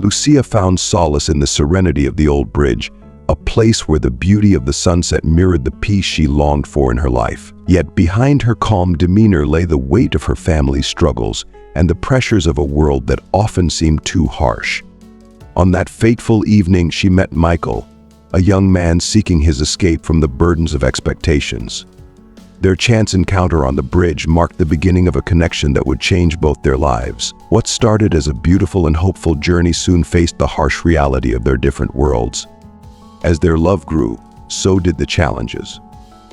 Lucia found solace in the serenity of the old bridge, a place where the beauty of the sunset mirrored the peace she longed for in her life. Yet behind her calm demeanor lay the weight of her family's struggles and the pressures of a world that often seemed too harsh. On that fateful evening, she met Michael, a young man seeking his escape from the burdens of expectations. Their chance encounter on the bridge marked the beginning of a connection that would change both their lives. What started as a beautiful and hopeful journey soon faced the harsh reality of their different worlds. As their love grew, so did the challenges.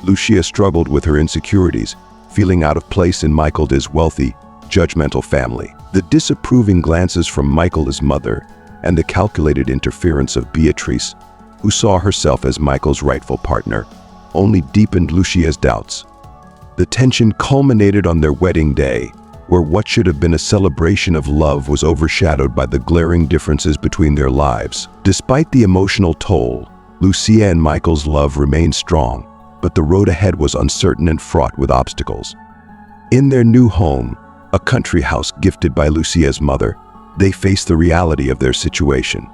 Lucia struggled with her insecurities, feeling out of place in Michael's wealthy, judgmental family. The disapproving glances from Michael's mother and the calculated interference of Beatrice, who saw herself as Michael's rightful partner, only deepened Lucia's doubts. The tension culminated on their wedding day, where what should have been a celebration of love was overshadowed by the glaring differences between their lives. Despite the emotional toll, Lucia and Michael's love remained strong, but the road ahead was uncertain and fraught with obstacles. In their new home, a country house gifted by Lucia's mother, they faced the reality of their situation.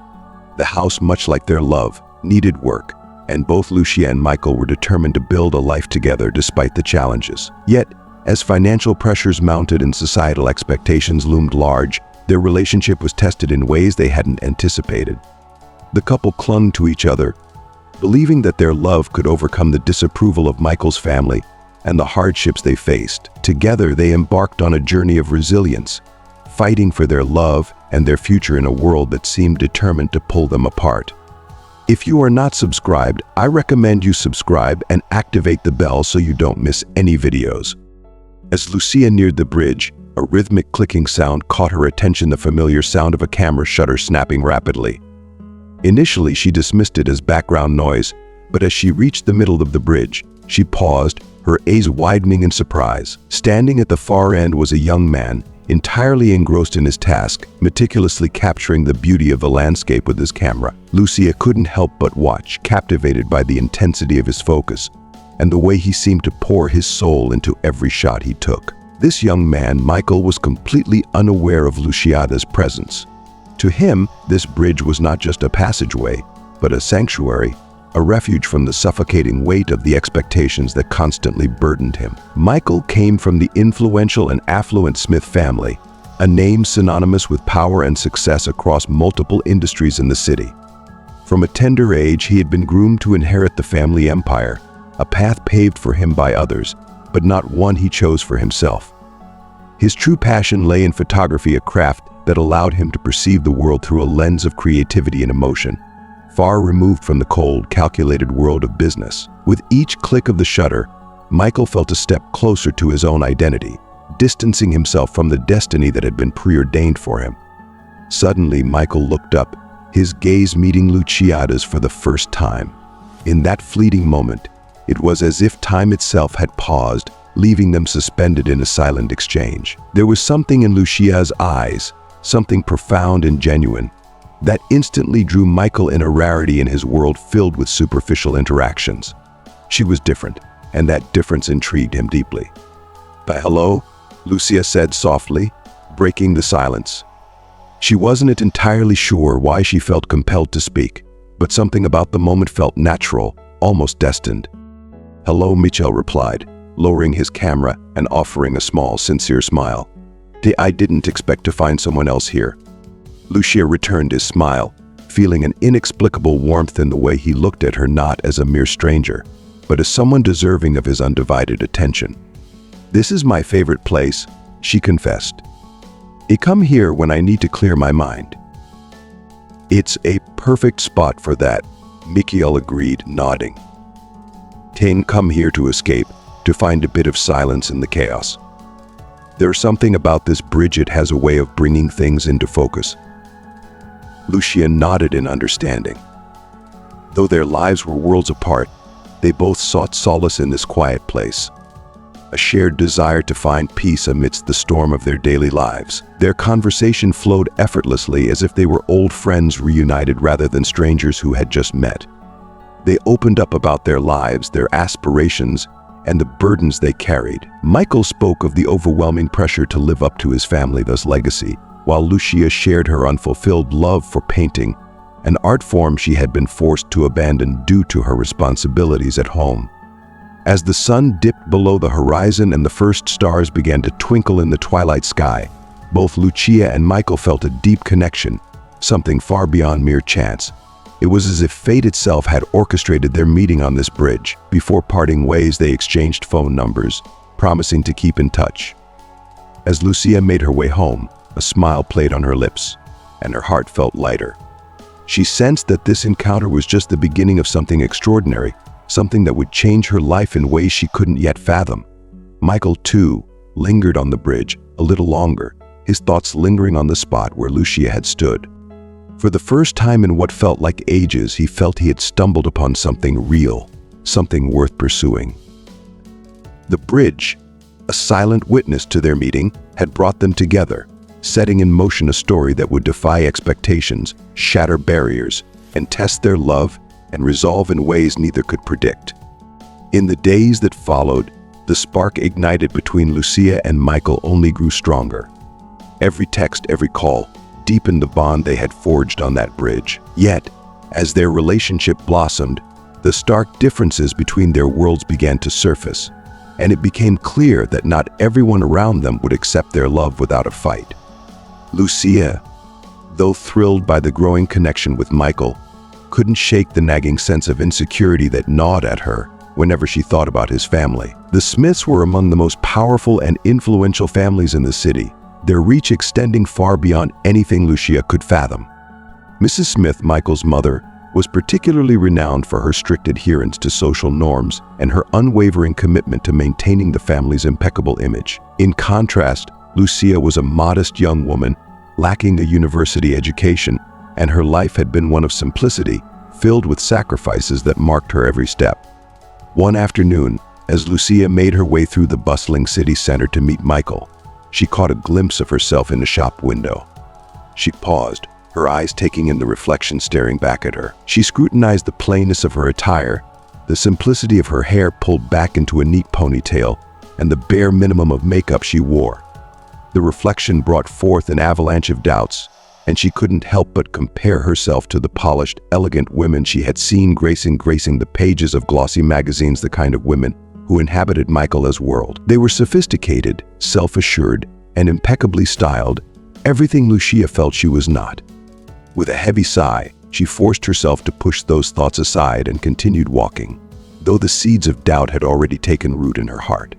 The house, much like their love, needed work, and both Lucia and Michael were determined to build a life together despite the challenges. Yet, as financial pressures mounted and societal expectations loomed large, their relationship was tested in ways they hadn't anticipated. The couple clung to each other, believing that their love could overcome the disapproval of Michael's family and the hardships they faced. Together, they embarked on a journey of resilience, fighting for their love and their future in a world that seemed determined to pull them apart. If you are not subscribed, I recommend you subscribe and activate the bell so you don't miss any videos. As Lucia neared the bridge, a rhythmic clicking sound caught her attention, the familiar sound of a camera shutter snapping rapidly. Initially, she dismissed it as background noise, but as she reached the middle of the bridge, she paused, her eyes widening in surprise. Standing at the far end was a young man, entirely engrossed in his task, meticulously capturing the beauty of the landscape with his camera. Lucia couldn't help but watch, captivated by the intensity of his focus and the way he seemed to pour his soul into every shot he took. This young man, Michael, was completely unaware of Lucia's presence. To him, this bridge was not just a passageway, but a sanctuary, a refuge from the suffocating weight of the expectations that constantly burdened him. Michael came from the influential and affluent Smith family, a name synonymous with power and success across multiple industries in the city. From a tender age, he had been groomed to inherit the family empire, a path paved for him by others, but not one he chose for himself. His true passion lay in photography, a craft that allowed him to perceive the world through a lens of creativity and emotion, far removed from the cold, calculated world of business. With each click of the shutter, Michael felt a step closer to his own identity, distancing himself from the destiny that had been preordained for him. Suddenly, Michael looked up, his gaze meeting Lucia's for the first time. In that fleeting moment, it was as if time itself had paused, leaving them suspended in a silent exchange. There was something in Lucia's eyes, something profound and genuine, that instantly drew Michael in, a rarity in his world filled with superficial interactions. She was different, and that difference intrigued him deeply. "Hello?" Lucia said softly, breaking the silence. She wasn't entirely sure why she felt compelled to speak, but something about the moment felt natural, almost destined. "Hello," Michel replied, lowering his camera and offering a small, sincere smile. "I didn't expect to find someone else here." Lucia returned his smile, feeling an inexplicable warmth in the way he looked at her, not as a mere stranger, but as someone deserving of his undivided attention. "This is my favorite place," she confessed. "I come here when I need to clear my mind." "It's a perfect spot for that," Michael agreed, nodding. "Tane come here to escape, to find a bit of silence in the chaos. There's something about this bridge, it has a way of bringing things into focus." Lucia nodded in understanding. Though their lives were worlds apart, they both sought solace in this quiet place, a shared desire to find peace amidst the storm of their daily lives. Their conversation flowed effortlessly, as if they were old friends reunited rather than strangers who had just met. They opened up about their lives, their aspirations, and the burdens they carried. Michael spoke of the overwhelming pressure to live up to his family's legacy, while Lucia shared her unfulfilled love for painting, an art form she had been forced to abandon due to her responsibilities at home. As the sun dipped below the horizon and the first stars began to twinkle in the twilight sky, both Lucia and Michael felt a deep connection, something far beyond mere chance. It was as if fate itself had orchestrated their meeting on this bridge. Before parting ways, they exchanged phone numbers, promising to keep in touch. As Lucia made her way home, a smile played on her lips, and her heart felt lighter. She sensed that this encounter was just the beginning of something extraordinary, something that would change her life in ways she couldn't yet fathom. Michael, too, lingered on the bridge a little longer, his thoughts lingering on the spot where Lucia had stood. For the first time in what felt like ages, he felt he had stumbled upon something real, something worth pursuing. The bridge, a silent witness to their meeting, had brought them together, setting in motion a story that would defy expectations, shatter barriers, and test their love and resolve in ways neither could predict. In the days that followed, the spark ignited between Lucia and Michael only grew stronger. Every text, every call, deepened the bond they had forged on that bridge. Yet, as their relationship blossomed, the stark differences between their worlds began to surface, and it became clear that not everyone around them would accept their love without a fight. Lucia, though thrilled by the growing connection with Michael, couldn't shake the nagging sense of insecurity that gnawed at her whenever she thought about his family. The Smiths were among the most powerful and influential families in the city, their reach extending far beyond anything Lucia could fathom. Mrs. Smith, Michael's mother, was particularly renowned for her strict adherence to social norms and her unwavering commitment to maintaining the family's impeccable image. In contrast, Lucia was a modest young woman, lacking a university education, and her life had been one of simplicity, filled with sacrifices that marked her every step. One afternoon, as Lucia made her way through the bustling city center to meet Michael, she caught a glimpse of herself in a shop window. She paused, her eyes taking in the reflection staring back at her. She scrutinized the plainness of her attire, the simplicity of her hair pulled back into a neat ponytail, and the bare minimum of makeup she wore. The reflection brought forth an avalanche of doubts, and she couldn't help but compare herself to the polished, elegant women she had seen gracing the pages of glossy magazines, the kind of women who inhabited Michael's world. They were sophisticated, self-assured, and impeccably styled, everything Lucia felt she was not. With a heavy sigh, she forced herself to push those thoughts aside and continued walking, though the seeds of doubt had already taken root in her heart.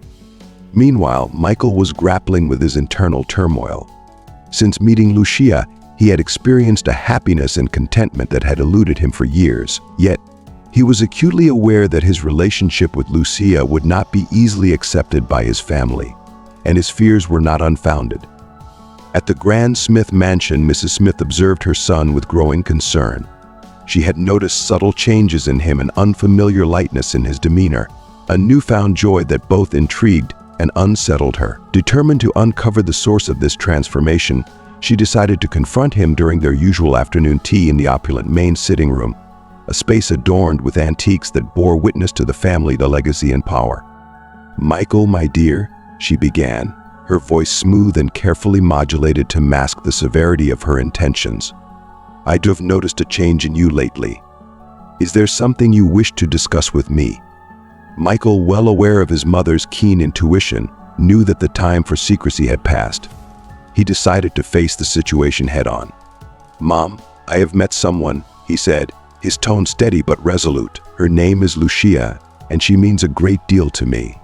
Meanwhile, Michael was grappling with his internal turmoil. Since meeting Lucia, he had experienced a happiness and contentment that had eluded him for years. Yet, he was acutely aware that his relationship with Lucia would not be easily accepted by his family, and his fears were not unfounded. At the Grand Smith mansion, Mrs. Smith observed her son with growing concern. She had noticed subtle changes in him, an unfamiliar lightness in his demeanor, a newfound joy that both intrigued and unsettled her. Determined to uncover the source of this transformation, she decided to confront him during their usual afternoon tea in the opulent main sitting room, a space adorned with antiques that bore witness to the family, the legacy and power. "Michael, my dear," she began, her voice smooth and carefully modulated to mask the severity of her intentions. "I have noticed a change in you lately. Is there something you wish to discuss with me?" Michael, well aware of his mother's keen intuition, knew that the time for secrecy had passed. He decided to face the situation head-on. "Mom, I have met someone," he said, his tone steady but resolute. "Her name is Lucia, and she means a great deal to me."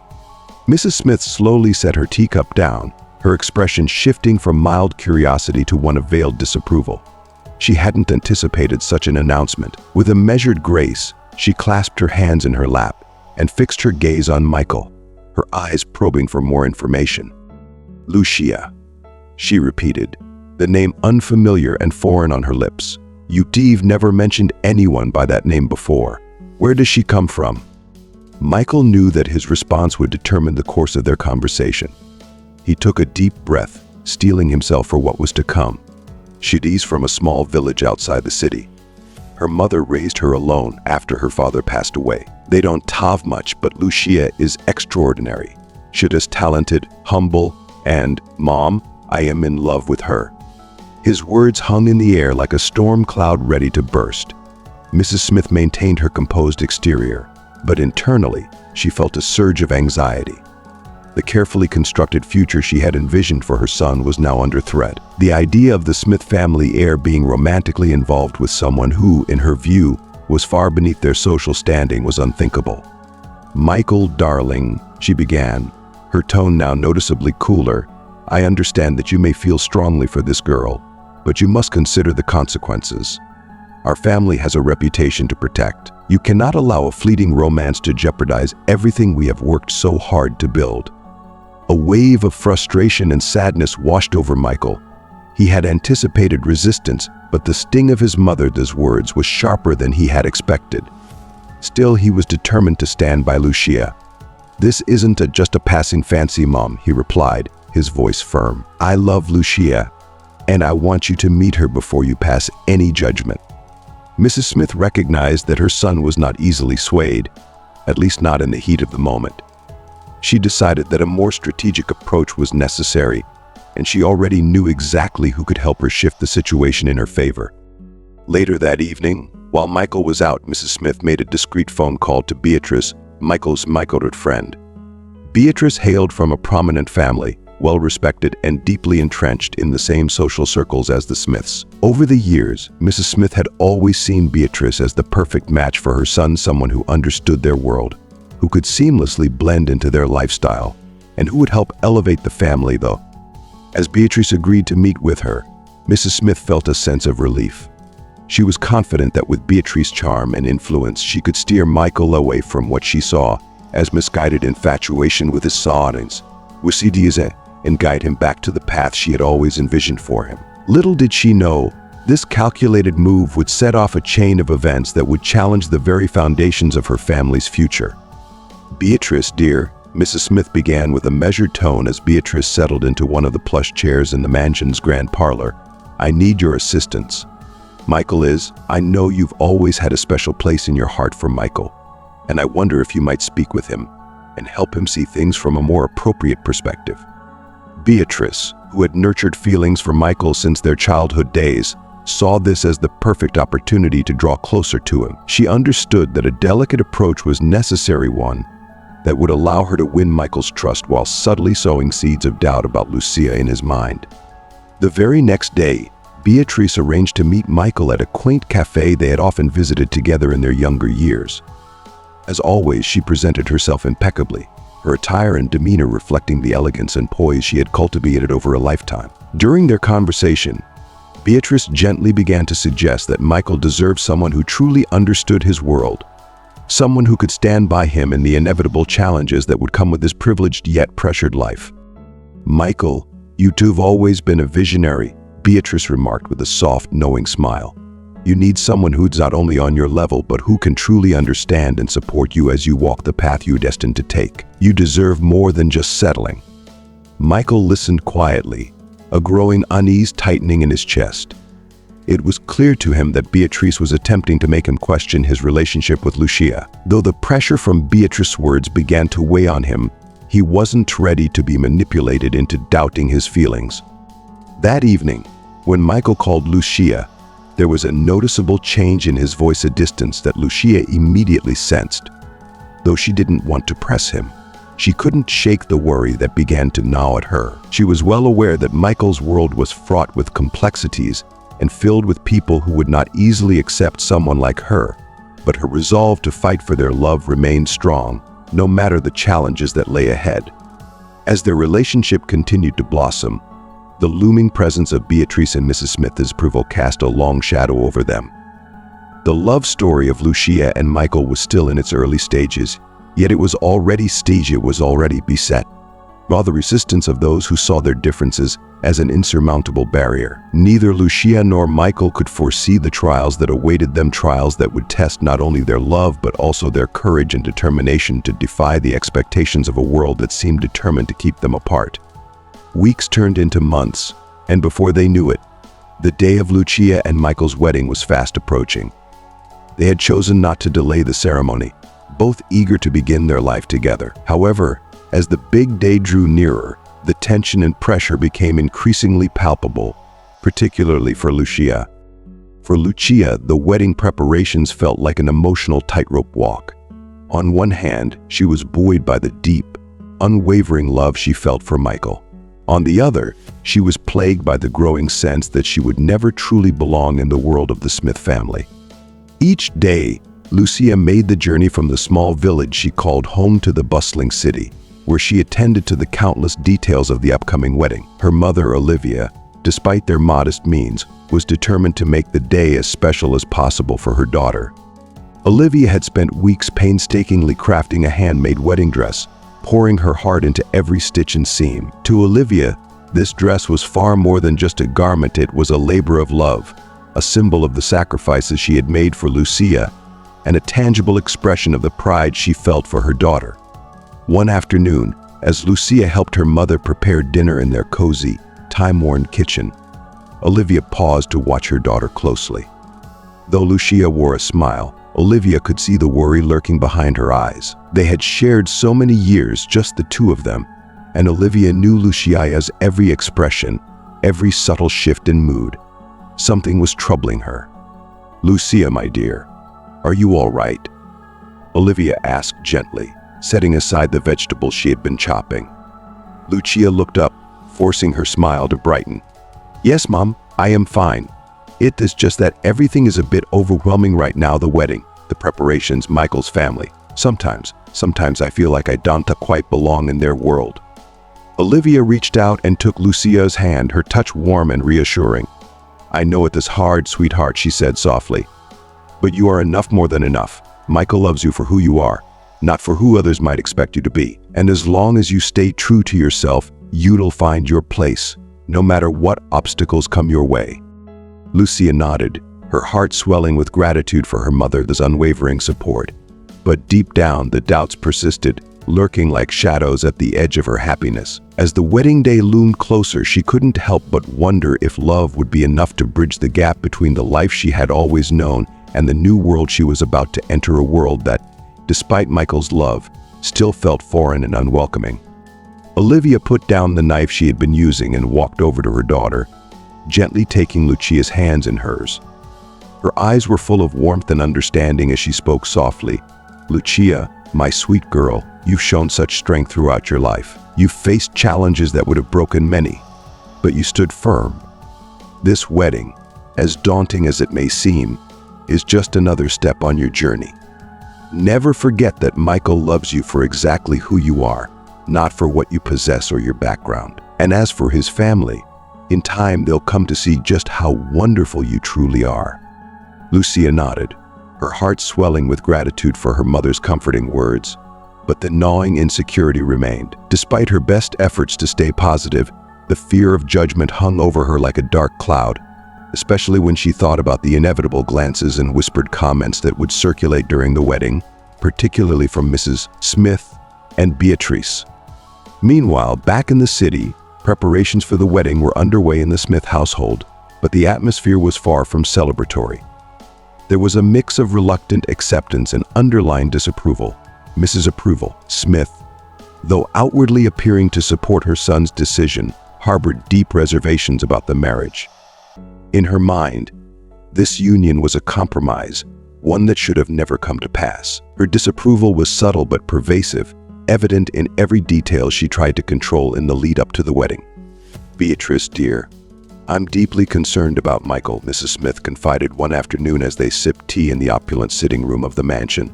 Mrs. Smith slowly set her teacup down, her expression shifting from mild curiosity to one of veiled disapproval. She hadn't anticipated such an announcement. With a measured grace, she clasped her hands in her lap and fixed her gaze on Michael, her eyes probing for more information. "Lucia," she repeated, the name unfamiliar and foreign on her lips. "You've never mentioned anyone by that name before. Where does she come from?" Michael knew that his response would determine the course of their conversation. He took a deep breath, steeling himself for what was to come. She's from a small village outside the city. Her mother raised her alone after her father passed away. They don't have much, but Lucia is extraordinary. She's talented, humble, and, Mom, I am in love with her. His words hung in the air like a storm cloud ready to burst. Mrs. Smith maintained her composed exterior, but internally, she felt a surge of anxiety. The carefully constructed future she had envisioned for her son was now under threat. The idea of the Smith family heir being romantically involved with someone who, in her view, was far beneath their social standing was unthinkable. "Michael, darling," she began, her tone now noticeably cooler, "I understand that you may feel strongly for this girl, but you must consider the consequences. Our family has a reputation to protect. You cannot allow a fleeting romance to jeopardize everything we have worked so hard to build." A wave of frustration and sadness washed over Michael. He had anticipated resistance, but the sting of his mother's words was sharper than he had expected. Still, he was determined to stand by Lucia. "This isn't just a passing fancy, Mom," he replied, his voice firm. "I love Lucia, and I want you to meet her before you pass any judgment." Mrs. Smith recognized that her son was not easily swayed, at least not in the heat of the moment. She decided that a more strategic approach was necessary, and she already knew exactly who could help her shift the situation in her favor. Later that evening, while Michael was out, Mrs. Smith made a discreet phone call to Beatrice, Michael's friend. Beatrice hailed from a prominent family, well-respected and deeply entrenched in the same social circles as the Smiths. Over the years, Mrs. Smith had always seen Beatrice as the perfect match for her son, someone who understood their world, who could seamlessly blend into their lifestyle, and who would help elevate the family, though. As Beatrice agreed to meet with her, Mrs. Smith felt a sense of relief. She was confident that with Beatrice's charm and influence, she could steer Michael away from what she saw as misguided infatuation with his sons, and guide him back to the path she had always envisioned for him. Little did she know, this calculated move would set off a chain of events that would challenge the very foundations of her family's future. "Beatrice, dear," Mrs. Smith began with a measured tone as Beatrice settled into one of the plush chairs in the mansion's grand parlor, "I need your assistance. I know you've always had a special place in your heart for Michael, and I wonder if you might speak with him and help him see things from a more appropriate perspective." Beatrice, who had nurtured feelings for Michael since their childhood days, saw this as the perfect opportunity to draw closer to him. She understood that a delicate approach was necessary, one that would allow her to win Michael's trust while subtly sowing seeds of doubt about Lucia in his mind. The very next day, Beatrice arranged to meet Michael at a quaint cafe they had often visited together in their younger years. As always, she presented herself impeccably, her attire and demeanor reflecting the elegance and poise she had cultivated over a lifetime. During their conversation, Beatrice gently began to suggest that Michael deserved someone who truly understood his world, someone who could stand by him in the inevitable challenges that would come with his privileged yet pressured life. "Michael, you two've always been a visionary," Beatrice remarked with a soft, knowing smile. "You need someone who's not only on your level, but who can truly understand and support you as you walk the path you're destined to take. You deserve more than just settling." Michael listened quietly, a growing unease tightening in his chest. It was clear to him that Beatrice was attempting to make him question his relationship with Lucia. Though the pressure from Beatrice's words began to weigh on him, he wasn't ready to be manipulated into doubting his feelings. That evening, when Michael called Lucia, there was a noticeable change in his voice, a distance that Lucia immediately sensed. Though she didn't want to press him, she couldn't shake the worry that began to gnaw at her. She was well aware that Michael's world was fraught with complexities and filled with people who would not easily accept someone like her, but her resolve to fight for their love remained strong, no matter the challenges that lay ahead. As their relationship continued to blossom, the looming presence of Beatrice and Mrs. Smith's approval cast a long shadow over them. The love story of Lucia and Michael was still in its early stages, yet it was already beset, while the resistance of those who saw their differences as an insurmountable barrier. Neither Lucia nor Michael could foresee the trials that awaited them, trials that would test not only their love but also their courage and determination to defy the expectations of a world that seemed determined to keep them apart. Weeks turned into months, and before they knew it, the day of Lucia and Michael's wedding was fast approaching. They had chosen not to delay the ceremony, both eager to begin their life together. However, as the big day drew nearer, the tension and pressure became increasingly palpable. particularly for Lucia. For Lucia, the wedding preparations felt like an emotional tightrope walk. On one hand, she was buoyed by the deep, unwavering love she felt for Michael. On the other, she was plagued by the growing sense that she would never truly belong in the world of the Smith family. Each day, Lucia made the journey from the small village she called home to the bustling city, where she attended to the countless details of the upcoming wedding. Her mother, Olivia, despite their modest means, was determined to make the day as special as possible for her daughter. Olivia had spent weeks painstakingly crafting a handmade wedding dress, pouring her heart into every stitch and seam. To Olivia, this dress was far more than just a garment. It was a labor of love, a symbol of the sacrifices she had made for Lucia, and a tangible expression of the pride she felt for her daughter. One afternoon, as Lucia helped her mother prepare dinner in their cozy, time-worn kitchen, Olivia paused to watch her daughter closely. Though Lucia wore a smile, Olivia could see the worry lurking behind her eyes. They had shared so many years, just the two of them, and Olivia knew Lucia's every expression, every subtle shift in mood. Something was troubling her. "Lucia, my dear, are you all right?" Olivia asked gently, setting aside the vegetables she had been chopping. Lucia looked up, forcing her smile to brighten. "Yes, Mom, I am fine. It is just that everything is a bit overwhelming right now. The wedding, the preparations, Michael's family. Sometimes I feel like I don't quite belong in their world." Olivia reached out and took Lucia's hand, her touch warm and reassuring. "I know it is hard, sweetheart," she said softly. "But you are enough, more than enough. Michael loves you for who you are, not for who others might expect you to be. And as long as you stay true to yourself, you'll find your place, no matter what obstacles come your way." Lucia nodded, her heart swelling with gratitude for her mother's unwavering support. But deep down, the doubts persisted, lurking like shadows at the edge of her happiness. As the wedding day loomed closer, she couldn't help but wonder if love would be enough to bridge the gap between the life she had always known and the new world she was about to enter, a world that, despite Michael's love, still felt foreign and unwelcoming. Olivia put down the knife she had been using and walked over to her daughter, gently taking Lucia's hands in hers. Her eyes were full of warmth and understanding as she spoke softly. "Lucia, my sweet girl, you've shown such strength throughout your life. You've faced challenges that would have broken many, but you stood firm. This wedding, as daunting as it may seem, is just another step on your journey. Never forget that Michael loves you for exactly who you are, not for what you possess or your background. And as for his family, in time they'll come to see just how wonderful you truly are." Lucia nodded, her heart swelling with gratitude for her mother's comforting words. But the gnawing insecurity remained. Despite her best efforts to stay positive, the fear of judgment hung over her like a dark cloud, especially when she thought about the inevitable glances and whispered comments that would circulate during the wedding, particularly from Mrs. Smith and Beatrice. Meanwhile, back in the city, preparations for the wedding were underway in the Smith household, but the atmosphere was far from celebratory. There was a mix of reluctant acceptance and underlying disapproval. Mrs. Smith, though outwardly appearing to support her son's decision, harbored deep reservations about the marriage. In her mind, this union was a compromise, one that should have never come to pass. Her disapproval was subtle but pervasive, evident in every detail she tried to control in the lead-up to the wedding. "Beatrice, dear, I'm deeply concerned about Michael," Mrs. Smith confided one afternoon as they sipped tea in the opulent sitting room of the mansion,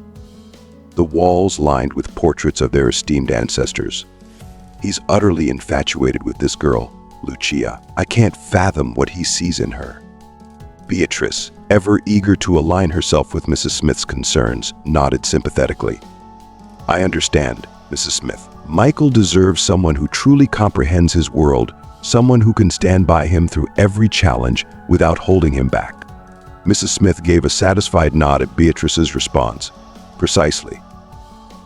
the walls lined with portraits of their esteemed ancestors. "He's utterly infatuated with this girl, Lucia. I can't fathom what he sees in her." Beatrice, ever eager to align herself with Mrs. Smith's concerns, nodded sympathetically. "I understand, Mrs. Smith. Michael deserves someone who truly comprehends his world, someone who can stand by him through every challenge without holding him back." Mrs. Smith gave a satisfied nod at Beatrice's response. "Precisely.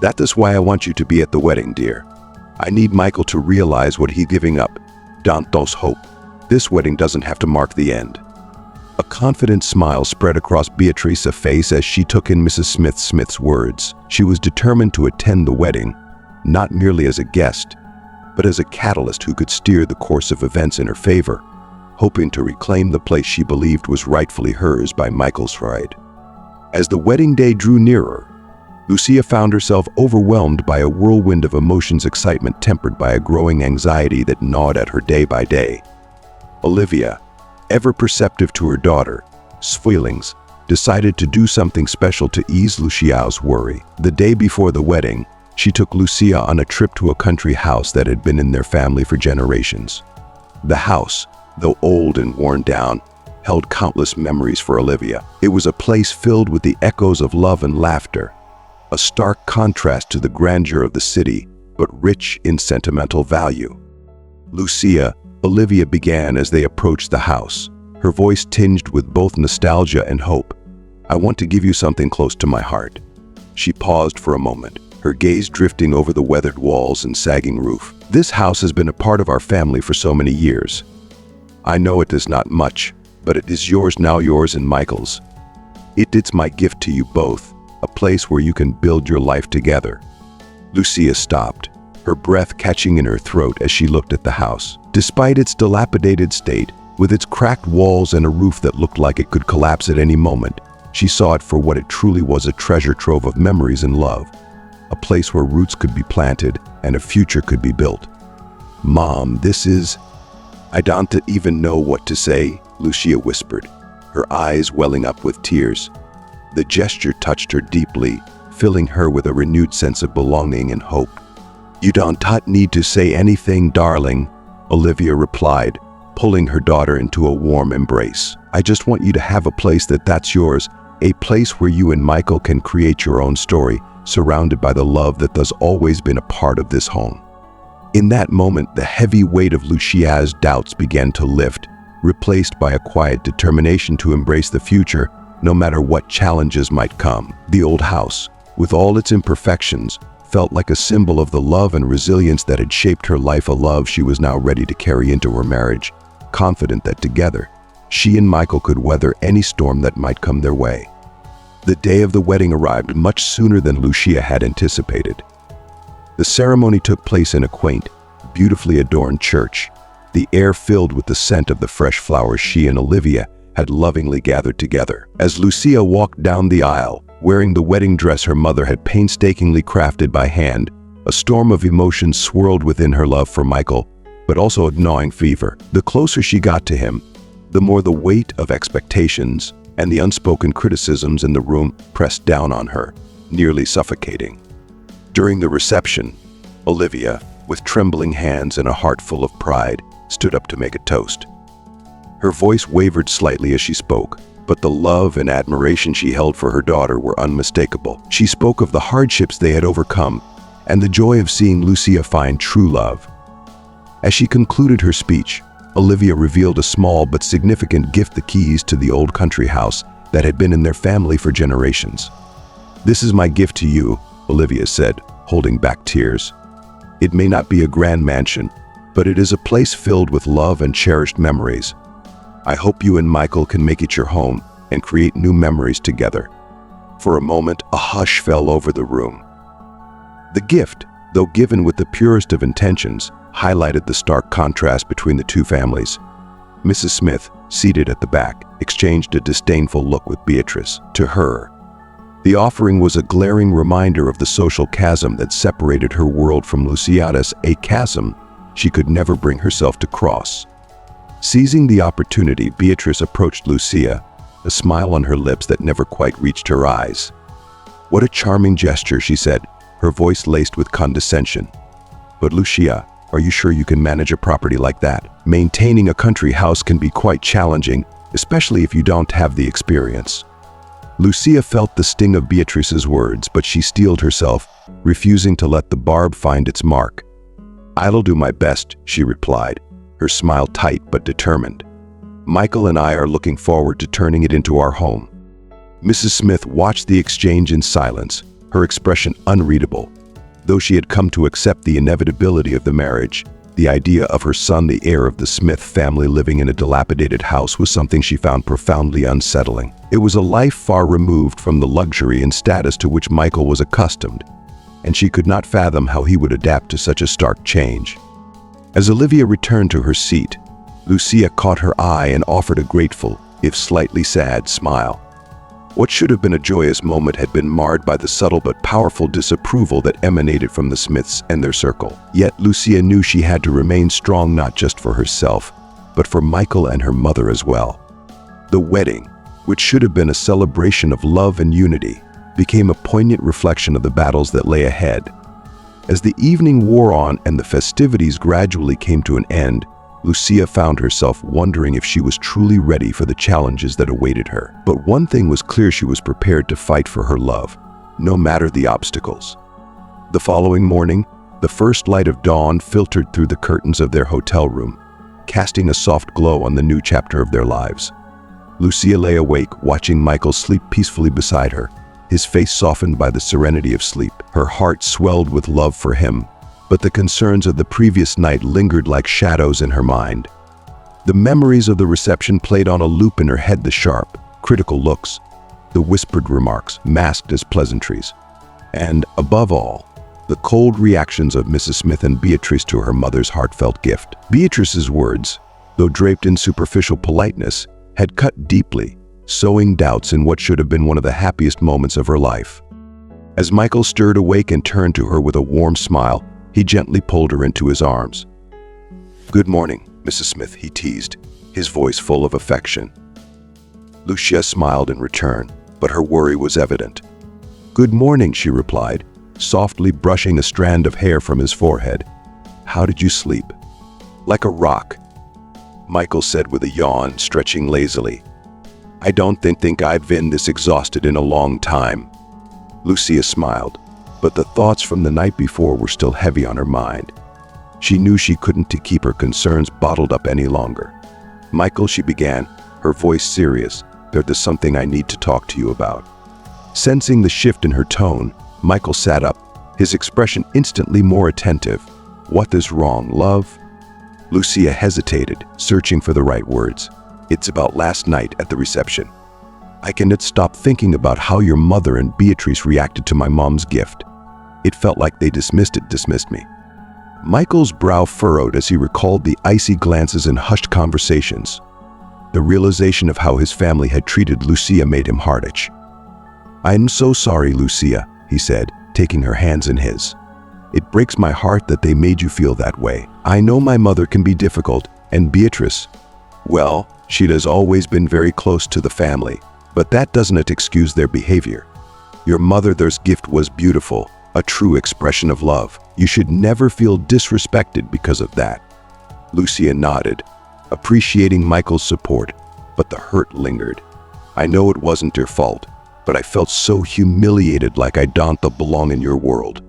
That is why I want you to be at the wedding, dear. I need Michael to realize what he's giving up. Don't lose hope. This wedding doesn't have to mark the end." A confident smile spread across Beatrice's face as she took in Mrs. Smith's words. She was determined to attend the wedding, not merely as a guest, but as a catalyst who could steer the course of events in her favor. hoping to reclaim the place she believed was rightfully hers by Michael's side. As the wedding day drew nearer, Lucia found herself overwhelmed by a whirlwind of emotions, excitement tempered by a growing anxiety that gnawed at her day by day. Olivia, ever perceptive to her daughter's feelings, decided to do something special to ease Lucia's worry. The day before the wedding, she took Lucia on a trip to a country house that had been in their family for generations. The house, though old and worn down, held countless memories for Olivia. It was a place filled with the echoes of love and laughter, a stark contrast to the grandeur of the city, but rich in sentimental value. Olivia began as they approached the house, her voice tinged with both nostalgia and hope. "I want to give you something close to my heart." She paused for a moment, her gaze drifting over the weathered walls and sagging roof. "This house has been a part of our family for so many years. I know it is not much, but it is yours now, yours and Michael's. It's my gift to you both, a place where you can build your life together." Lucia stopped, her breath catching in her throat as she looked at the house. Despite its dilapidated state, with its cracked walls and a roof that looked like it could collapse at any moment, she saw it for what it truly was, a treasure trove of memories and love. A place where roots could be planted and a future could be built. "Mom, I don't even know what to say," Lucia whispered, her eyes welling up with tears. The gesture touched her deeply, filling her with a renewed sense of belonging and hope. "You don't need to say anything, darling," Olivia replied, pulling her daughter into a warm embrace. "I just want you to have a place that's yours, a place where you and Michael can create your own story, surrounded by the love that has always been a part of this home." In that moment, the heavy weight of Lucia's doubts began to lift, replaced by a quiet determination to embrace the future, no matter what challenges might come. The old house, with all its imperfections, felt like a symbol of the love and resilience that had shaped her life, a love she was now ready to carry into her marriage, confident that together, she and Michael could weather any storm that might come their way. The day of the wedding arrived much sooner than Lucia had anticipated. The ceremony took place in a quaint, beautifully adorned church, the air filled with the scent of the fresh flowers she and Olivia had lovingly gathered together. As Lucia walked down the aisle, wearing the wedding dress her mother had painstakingly crafted by hand, a storm of emotions swirled within her love for Michael, but also a gnawing fever. The closer she got to him, the more the weight of expectations and the unspoken criticisms in the room pressed down on her, nearly suffocating. During the reception, Olivia, with trembling hands and a heart full of pride, stood up to make a toast. Her voice wavered slightly as she spoke, but the love and admiration she held for her daughter were unmistakable. She spoke of the hardships they had overcome and the joy of seeing Lucia find true love. As she concluded her speech, Olivia revealed a small but significant gift, the keys to the old country house that had been in their family for generations. "This is my gift to you," Olivia said, holding back tears. "It may not be a grand mansion, but it is a place filled with love and cherished memories. I hope you and Michael can make it your home and create new memories together." For a moment, a hush fell over the room. The gift, though given with the purest of intentions, highlighted the stark contrast between the two families. Mrs. Smith, seated at the back, exchanged a disdainful look with Beatrice. To her, the offering was a glaring reminder of the social chasm that separated her world from Lucia's, a chasm she could never bring herself to cross. Seizing the opportunity, Beatrice approached Lucia, a smile on her lips that never quite reached her eyes. "What a charming gesture," she said, her voice laced with condescension. "But Lucia, are you sure you can manage a property like that? Maintaining a country house can be quite challenging, especially if you don't have the experience." Lucia felt the sting of Beatrice's words, but she steeled herself, refusing to let the barb find its mark. "I'll do my best," she replied, her smile tight but determined. "Michael and I are looking forward to turning it into our home." Mrs. Smith watched the exchange in silence, her expression unreadable. Though she had come to accept the inevitability of the marriage, the idea of her son, the heir of the Smith family, living in a dilapidated house was something she found profoundly unsettling. It was a life far removed from the luxury and status to which Michael was accustomed, and she could not fathom how he would adapt to such a stark change. As Olivia returned to her seat, Lucia caught her eye and offered a grateful, if slightly sad, smile. What should have been a joyous moment had been marred by the subtle but powerful disapproval that emanated from the Smiths and their circle. Yet Lucia knew she had to remain strong not just for herself, but for Michael and her mother as well. The wedding, which should have been a celebration of love and unity, became a poignant reflection of the battles that lay ahead. As the evening wore on and the festivities gradually came to an end, Lucia found herself wondering if she was truly ready for the challenges that awaited her. But one thing was clear: she was prepared to fight for her love, no matter the obstacles. The following morning, the first light of dawn filtered through the curtains of their hotel room, casting a soft glow on the new chapter of their lives. Lucia lay awake, watching Michael sleep peacefully beside her, his face softened by the serenity of sleep. Her heart swelled with love for him, but the concerns of the previous night lingered like shadows in her mind. The memories of the reception played on a loop in her head: the sharp, critical looks, the whispered remarks masked as pleasantries, and, above all, the cold reactions of Mrs. Smith and Beatrice to her mother's heartfelt gift. Beatrice's words, though draped in superficial politeness, had cut deeply, sowing doubts in what should have been one of the happiest moments of her life. As Michael stirred awake and turned to her with a warm smile, he gently pulled her into his arms. "Good morning, Mrs. Smith," he teased, his voice full of affection. Lucia smiled in return, but her worry was evident. "Good morning," she replied, softly brushing a strand of hair from his forehead. "How did you sleep?" "Like a rock," Michael said with a yawn, stretching lazily. "I don't think I've been this exhausted in a long time." Lucia smiled, but the thoughts from the night before were still heavy on her mind. She knew she couldn't keep her concerns bottled up any longer. "Michael," she began, her voice serious, "there's something I need to talk to you about." Sensing the shift in her tone, Michael sat up, his expression instantly more attentive. "What is wrong, love?" Lucia hesitated, searching for the right words. "It's about last night at the reception. I cannot stop thinking about how your mother and Beatrice reacted to my mom's gift. It felt like they dismissed me." Michael's brow furrowed as he recalled the icy glances and hushed conversations. The realization of how his family had treated Lucia made him heart-itch. "I'm so sorry, Lucia," he said, taking her hands in his. "It breaks my heart that they made you feel that way. I know my mother can be difficult, and Beatrice, well, she has always been very close to the family, but that doesn't excuse their behavior. Your mother's gift was beautiful, a true expression of love. You should never feel disrespected because of that." Lucia nodded, appreciating Michael's support, but the hurt lingered. "I know it wasn't your fault, but I felt so humiliated, like I don't belong in your world.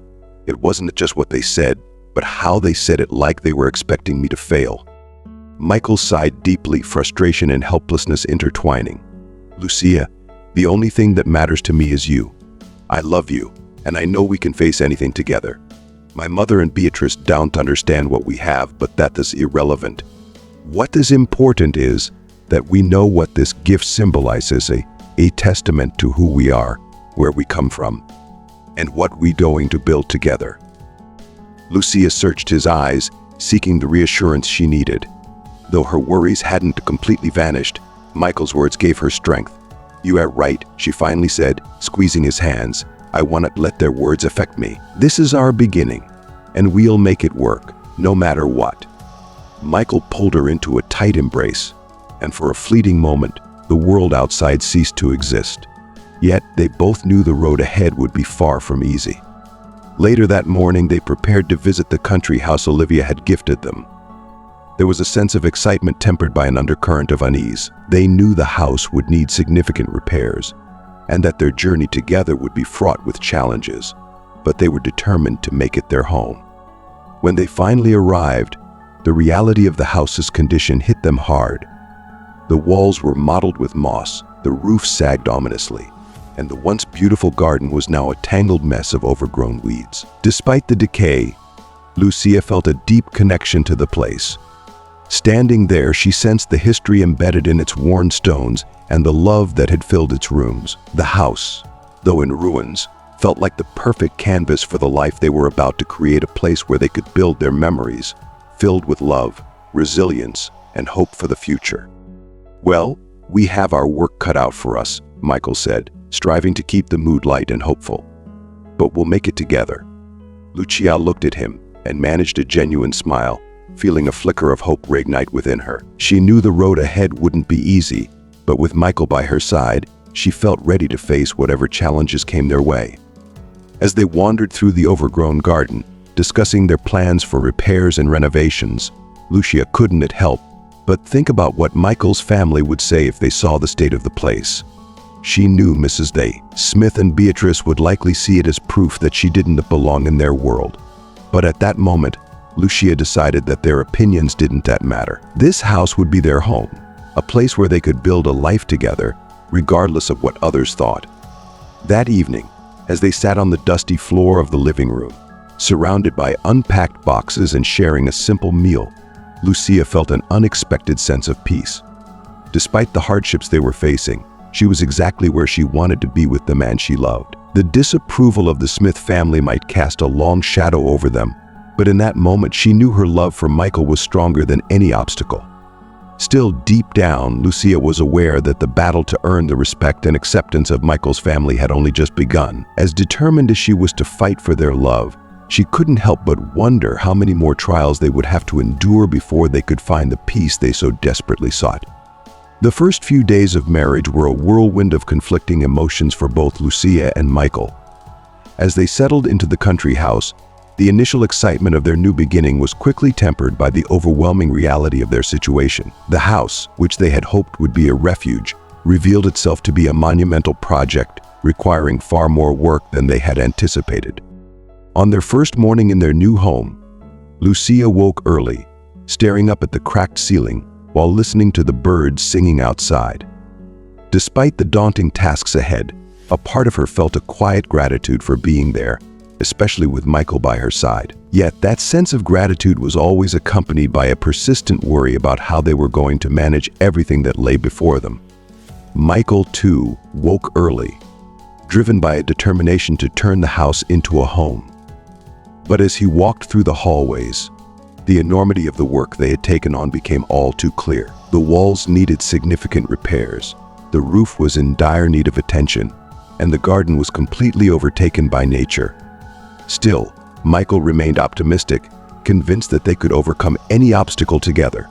It wasn't just what they said, but how they said it, like they were expecting me to fail." Michael sighed deeply, frustration and helplessness intertwining. "Lucia, the only thing that matters to me is you. I love you, and I know we can face anything together. My mother and Beatrice don't understand what we have, but that is irrelevant. What is important is that we know what this gift symbolizes, a testament to who we are, where we come from, and what we're going to build together." Lucia searched his eyes, seeking the reassurance she needed. Though her worries hadn't completely vanished, Michael's words gave her strength. "You are right," she finally said, squeezing his hands. "I want to let their words affect me. This is our beginning, and we'll make it work, no matter what." Michael pulled her into a tight embrace, and for a fleeting moment, the world outside ceased to exist. Yet they both knew the road ahead would be far from easy. Later that morning, they prepared to visit the country house Olivia had gifted them. There was a sense of excitement tempered by an undercurrent of unease. They knew the house would need significant repairs, and that their journey together would be fraught with challenges, but they were determined to make it their home. When they finally arrived, the reality of the house's condition hit them hard. The walls were mottled with moss, the roof sagged ominously, and the once beautiful garden was now a tangled mess of overgrown weeds. Despite the decay, Lucia felt a deep connection to the place. Standing there, she sensed the history embedded in its worn stones and the love that had filled its rooms. The house, though in ruins, felt like the perfect canvas for the life they were about to create, a place where they could build their memories, filled with love, resilience, and hope for the future. "Well, we have our work cut out for us," Michael said, striving to keep the mood light and hopeful. "But we'll make it together." Lucia looked at him and managed a genuine smile, feeling a flicker of hope reignite within her. She knew the road ahead wouldn't be easy, but with Michael by her side, she felt ready to face whatever challenges came their way. As they wandered through the overgrown garden, discussing their plans for repairs and renovations, Lucia couldn't help but think about what Michael's family would say if they saw the state of the place. She knew Mrs. Day, Smith and Beatrice would likely see it as proof that she didn't belong in their world. But at that moment, Lucia decided that their opinions didn't matter. This house would be their home, a place where they could build a life together, regardless of what others thought. That evening, as they sat on the dusty floor of the living room, surrounded by unpacked boxes and sharing a simple meal, Lucia felt an unexpected sense of peace. Despite the hardships they were facing, she was exactly where she wanted to be with the man she loved. The disapproval of the Smith family might cast a long shadow over them, but in that moment she knew her love for Michael was stronger than any obstacle. Still, deep down, Lucia was aware that the battle to earn the respect and acceptance of Michael's family had only just begun. As determined as she was to fight for their love, she couldn't help but wonder how many more trials they would have to endure before they could find the peace they so desperately sought. The first few days of marriage were a whirlwind of conflicting emotions for both Lucia and Michael. As they settled into the country house, the initial excitement of their new beginning was quickly tempered by the overwhelming reality of their situation. The house, which they had hoped would be a refuge, revealed itself to be a monumental project requiring far more work than they had anticipated. On their first morning in their new home, Lucia woke early, staring up at the cracked ceiling while listening to the birds singing outside. Despite the daunting tasks ahead, a part of her felt a quiet gratitude for being there, especially with Michael by her side. Yet that sense of gratitude was always accompanied by a persistent worry about how they were going to manage everything that lay before them. Michael, too, woke early, driven by a determination to turn the house into a home. But as he walked through the hallways, the enormity of the work they had taken on became all too clear. The walls needed significant repairs, the roof was in dire need of attention, and the garden was completely overtaken by nature. Still, Michael remained optimistic, convinced that they could overcome any obstacle together.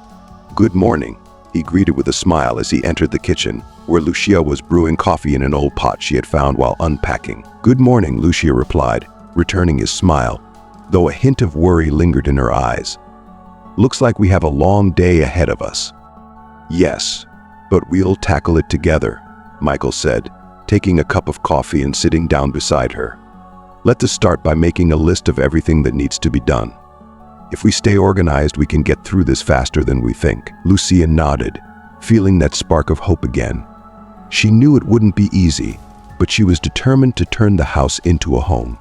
"Good morning," he greeted with a smile as he entered the kitchen, where Lucia was brewing coffee in an old pot she had found while unpacking. "Good morning," Lucia replied, returning his smile, though a hint of worry lingered in her eyes. "Looks like we have a long day ahead of us." "Yes, but we'll tackle it together," Michael said, taking a cup of coffee and sitting down beside her. "Let us start by making a list of everything that needs to be done. If we stay organized, we can get through this faster than we think." Lucia nodded, feeling that spark of hope again. She knew it wouldn't be easy, but she was determined to turn the house into a home.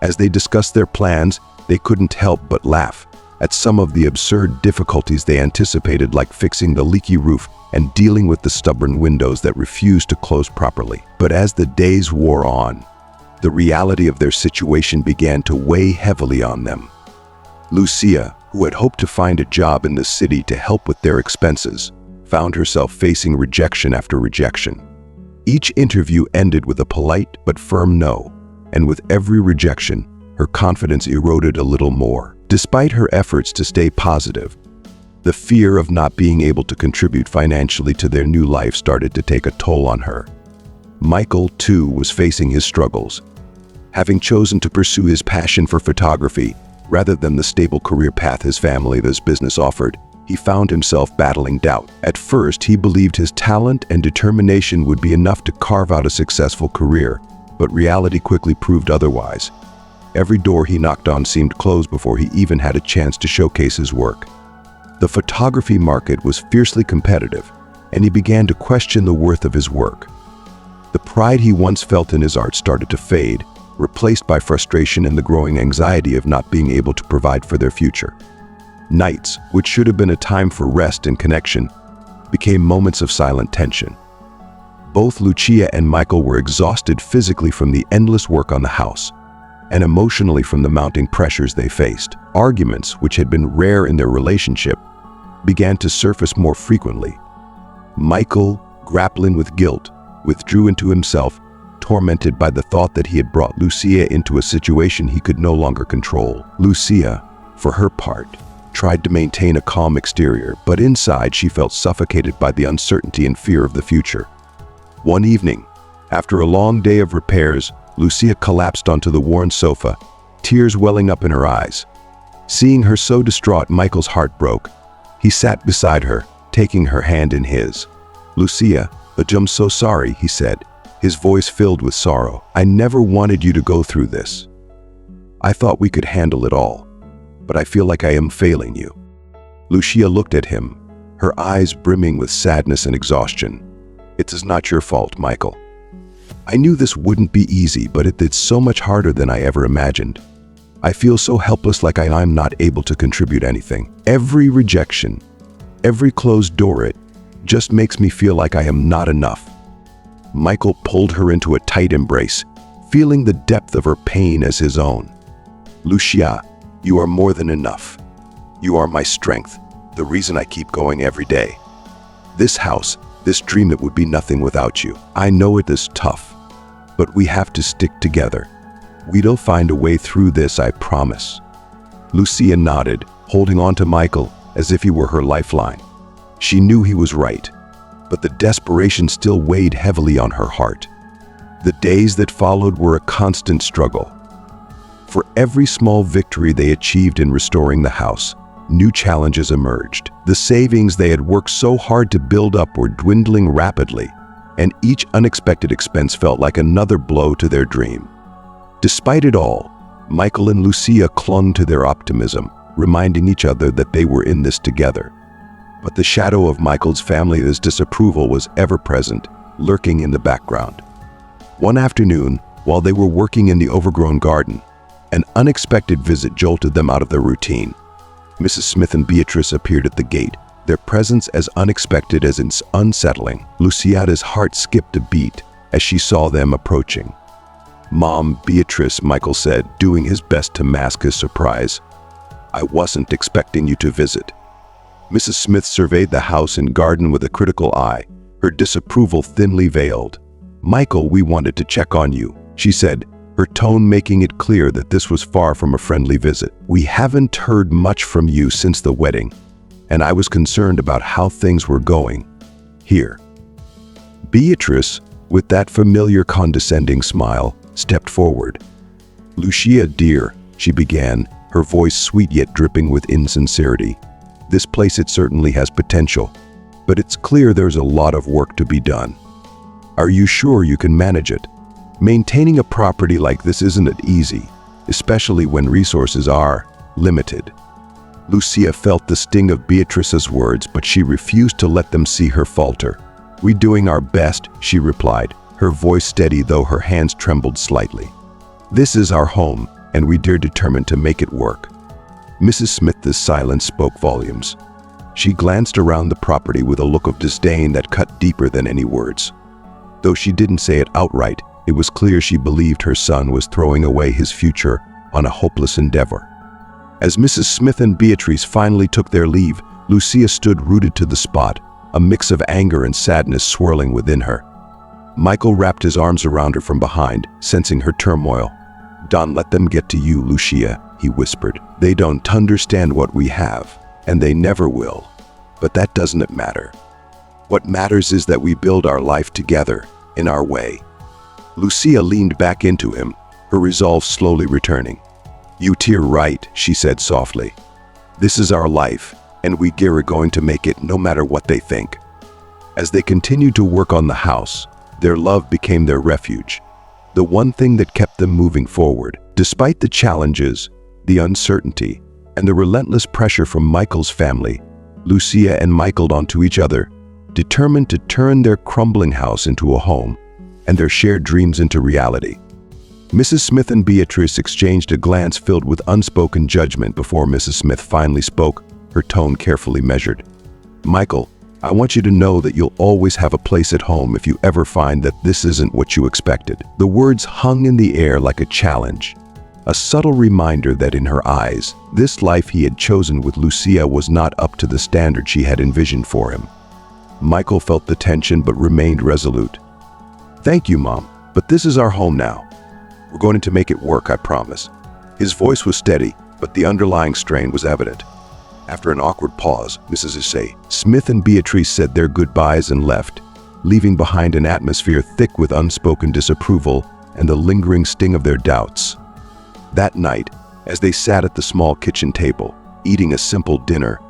As they discussed their plans, they couldn't help but laugh at some of the absurd difficulties they anticipated, like fixing the leaky roof and dealing with the stubborn windows that refused to close properly. But as the days wore on, the reality of their situation began to weigh heavily on them. Lucia, who had hoped to find a job in the city to help with their expenses, found herself facing rejection after rejection. Each interview ended with a polite but firm no, and with every rejection, her confidence eroded a little more. Despite her efforts to stay positive, the fear of not being able to contribute financially to their new life started to take a toll on her. Michael, too, was facing his struggles. Having chosen to pursue his passion for photography rather than the stable career path his family's business offered, he found himself battling doubt. At first, he believed his talent and determination would be enough to carve out a successful career, but reality quickly proved otherwise. Every door he knocked on seemed closed before he even had a chance to showcase his work. The photography market was fiercely competitive, and he began to question the worth of his work. The pride he once felt in his art started to fade, replaced by frustration and the growing anxiety of not being able to provide for their future. Nights, which should have been a time for rest and connection, became moments of silent tension. Both Lucia and Michael were exhausted physically from the endless work on the house, and emotionally from the mounting pressures they faced. Arguments, which had been rare in their relationship, began to surface more frequently. Michael, grappling with guilt, withdrew into himself, tormented by the thought that he had brought Lucia into a situation he could no longer control. Lucia, for her part, tried to maintain a calm exterior, but inside she felt suffocated by the uncertainty and fear of the future. One evening, after a long day of repairs, Lucia collapsed onto the worn sofa, tears welling up in her eyes. Seeing her so distraught, Michael's heart broke. He sat beside her, taking her hand in his. "Lucia, I'm so sorry," he said, his voice filled with sorrow. "I never wanted you to go through this. I thought we could handle it all, but I feel like I am failing you." Lucia looked at him, her eyes brimming with sadness and exhaustion. "It is not your fault, Michael. I knew this wouldn't be easy, but it's so much harder than I ever imagined. I feel so helpless, like I'm not able to contribute anything. Every rejection, every closed door, it just makes me feel like I am not enough." Michael pulled her into a tight embrace, feeling the depth of her pain as his own. "Lucia, you are more than enough. You are my strength, the reason I keep going every day. This house, this dream, it would be nothing without you. I know it is tough, but we have to stick together. We'll find a way through this, I promise." Lucia nodded, holding on to Michael as if he were her lifeline. She knew he was right, but the desperation still weighed heavily on her heart. The days that followed were a constant struggle. For every small victory they achieved in restoring the house, new challenges emerged. The savings they had worked so hard to build up were dwindling rapidly, and each unexpected expense felt like another blow to their dream. Despite it all, Michael and Lucia clung to their optimism, reminding each other that they were in this together. But the shadow of Michael's family's disapproval was ever present, lurking in the background. One afternoon, while they were working in the overgrown garden, an unexpected visit jolted them out of their routine. Mrs. Smith and Beatrice appeared at the gate, their presence as unexpected as unsettling. Lucia's heart skipped a beat as she saw them approaching. "Mom, Beatrice," Michael said, doing his best to mask his surprise. "I wasn't expecting you to visit." Mrs. Smith surveyed the house and garden with a critical eye, her disapproval thinly veiled. "Michael, we wanted to check on you," she said, her tone making it clear that this was far from a friendly visit. "We haven't heard much from you since the wedding, and I was concerned about how things were going here." Beatrice, with that familiar condescending smile, stepped forward. "Lucia, dear," she began, her voice sweet yet dripping with insincerity. "This place, it certainly has potential, but it's clear there's a lot of work to be done. Are you sure you can manage it? Maintaining a property like this isn't easy, especially when resources are limited." Lucia felt the sting of Beatrice's words, but she refused to let them see her falter. "We're doing our best," she replied, her voice steady though her hands trembled slightly. "This is our home, and we're determined to make it work." Mrs. Smith's silence spoke volumes. She glanced around the property with a look of disdain that cut deeper than any words. Though she didn't say it outright, it was clear she believed her son was throwing away his future on a hopeless endeavor. As Mrs. Smith and Beatrice finally took their leave, Lucia stood rooted to the spot, a mix of anger and sadness swirling within her. Michael wrapped his arms around her from behind, sensing her turmoil. "Don't let them get to you, Lucia," he whispered. "They don't understand what we have, and they never will. But that doesn't matter. What matters is that we build our life together, in our way." Lucia leaned back into him, her resolve slowly returning. "You're right," she said softly. "This is our life, and we're going to make it no matter what they think." As they continued to work on the house, their love became their refuge, the one thing that kept them moving forward. Despite the challenges, the uncertainty, and the relentless pressure from Michael's family, Lucia and Michael held onto each other, determined to turn their crumbling house into a home and their shared dreams into reality. Mrs. Smith and Beatrice exchanged a glance filled with unspoken judgment before Mrs. Smith finally spoke, her tone carefully measured. "Michael, I want you to know that you'll always have a place at home if you ever find that this isn't what you expected." The words hung in the air like a challenge, a subtle reminder that in her eyes, this life he had chosen with Lucia was not up to the standard she had envisioned for him. Michael felt the tension but remained resolute. "Thank you, Mom, but this is our home now. We're going to make it work, I promise." His voice was steady, but the underlying strain was evident. After an awkward pause, Mrs. Issei, Smith and Beatrice said their goodbyes and left, leaving behind an atmosphere thick with unspoken disapproval and the lingering sting of their doubts. That night, as they sat at the small kitchen table, eating a simple dinner,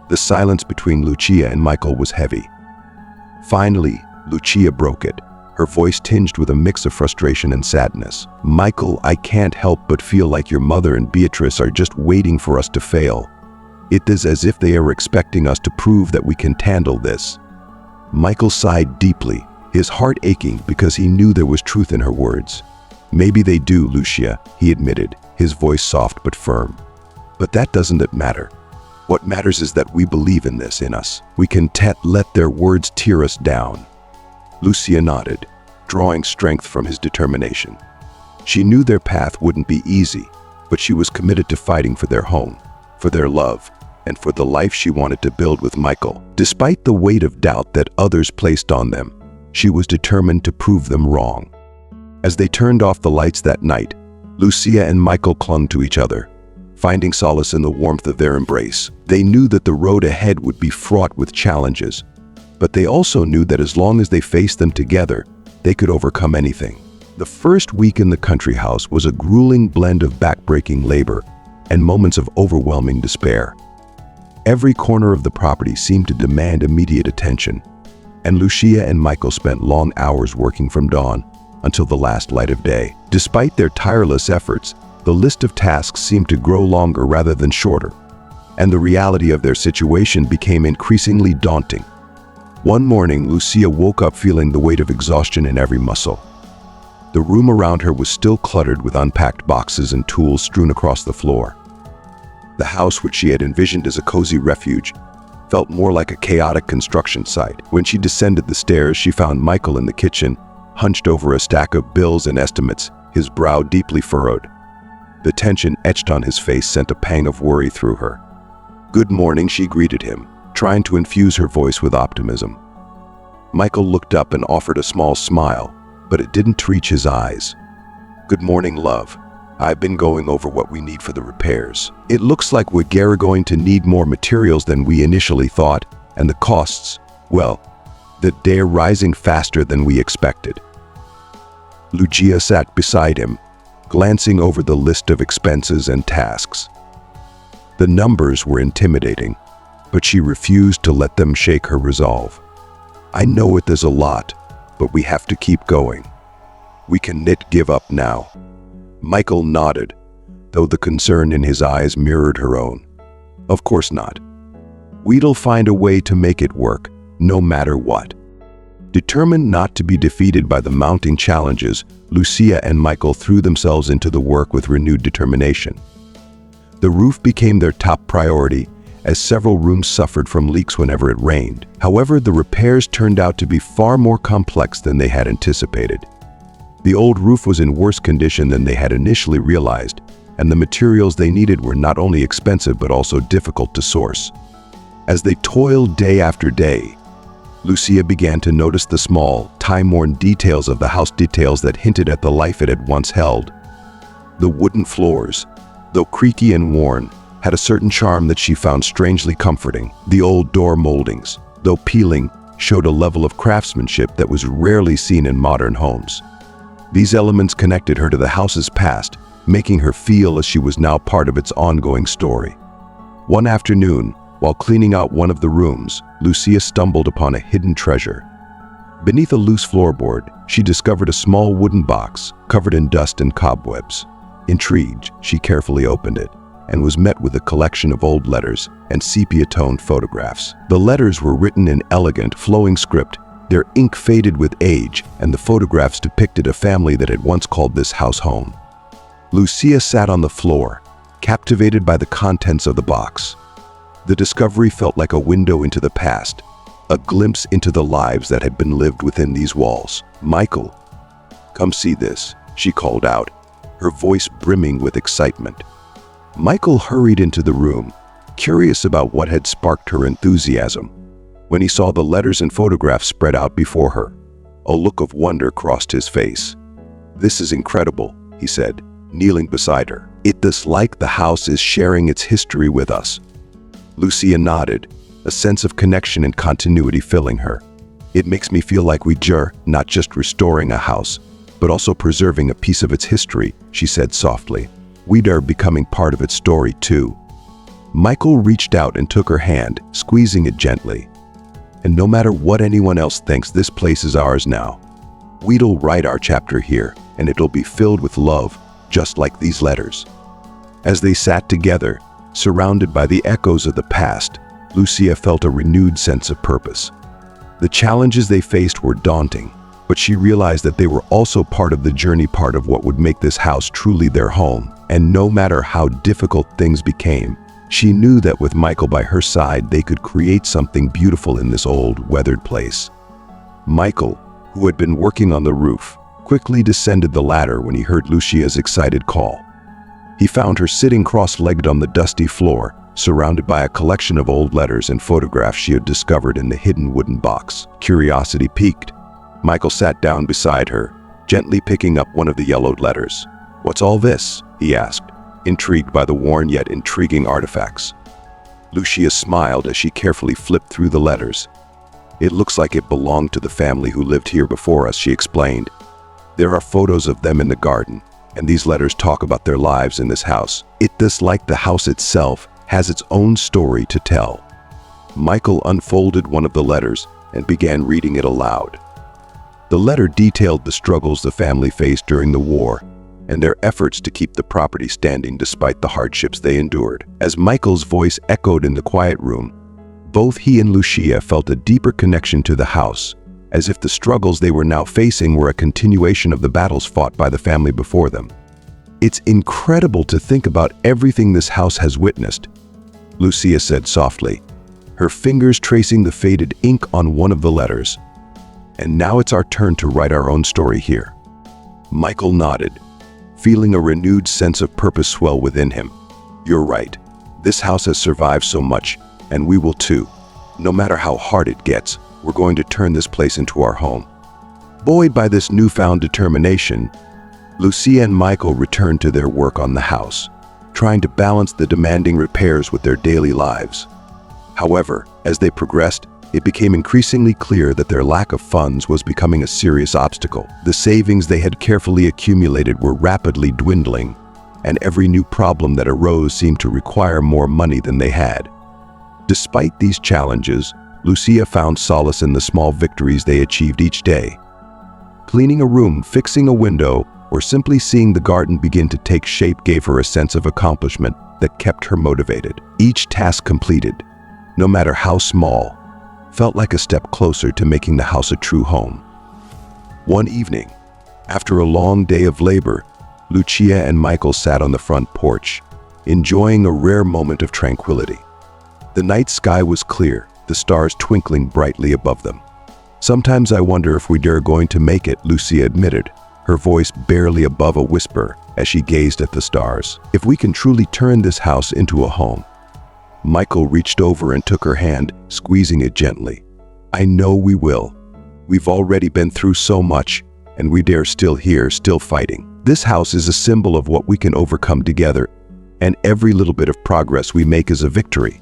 the silence between Lucia and Michael was heavy. Finally, Lucia broke it, her voice tinged with a mix of frustration and sadness. "Michael, I can't help but feel like your mother and Beatrice are just waiting for us to fail. It is as if they are expecting us to prove that we can handle this." Michael sighed deeply, his heart aching because he knew there was truth in her words. "Maybe they do, Lucia," he admitted, his voice soft but firm. "But that doesn't matter. What matters is that we believe in this in us. We can let their words tear us down." Lucia nodded, drawing strength from his determination. She knew their path wouldn't be easy, but she was committed to fighting for their home, for their love, and for the life she wanted to build with Michael. Despite the weight of doubt that others placed on them, she was determined to prove them wrong. As they turned off the lights that night, Lucia and Michael clung to each other, finding solace in the warmth of their embrace. They knew that the road ahead would be fraught with challenges, but they also knew that as long as they faced them together, they could overcome anything. The first week in the country house was a grueling blend of backbreaking labor and moments of overwhelming despair. Every corner of the property seemed to demand immediate attention, and Lucia and Michael spent long hours working from dawn until the last light of day. Despite their tireless efforts, the list of tasks seemed to grow longer rather than shorter, and the reality of their situation became increasingly daunting. One morning, Lucia woke up feeling the weight of exhaustion in every muscle. The room around her was still cluttered with unpacked boxes and tools strewn across the floor. The house, which she had envisioned as a cozy refuge, felt more like a chaotic construction site. When she descended the stairs, she found Michael in the kitchen, hunched over a stack of bills and estimates, his brow deeply furrowed. The tension etched on his face sent a pang of worry through her. "Good morning," she greeted him, trying to infuse her voice with optimism. Michael looked up and offered a small smile, but it didn't reach his eyes. "Good morning, love. I've been going over what we need for the repairs. It looks like we're going to need more materials than we initially thought, and the costs, well, that they're rising faster than we expected." Lucia sat beside him, glancing over the list of expenses and tasks. The numbers were intimidating, but she refused to let them shake her resolve. "I know it is a lot, but we have to keep going. We cannot give up now." Michael nodded, though the concern in his eyes mirrored her own. "Of course not. We'll find a way to make it work, no matter what." Determined not to be defeated by the mounting challenges, Lucia and Michael threw themselves into the work with renewed determination. The roof became their top priority, as several rooms suffered from leaks whenever it rained. However, the repairs turned out to be far more complex than they had anticipated. The old roof was in worse condition than they had initially realized, and the materials they needed were not only expensive but also difficult to source. As they toiled day after day, Lucia began to notice the small, time-worn details of the house, details that hinted at the life it had once held. The wooden floors, though creaky and worn, had a certain charm that she found strangely comforting. The old door moldings, though peeling, showed a level of craftsmanship that was rarely seen in modern homes. These elements connected her to the house's past, making her feel as she was now part of its ongoing story. One afternoon, while cleaning out one of the rooms, Lucia stumbled upon a hidden treasure. Beneath a loose floorboard, she discovered a small wooden box covered in dust and cobwebs. Intrigued, she carefully opened it and was met with a collection of old letters and sepia-toned photographs. The letters were written in elegant, flowing script, their ink faded with age, and the photographs depicted a family that had once called this house home. Lucia sat on the floor, captivated by the contents of the box. The discovery felt like a window into the past, a glimpse into the lives that had been lived within these walls. "Michael, come see this," she called out, her voice brimming with excitement. Michael hurried into the room, curious about what had sparked her enthusiasm. When he saw the letters and photographs spread out before her, a look of wonder crossed his face. "This is incredible," he said, kneeling beside her. "It is like the house is sharing its history with us." Lucia nodded, a sense of connection and continuity filling her. "It makes me feel like we're not just restoring a house, but also preserving a piece of its history," she said softly. "We're becoming part of its story too." Michael reached out and took her hand, squeezing it gently. "And no matter what anyone else thinks, this place is ours now. We'll write our chapter here, and it'll be filled with love, just like these letters." As they sat together, surrounded by the echoes of the past, Lucia felt a renewed sense of purpose. The challenges they faced were daunting, but she realized that they were also part of the journey, part of what would make this house truly their home. And no matter how difficult things became, she knew that with Michael by her side, they could create something beautiful in this old, weathered place. Michael, who had been working on the roof, quickly descended the ladder when he heard Lucia's excited call. He found her sitting cross-legged on the dusty floor, surrounded by a collection of old letters and photographs she had discovered in the hidden wooden box. Curiosity piqued. Michael sat down beside her, gently picking up one of the yellowed letters. "What's all this?" he asked, intrigued by the worn yet intriguing artifacts. Lucia smiled as she carefully flipped through the letters. "It looks like it belonged to the family who lived here before us," she explained. "There are photos of them in the garden, and these letters talk about their lives in this house. It is like the house itself has its own story to tell." Michael unfolded one of the letters and began reading it aloud. The letter detailed the struggles the family faced during the war and their efforts to keep the property standing despite the hardships they endured. As Michael's voice echoed in the quiet room, both he and Lucia felt a deeper connection to the house, as if the struggles they were now facing were a continuation of the battles fought by the family before them. "It's incredible to think about everything this house has witnessed," Lucia said softly, her fingers tracing the faded ink on one of the letters. "And now it's our turn to write our own story here." Michael nodded, feeling a renewed sense of purpose swell within him. "You're right. This house has survived so much, and we will too. No matter how hard it gets, we're going to turn this place into our home." Buoyed by this newfound determination, Lucia and Michael returned to their work on the house, trying to balance the demanding repairs with their daily lives. However, as they progressed, it became increasingly clear that their lack of funds was becoming a serious obstacle. The savings they had carefully accumulated were rapidly dwindling, and every new problem that arose seemed to require more money than they had. Despite these challenges, Lucia found solace in the small victories they achieved each day. Cleaning a room, fixing a window, or simply seeing the garden begin to take shape gave her a sense of accomplishment that kept her motivated. Each task completed, no matter how small, felt like a step closer to making the house a true home. One evening, after a long day of labor, Lucia and Michael sat on the front porch, enjoying a rare moment of tranquility. The night sky was clear, the stars twinkling brightly above them. "Sometimes I wonder if we're going to make it," Lucia admitted, her voice barely above a whisper as she gazed at the stars. "If we can truly turn this house into a home." Michael reached over and took her hand, squeezing it gently. "I know we will. We've already been through so much, and we're still here, still fighting. This house is a symbol of what we can overcome together, and every little bit of progress we make is a victory."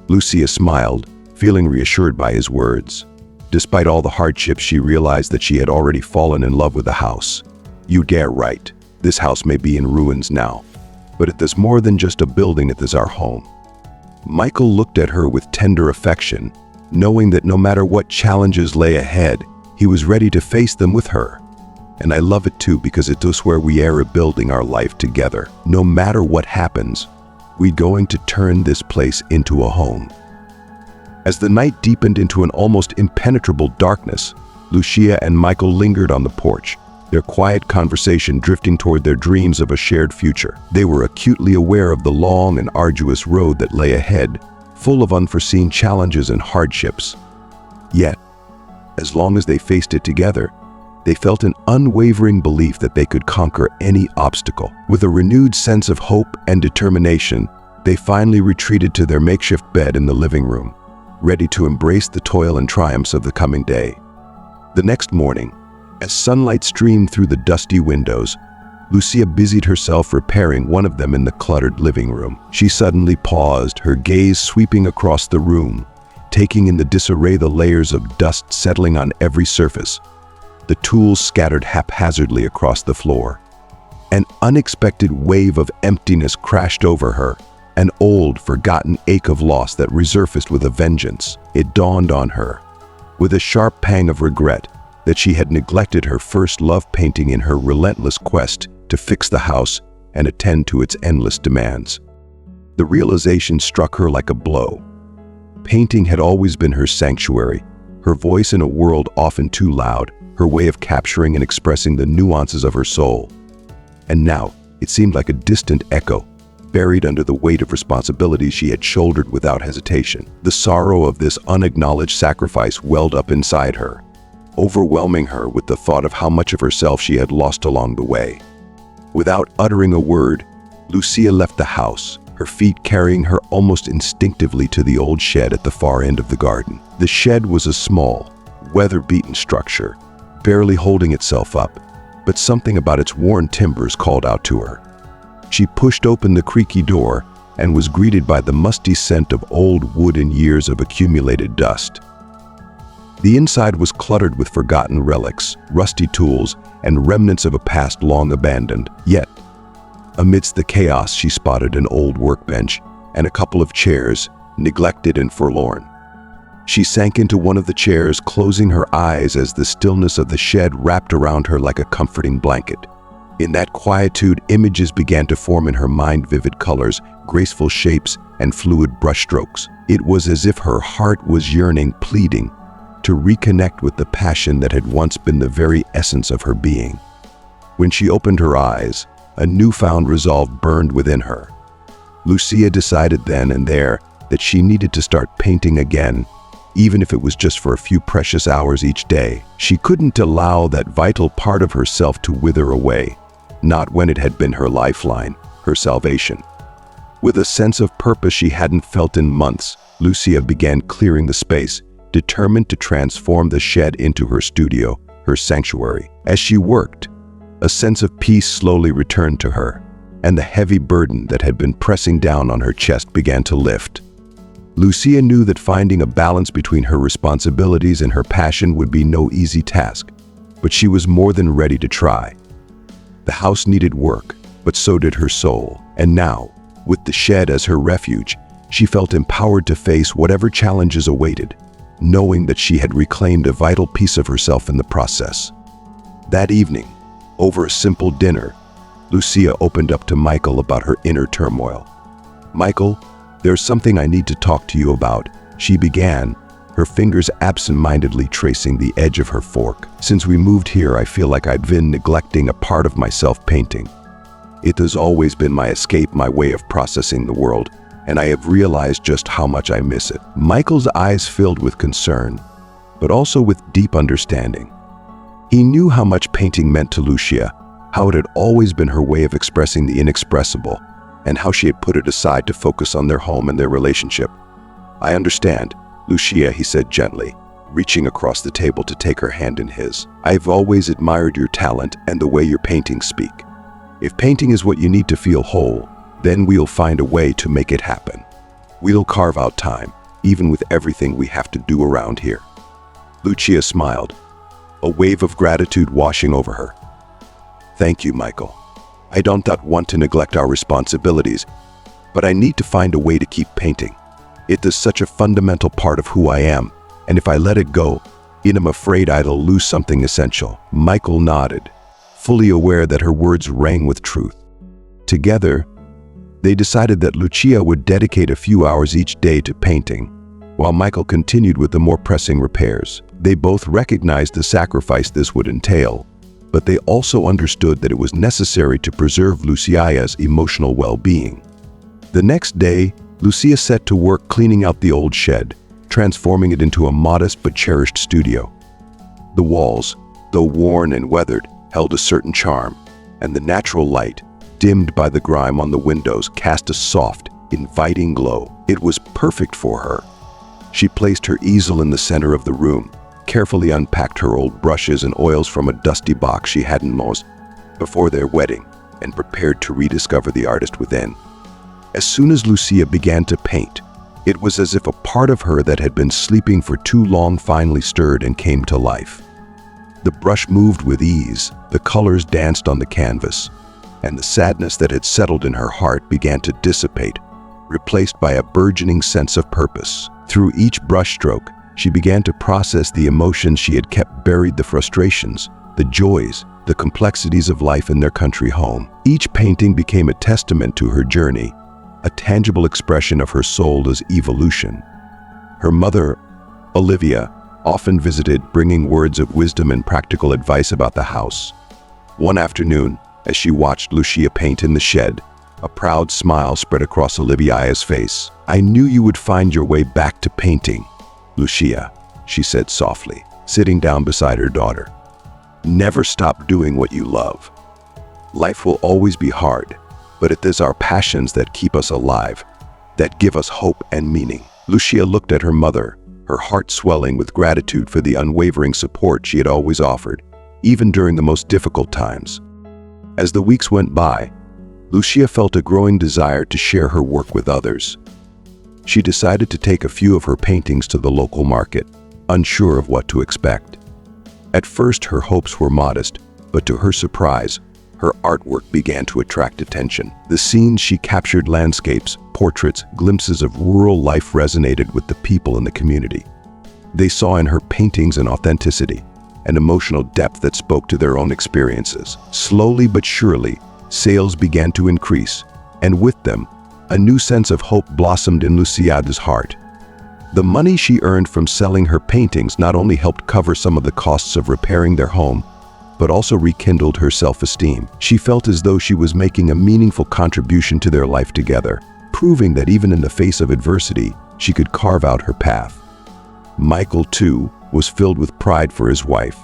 Lucia smiled, feeling reassured by his words. Despite all the hardships, she realized that she had already fallen in love with the house. "You're right. This house may be in ruins now, but it is more than just a building, it is our home." Michael looked at her with tender affection, knowing that no matter what challenges lay ahead, he was ready to face them with her. "And I love it too, because it is where we are building our life together. No matter what happens, we're going to turn this place into a home." As the night deepened into an almost impenetrable darkness, Lucia and Michael lingered on the porch, their quiet conversation drifting toward their dreams of a shared future. They were acutely aware of the long and arduous road that lay ahead, full of unforeseen challenges and hardships. Yet, as long as they faced it together, They felt an unwavering belief that they could conquer any obstacle. With a renewed sense of hope and determination, they finally retreated to their makeshift bed in the living room, ready to embrace the toil and triumphs of the coming day. The next morning, as sunlight streamed through the dusty windows, Lucia busied herself repairing one of them in the cluttered living room. She suddenly paused, her gaze sweeping across the room, taking in the disarray, the layers of dust settling on every surface, the tools scattered haphazardly across the floor. An unexpected wave of emptiness crashed over her, an old, forgotten ache of loss that resurfaced with a vengeance. It dawned on her, with a sharp pang of regret, that she had neglected her first love, painting, in her relentless quest to fix the house and attend to its endless demands. The realization struck her like a blow. Painting had always been her sanctuary, her voice in a world often too loud, her way of capturing and expressing the nuances of her soul. And now, it seemed like a distant echo, buried under the weight of responsibilities she had shouldered without hesitation. The sorrow of this unacknowledged sacrifice welled up inside her, overwhelming her with the thought of how much of herself she had lost along the way. Without uttering a word, Lucia left the house, her feet carrying her almost instinctively to the old shed at the far end of the garden. The shed was a small, weather-beaten structure, barely holding itself up, but something about its worn timbers called out to her. She pushed open the creaky door and was greeted by the musty scent of old wood and years of accumulated dust. The inside was cluttered with forgotten relics, rusty tools, and remnants of a past long abandoned. Yet, amidst the chaos, she spotted an old workbench and a couple of chairs, neglected and forlorn. She sank into one of the chairs, closing her eyes as the stillness of the shed wrapped around her like a comforting blanket. In that quietude, images began to form in her mind, vivid colors, graceful shapes, and fluid brushstrokes. It was as if her heart was yearning, pleading, to reconnect with the passion that had once been the very essence of her being. When she opened her eyes, a newfound resolve burned within her. Lucia decided then and there that she needed to start painting again, even if it was just for a few precious hours each day. She couldn't allow that vital part of herself to wither away, not when it had been her lifeline, her salvation. With a sense of purpose she hadn't felt in months, Lucia began clearing the space, determined to transform the shed into her studio, her sanctuary. As she worked, a sense of peace slowly returned to her, and the heavy burden that had been pressing down on her chest began to lift. Lucia knew that finding a balance between her responsibilities and her passion would be no easy task, but she was more than ready to try. The house needed work, but so did her soul. And now, with the shed as her refuge, she felt empowered to face whatever challenges awaited, knowing that she had reclaimed a vital piece of herself in the process. That evening, over a simple dinner, Lucia opened up to Michael about her inner turmoil. "Michael, there's something I need to talk to you about," she began, her fingers absent-mindedly tracing the edge of her fork. "Since we moved here, I feel like I've been neglecting a part of myself, painting. It has always been my escape, my way of processing the world, and I have realized just how much I miss it." Michael's eyes filled with concern, but also with deep understanding. He knew how much painting meant to Lucia, how it had always been her way of expressing the inexpressible, and how she had put it aside to focus on their home and their relationship. "I understand, Lucia," he said gently, reaching across the table to take her hand in his. "I've always admired your talent and the way your paintings speak. If painting is what you need to feel whole, then we'll find a way to make it happen. We'll carve out time, even with everything we have to do around here." Lucia smiled, a wave of gratitude washing over her. "Thank you, Michael. I don't want to neglect our responsibilities, but I need to find a way to keep painting. It is such a fundamental part of who I am, and if I let it go, I'm afraid I'll lose something essential." Michael nodded, fully aware that her words rang with truth. Together, they decided that Lucia would dedicate a few hours each day to painting, while Michael continued with the more pressing repairs. They both recognized the sacrifice this would entail, but they also understood that it was necessary to preserve Lucia's emotional well-being. The next day, Lucia set to work cleaning out the old shed, transforming it into a modest but cherished studio. The walls, though worn and weathered, held a certain charm, and the natural light, dimmed by the grime on the windows, cast a soft, inviting glow. It was perfect for her. She placed her easel in the center of the room, carefully unpacked her old brushes and oils from a dusty box she hadn't used before their wedding, and prepared to rediscover the artist within. As soon as Lucia began to paint, it was as if a part of her that had been sleeping for too long finally stirred and came to life. The brush moved with ease, the colors danced on the canvas, and the sadness that had settled in her heart began to dissipate, replaced by a burgeoning sense of purpose. Through each brushstroke, she began to process the emotions she had kept buried, the frustrations, the joys, the complexities of life in their country home. Each painting became a testament to her journey, a tangible expression of her soul's evolution. Her mother, Olivia, often visited, bringing words of wisdom and practical advice about the house. One afternoon, as she watched Lucia paint in the shed, a proud smile spread across Olivia's face. "I knew you would find your way back to painting, Lucia," she said softly, sitting down beside her daughter. "Never stop doing what you love. Life will always be hard, but it is our passions that keep us alive, that give us hope and meaning." Lucia looked at her mother, her heart swelling with gratitude for the unwavering support she had always offered, even during the most difficult times. As the weeks went by, Lucia felt a growing desire to share her work with others. She decided to take a few of her paintings to the local market, unsure of what to expect. At first, her hopes were modest, but to her surprise, her artwork began to attract attention. The scenes she captured, landscapes, portraits, glimpses of rural life, resonated with the people in the community. They saw in her paintings an authenticity, an emotional depth that spoke to their own experiences. Slowly but surely, sales began to increase, and with them, a new sense of hope blossomed in Lucia's heart. The money she earned from selling her paintings not only helped cover some of the costs of repairing their home, but also rekindled her self-esteem. She felt as though she was making a meaningful contribution to their life together, proving that even in the face of adversity, she could carve out her path. Michael, too, was filled with pride for his wife.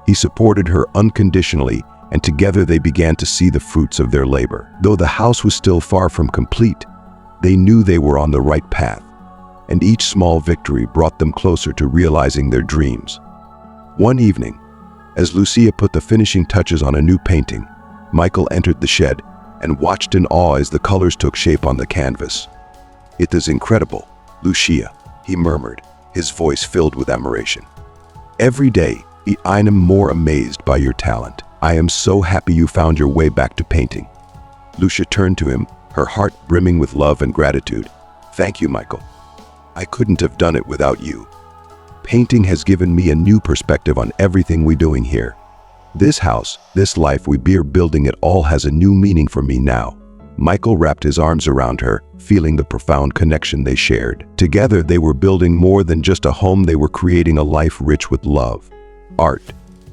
He supported her unconditionally, and together they began to see the fruits of their labor. Though the house was still far from complete, they knew they were on the right path, and each small victory brought them closer to realizing their dreams. One evening, as Lucia put the finishing touches on a new painting, Michael entered the shed and watched in awe as the colors took shape on the canvas. "It is incredible, Lucia," he murmured, his voice filled with admiration. "Every day, I am more amazed by your talent. I am so happy you found your way back to painting." Lucia turned to him, her heart brimming with love and gratitude. "Thank you, Michael. I couldn't have done it without you. Painting has given me a new perspective on everything we're doing here. This house, this life we're building, it all has a new meaning for me now." Michael wrapped his arms around her, feeling the profound connection they shared. Together, they were building more than just a home. They were creating a life rich with love, art,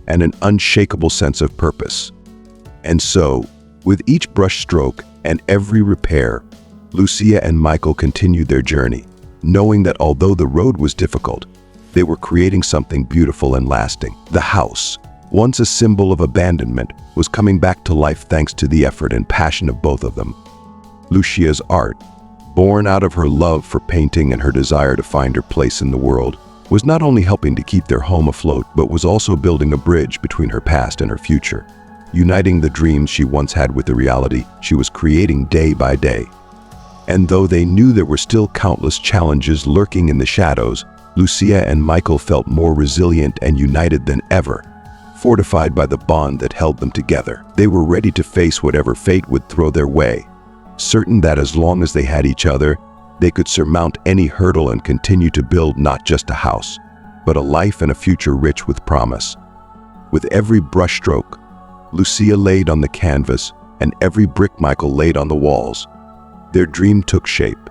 and an unshakable sense of purpose. And so, with each brush stroke and every repair, Lucia and Michael continued their journey, knowing that although the road was difficult, they were creating something beautiful and lasting. The house, once a symbol of abandonment, was coming back to life thanks to the effort and passion of both of them. Lucia's art, born out of her love for painting and her desire to find her place in the world, was not only helping to keep their home afloat, but was also building a bridge between her past and her future, uniting the dreams she once had with the reality she was creating day by day. And though they knew there were still countless challenges lurking in the shadows, Lucia and Michael felt more resilient and united than ever, fortified by the bond that held them together. They were ready to face whatever fate would throw their way, certain that as long as they had each other, they could surmount any hurdle and continue to build not just a house, but a life and a future rich with promise. With every brushstroke Lucia laid on the canvas and every brick Michael laid on the walls, their dream took shape.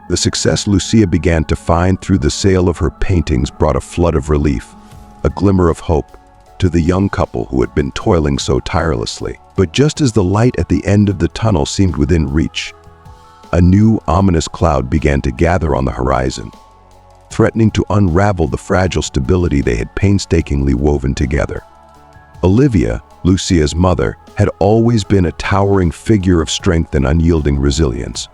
The success Lucia began to find through the sale of her paintings brought a flood of relief, a glimmer of hope, to the young couple who had been toiling so tirelessly. But just as the light at the end of the tunnel seemed within reach, a new ominous cloud began to gather on the horizon. threatening to unravel the fragile stability they had painstakingly woven together. Olivia, Lucia's mother, had always been a towering figure of strength and unyielding resilience.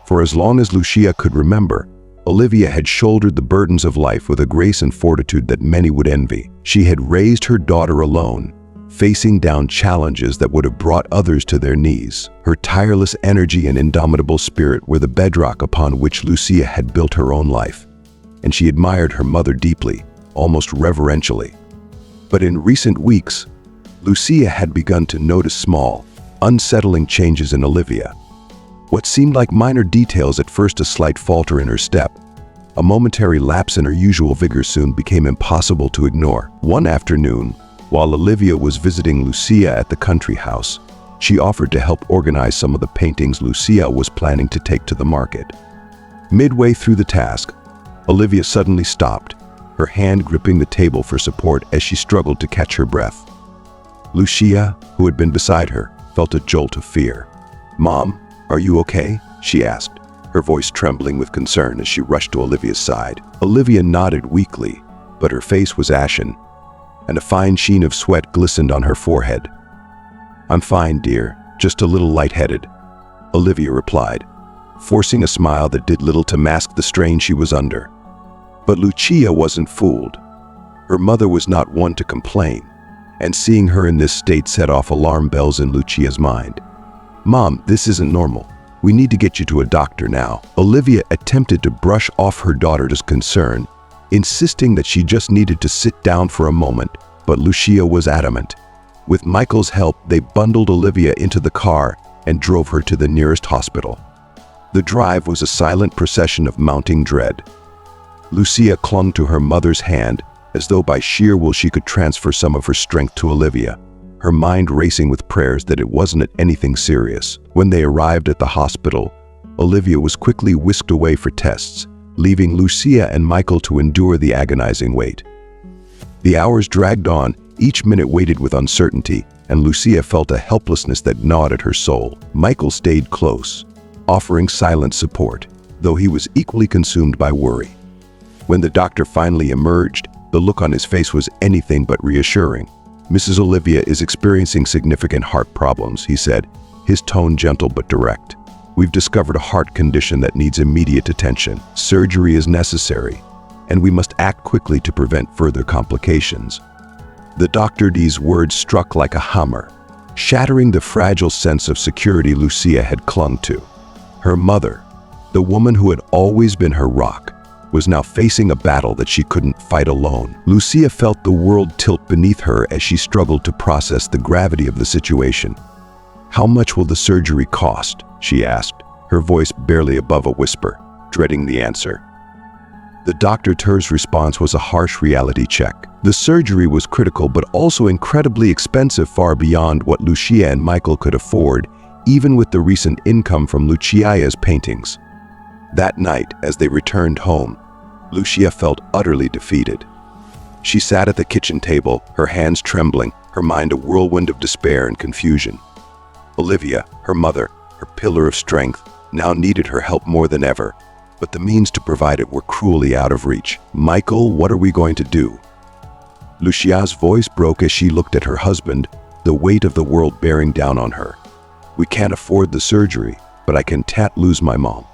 For as long as Lucia could remember, Olivia had shouldered the burdens of life with a grace and fortitude that many would envy. She had raised her daughter alone, facing down challenges that would have brought others to their knees. Her tireless energy and indomitable spirit were the bedrock upon which Lucia had built her own life, and she admired her mother deeply, almost reverentially. But in recent weeks, Lucia had begun to notice small, unsettling changes in Olivia. What seemed like minor details at first, a slight falter in her step, a momentary lapse in her usual vigor, soon became impossible to ignore. One afternoon, while Olivia was visiting Lucia at the country house, she offered to help organize some of the paintings Lucia was planning to take to the market. Midway through the task, Olivia suddenly stopped, her hand gripping the table for support as she struggled to catch her breath. Lucia, who had been beside her, felt a jolt of fear. "Mom, are you okay?" she asked, her voice trembling with concern as she rushed to Olivia's side. Olivia nodded weakly, but her face was ashen, and a fine sheen of sweat glistened on her forehead. "I'm fine, dear, just a little lightheaded," Olivia replied, forcing a smile that did little to mask the strain she was under. But Lucia wasn't fooled. Her mother was not one to complain, and seeing her in this state set off alarm bells in Lucia's mind. "Mom, this isn't normal. We need to get you to a doctor now." Olivia attempted to brush off her daughter's concern, insisting that she just needed to sit down for a moment, but Lucia was adamant. With Michael's help, they bundled Olivia into the car and drove her to the nearest hospital. The drive was a silent procession of mounting dread. Lucia clung to her mother's hand, as though by sheer will she could transfer some of her strength to Olivia, her mind racing with prayers that it wasn't anything serious. When they arrived at the hospital, Olivia was quickly whisked away for tests, leaving Lucia and Michael to endure the agonizing wait. The hours dragged on, each minute weighted with uncertainty, and Lucia felt a helplessness that gnawed at her soul. Michael stayed close, offering silent support, though he was equally consumed by worry. When the doctor finally emerged, the look on his face was anything but reassuring. "Mrs. Olivia is experiencing significant heart problems," he said, his tone gentle but direct. "We've discovered a heart condition that needs immediate attention. Surgery is necessary, and we must act quickly to prevent further complications." The doctor's words struck like a hammer, shattering the fragile sense of security Lucia had clung to. Her mother, the woman who had always been her rock, was now facing a battle that she couldn't fight alone. Lucia felt the world tilt beneath her as she struggled to process the gravity of the situation. "How much will the surgery cost?" she asked, her voice barely above a whisper, dreading the answer. The doctor's response was a harsh reality check. The surgery was critical but also incredibly expensive, far beyond what Lucia and Michael could afford, even with the recent income from Lucia's paintings. That night, as they returned home, Lucia felt utterly defeated. She sat at the kitchen table, her hands trembling, her mind a whirlwind of despair and confusion. Olivia, her mother, her pillar of strength, now needed her help more than ever, but the means to provide it were cruelly out of reach. "Michael, what are we going to do?" Lucia's voice broke as she looked at her husband, the weight of the world bearing down on her. "We can't afford the surgery, but I can't lose my mom.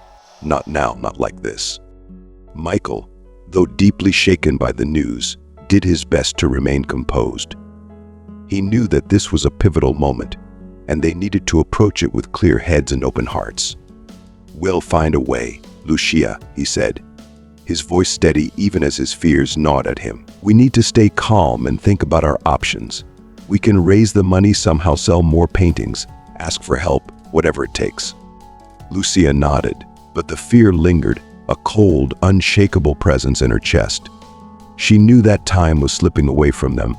Not now, not like this." Michael, though deeply shaken by the news, did his best to remain composed. He knew that this was a pivotal moment, and they needed to approach it with clear heads and open hearts. "We'll find a way, Lucia," he said, his voice steady even as his fears gnawed at him. "We need to stay calm and think about our options. We can raise the money, somehow sell more paintings, ask for help, whatever it takes." Lucia nodded, but the fear lingered, a cold, unshakable presence in her chest. She knew that time was slipping away from them,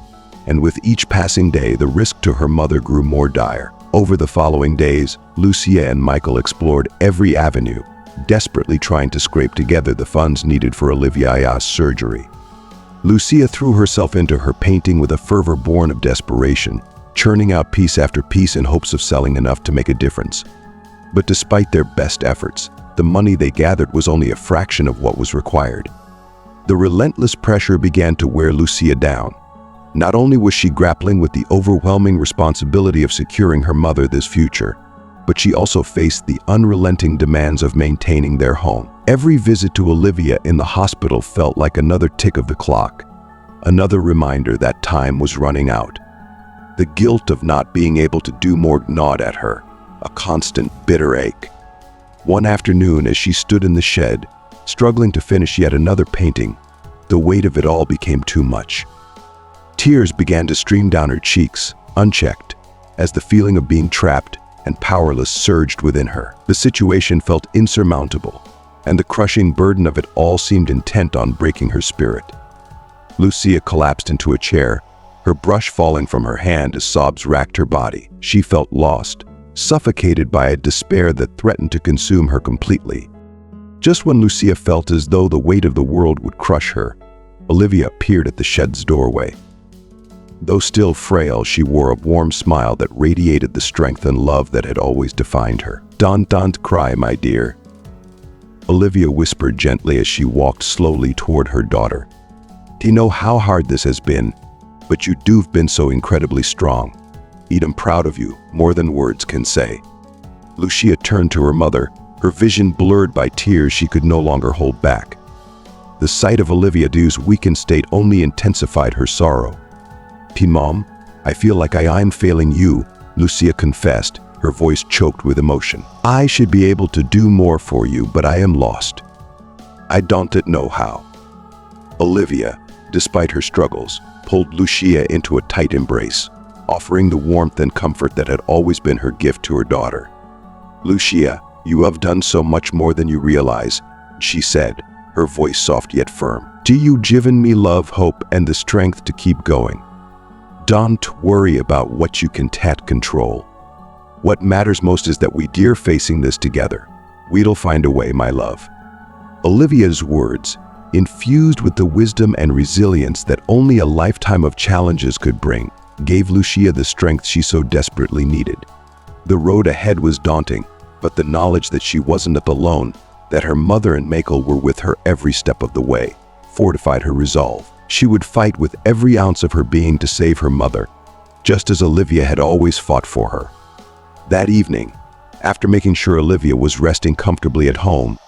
and with each passing day, the risk to her mother grew more dire. Over the following days, Lucia and Michael explored every avenue, desperately trying to scrape together the funds needed for Olivia's surgery. Lucia threw herself into her painting with a fervor born of desperation, churning out piece after piece in hopes of selling enough to make a difference. But despite their best efforts, the money they gathered was only a fraction of what was required. The relentless pressure began to wear Lucia down. Not only was she grappling with the overwhelming responsibility of securing her mother this future, but she also faced the unrelenting demands of maintaining their home. Every visit to Olivia in the hospital felt like another tick of the clock, another reminder that time was running out. The guilt of not being able to do more gnawed at her, a constant bitter ache. One afternoon, as she stood in the shed, struggling to finish yet another painting, the weight of it all became too much. Tears began to stream down her cheeks, unchecked, as the feeling of being trapped and powerless surged within her. The situation felt insurmountable, and the crushing burden of it all seemed intent on breaking her spirit. Lucia collapsed into a chair, her brush falling from her hand as sobs racked her body. She felt lost, suffocated by a despair that threatened to consume her completely. Just when Lucia felt as though the weight of the world would crush her, Olivia appeared at the shed's doorway. Though still frail, she wore a warm smile that radiated the strength and love that had always defined her. Don't cry, my dear," Olivia whispered gently as she walked slowly toward her daughter. "I know how hard this has been, but you've been so incredibly strong. I'm proud of you, more than words can say." Lucia turned to her mother, her vision blurred by tears she could no longer hold back. The sight of Olivia's weakened state only intensified her sorrow. "Mom, I feel like I'm failing you," Lucia confessed, her voice choked with emotion. "I should be able to do more for you, but I am lost. I don't know how." Olivia, despite her struggles, pulled Lucia into a tight embrace, offering the warmth and comfort that had always been her gift to her daughter. "Lucia, you have done so much more than you realize," she said, her voice soft yet firm. "You've given me love, hope, and the strength to keep going. Don't worry about what you can't control. What matters most is that we're facing this together. We'll find a way, my love." Olivia's words, infused with the wisdom and resilience that only a lifetime of challenges could bring, gave Lucia the strength she so desperately needed. The road ahead was daunting, but the knowledge that she wasn't alone, that her mother and Michael were with her every step of the way, fortified her resolve. She would fight with every ounce of her being to save her mother, just as Olivia had always fought for her. That evening, after making sure Olivia was resting comfortably at home,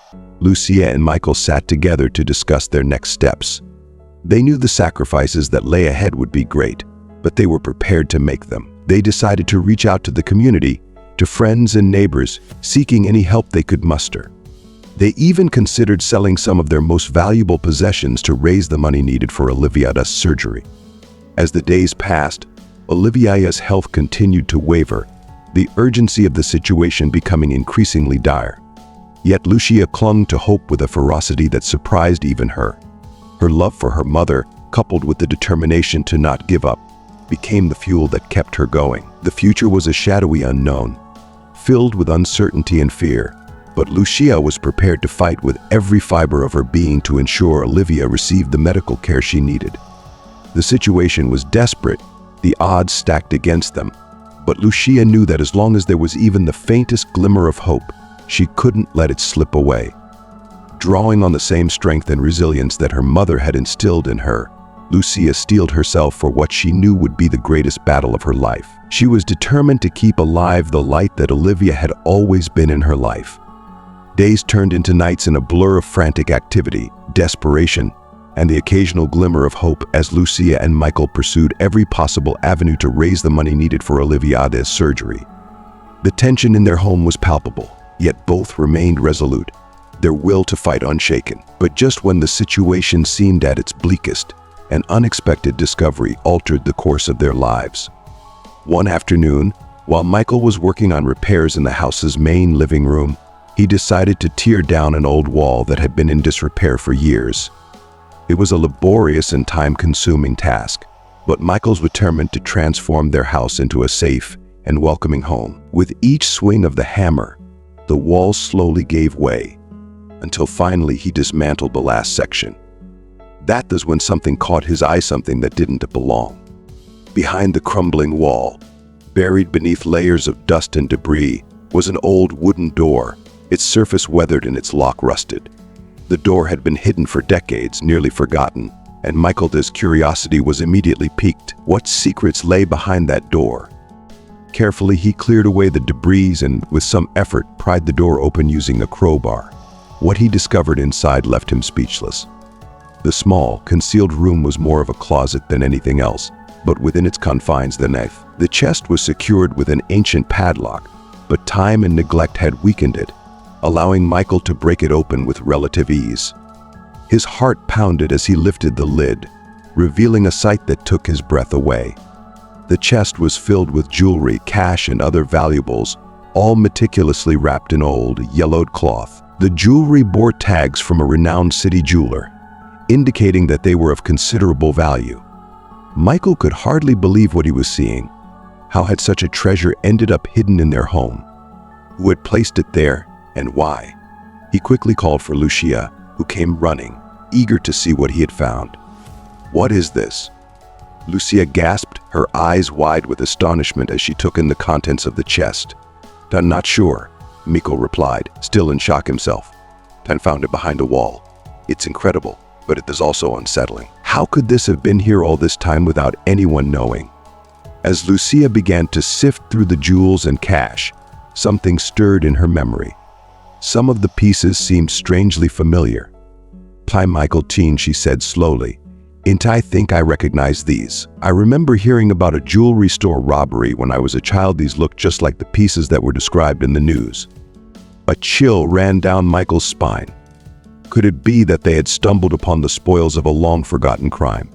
Lucia and Michael sat together to discuss their next steps. They knew the sacrifices that lay ahead would be great, but they were prepared to make them. They decided to reach out to the community, to friends and neighbors, seeking any help they could muster. They even considered selling some of their most valuable possessions to raise the money needed for Olivia's surgery. As the days passed, Olivia's health continued to waver, the urgency of the situation becoming increasingly dire. Yet Lucia clung to hope with a ferocity that surprised even her. Her love for her mother, coupled with the determination to not give up, became the fuel that kept her going. The future was a shadowy unknown, filled with uncertainty and fear. But Lucia was prepared to fight with every fiber of her being to ensure Olivia received the medical care she needed. The situation was desperate, the odds stacked against them, but Lucia knew that as long as there was even the faintest glimmer of hope, she couldn't let it slip away. Drawing on the same strength and resilience that her mother had instilled in her, Lucia steeled herself for what she knew would be the greatest battle of her life. She was determined to keep alive the light that Olivia had always been in her life. Days turned into nights in a blur of frantic activity, desperation, and the occasional glimmer of hope as Lucia and Michael pursued every possible avenue to raise the money needed for Olivia's surgery. The tension in their home was palpable, yet both remained resolute, their will to fight unshaken. But just when the situation seemed at its bleakest, an unexpected discovery altered the course of their lives. One afternoon, while Michael was working on repairs in the house's main living room, he decided to tear down an old wall that had been in disrepair for years. It was a laborious and time-consuming task, but Michael was determined to transform their house into a safe and welcoming home. With each swing of the hammer, the walls slowly gave way, until finally he dismantled the last section. That was when something caught his eye, something that didn't belong. Behind the crumbling wall, buried beneath layers of dust and debris, was an old wooden door, its surface weathered and its lock rusted. The door had been hidden for decades, nearly forgotten, and Michael's curiosity was immediately piqued. What secrets lay behind that door? Carefully, he cleared away the debris and, with some effort, pried the door open using a crowbar. What he discovered inside left him speechless. The small, concealed room was more of a closet than anything else, but within its confines the chest was secured with an ancient padlock, but time and neglect had weakened it, allowing Michael to break it open with relative ease. His heart pounded as he lifted the lid, revealing a sight that took his breath away. The chest was filled with jewelry, cash, and other valuables, all meticulously wrapped in old, yellowed cloth. The jewelry bore tags from a renowned city jeweler, indicating that they were of considerable value. Michael could hardly believe what he was seeing. How had such a treasure ended up hidden in their home? Who had placed it there, and why? He quickly called for Lucia, who came running, eager to see what he had found. "What is this?" Lucia gasped, her eyes wide with astonishment as she took in the contents of the chest. "I'm not sure," Michael replied, still in shock himself. "I found it behind a wall. It's incredible, but it is also unsettling. How could this have been here all this time without anyone knowing?" As Lucia began to sift through the jewels and cash, something stirred in her memory. Some of the pieces seemed strangely familiar. "Hi, Michael teen," she said slowly. "I think I recognize these. I remember hearing about a jewelry store robbery when I was a child. These looked just like the pieces that were described in the news." A chill ran down Michael's spine. Could it be that they had stumbled upon the spoils of a long-forgotten crime?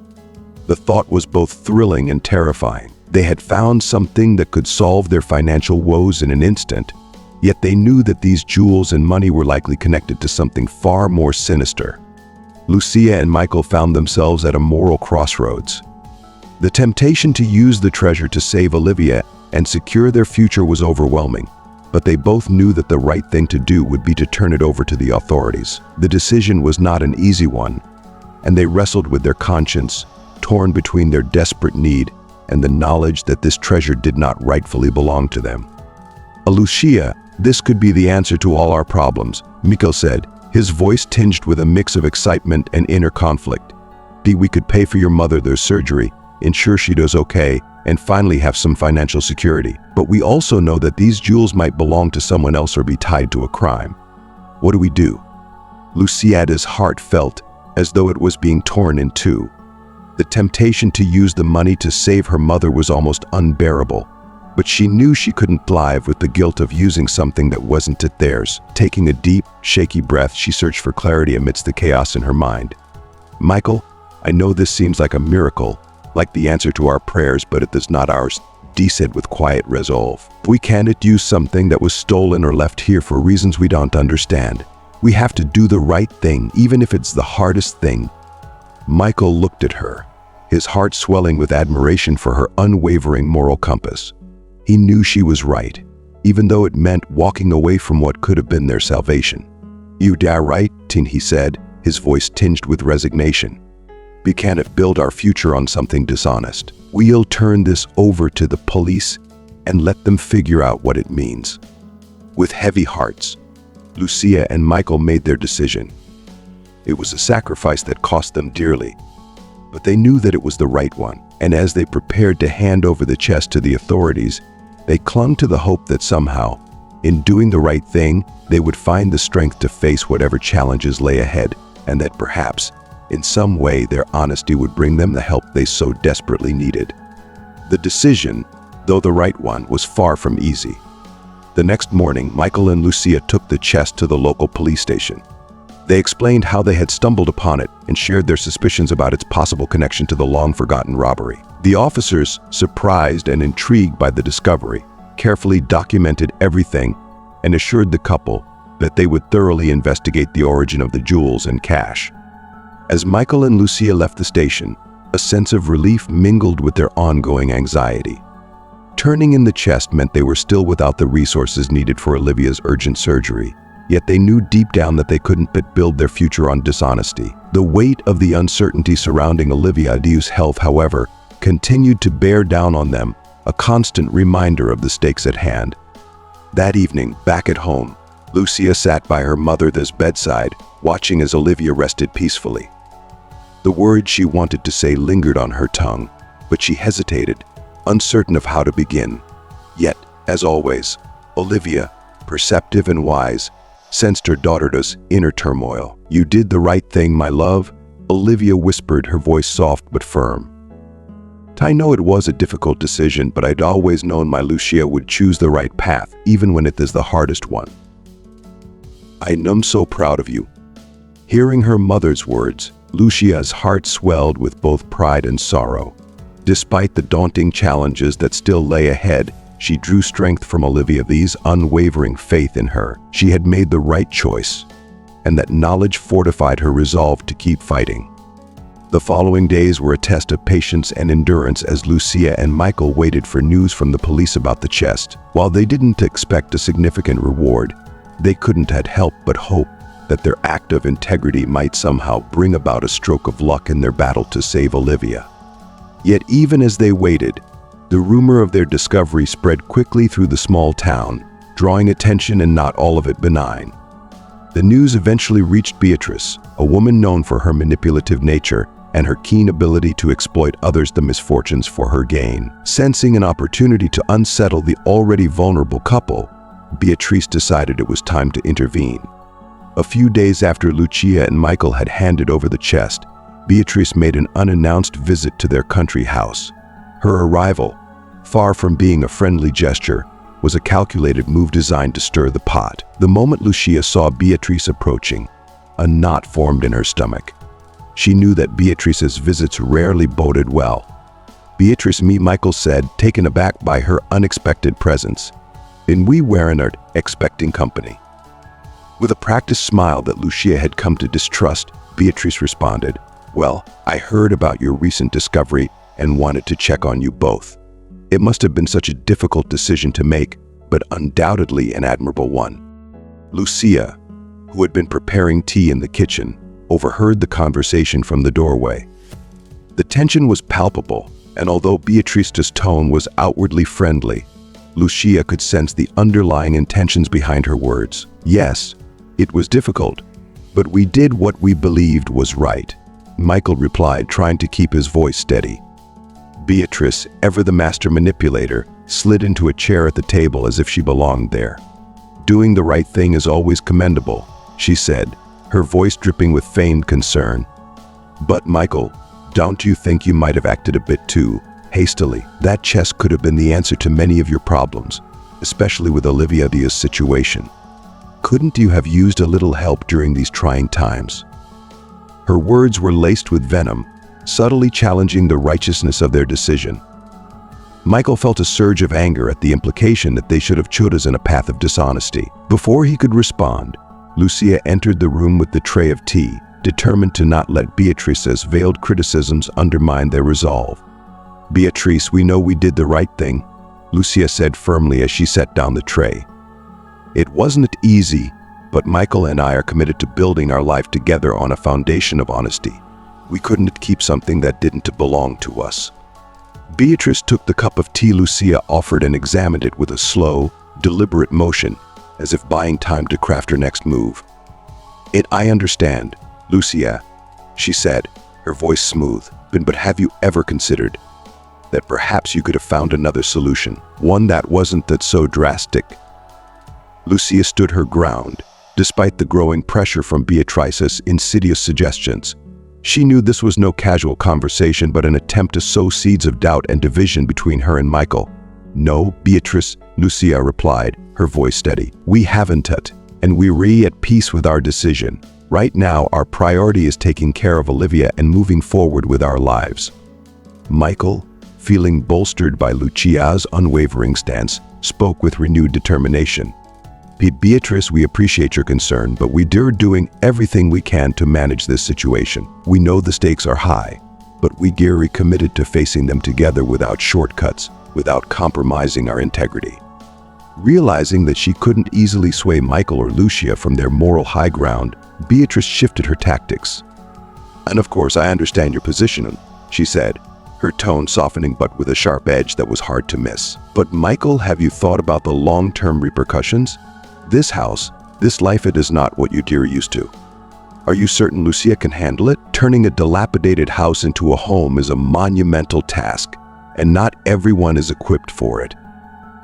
The thought was both thrilling and terrifying. They had found something that could solve their financial woes in an instant, yet they knew that these jewels and money were likely connected to something far more sinister. Lucia and Michael found themselves at a moral crossroads. The temptation to use the treasure to save Olivia and secure their future was overwhelming, but they both knew that the right thing to do would be to turn it over to the authorities. The decision was not an easy one, and they wrestled with their conscience, torn between their desperate need and the knowledge that this treasure did not rightfully belong to them. "Lucia, this could be the answer to all our problems," Michael said, his voice tinged with a mix of excitement and inner conflict. "We could pay for your mother their surgery, ensure she does okay, and finally have some financial security. But we also know that these jewels might belong to someone else or be tied to a crime. What do we do?" Lucia's heart felt as though it was being torn in two. The temptation to use the money to save her mother was almost unbearable, but she knew she couldn't thrive with the guilt of using something that wasn't theirs. Taking a deep, shaky breath, she searched for clarity amidst the chaos in her mind. "Michael, I know this seems like a miracle, like the answer to our prayers, but it is not ours," Dee said with quiet resolve. "We can't use something that was stolen or left here for reasons we don't understand. We have to do the right thing, even if it's the hardest thing." Michael looked at her, his heart swelling with admiration for her unwavering moral compass. He knew she was right, even though it meant walking away from what could have been their salvation. "You are right, Tin," he said, his voice tinged with resignation. "We can't build our future on something dishonest. We'll turn this over to the police and let them figure out what it means." With heavy hearts, Lucia and Michael made their decision. It was a sacrifice that cost them dearly, but they knew that it was the right one. And as they prepared to hand over the chest to the authorities, they clung to the hope that somehow, in doing the right thing, they would find the strength to face whatever challenges lay ahead, and that perhaps, in some way, their honesty would bring them the help they so desperately needed. The decision, though the right one, was far from easy. The next morning, Michael and Lucia took the chest to the local police station. They explained how they had stumbled upon it and shared their suspicions about its possible connection to the long-forgotten robbery. The officers, surprised and intrigued by the discovery, carefully documented everything and assured the couple that they would thoroughly investigate the origin of the jewels and cash. As Michael and Lucia left the station, a sense of relief mingled with their ongoing anxiety. Turning in the chest meant they were still without the resources needed for Olivia's urgent surgery. Yet they knew deep down that they couldn't but build their future on dishonesty. The weight of the uncertainty surrounding Olivia's health, however, continued to bear down on them, a constant reminder of the stakes at hand. That evening, back at home, Lucia sat by her mother's bedside, watching as Olivia rested peacefully. The words she wanted to say lingered on her tongue, but she hesitated, uncertain of how to begin. Yet, as always, Olivia, perceptive and wise, sensed her daughter's inner turmoil. "You did the right thing, my love," Olivia whispered, her voice soft but firm. "I know it was a difficult decision, but I'd always known my Lucia would choose the right path, even when it is the hardest one. I'm so proud of you." Hearing her mother's words, Lucia's heart swelled with both pride and sorrow. Despite the daunting challenges that still lay ahead, she drew strength from Olivia's unwavering faith in her. She had made the right choice, and that knowledge fortified her resolve to keep fighting. The following days were a test of patience and endurance as Lucia and Michael waited for news from the police about the chest. While they didn't expect a significant reward, they couldn't have helped but hope that their act of integrity might somehow bring about a stroke of luck in their battle to save Olivia. Yet even as they waited, the rumor of their discovery spread quickly through the small town, drawing attention and not all of it benign. The news eventually reached Beatrice, a woman known for her manipulative nature and her keen ability to exploit others' misfortunes for her gain. Sensing an opportunity to unsettle the already vulnerable couple, Beatrice decided it was time to intervene. A few days after Lucia and Michael had handed over the chest, Beatrice made an unannounced visit to their country house. Her arrival, far from being a friendly gesture, was a calculated move designed to stir the pot. The moment Lucia saw Beatrice approaching, a knot formed in her stomach. She knew that Beatrice's visits rarely boded well. "Beatrice," Michael said, taken aback by her unexpected presence. "And we weren't expecting company." With a practiced smile that Lucia had come to distrust, Beatrice responded, "Well, I heard about your recent discovery and wanted to check on you both. It must have been such a difficult decision to make, but undoubtedly an admirable one." Lucia, who had been preparing tea in the kitchen, overheard the conversation from the doorway. The tension was palpable, and although Beatrice's tone was outwardly friendly, Lucia could sense the underlying intentions behind her words. "Yes, it was difficult, but we did what we believed was right," Michael replied, trying to keep his voice steady. Beatrice, ever the master manipulator, slid into a chair at the table as if she belonged there. "Doing the right thing is always commendable," she said, her voice dripping with feigned concern. "But Michael, don't you think you might have acted a bit too hastily? That chest could have been the answer to many of your problems, especially with Olivia's situation. Couldn't you have used a little help during these trying times?" Her words were laced with venom, subtly challenging the righteousness of their decision. Michael felt a surge of anger at the implication that they should have chosen a path of dishonesty. Before he could respond, Lucia entered the room with the tray of tea, determined to not let Beatrice's veiled criticisms undermine their resolve. "Beatrice, we know we did the right thing," Lucia said firmly as she set down the tray. "It wasn't easy, but Michael and I are committed to building our life together on a foundation of honesty. We couldn't keep something that didn't belong to us." Beatrice took the cup of tea Lucia offered and examined it with a slow, deliberate motion, as if buying time to craft her next move. I understand, Lucia," she said, her voice smooth. But have you ever considered that perhaps you could have found another solution, one that wasn't so drastic?" Lucia stood her ground, despite the growing pressure from Beatrice's insidious suggestions. She knew this was no casual conversation, but an attempt to sow seeds of doubt and division between her and Michael. "No, Beatrice," Lucia replied, her voice steady. "We haven't it, and we're at peace with our decision. Right now, our priority is taking care of Olivia and moving forward with our lives." Michael, feeling bolstered by Lucia's unwavering stance, spoke with renewed determination. "Beatrice, we appreciate your concern, but we're doing everything we can to manage this situation. We know the stakes are high, but we're committed to facing them together without shortcuts, without compromising our integrity." Realizing that she couldn't easily sway Michael or Lucia from their moral high ground, Beatrice shifted her tactics. "And of course, I understand your position," she said, her tone softening but with a sharp edge that was hard to miss. "But Michael, have you thought about the long-term repercussions? This house, This life it is not what you dear used to. Are you certain Lucia can handle it? Turning a dilapidated house into a home is a monumental task, and not everyone is equipped for it.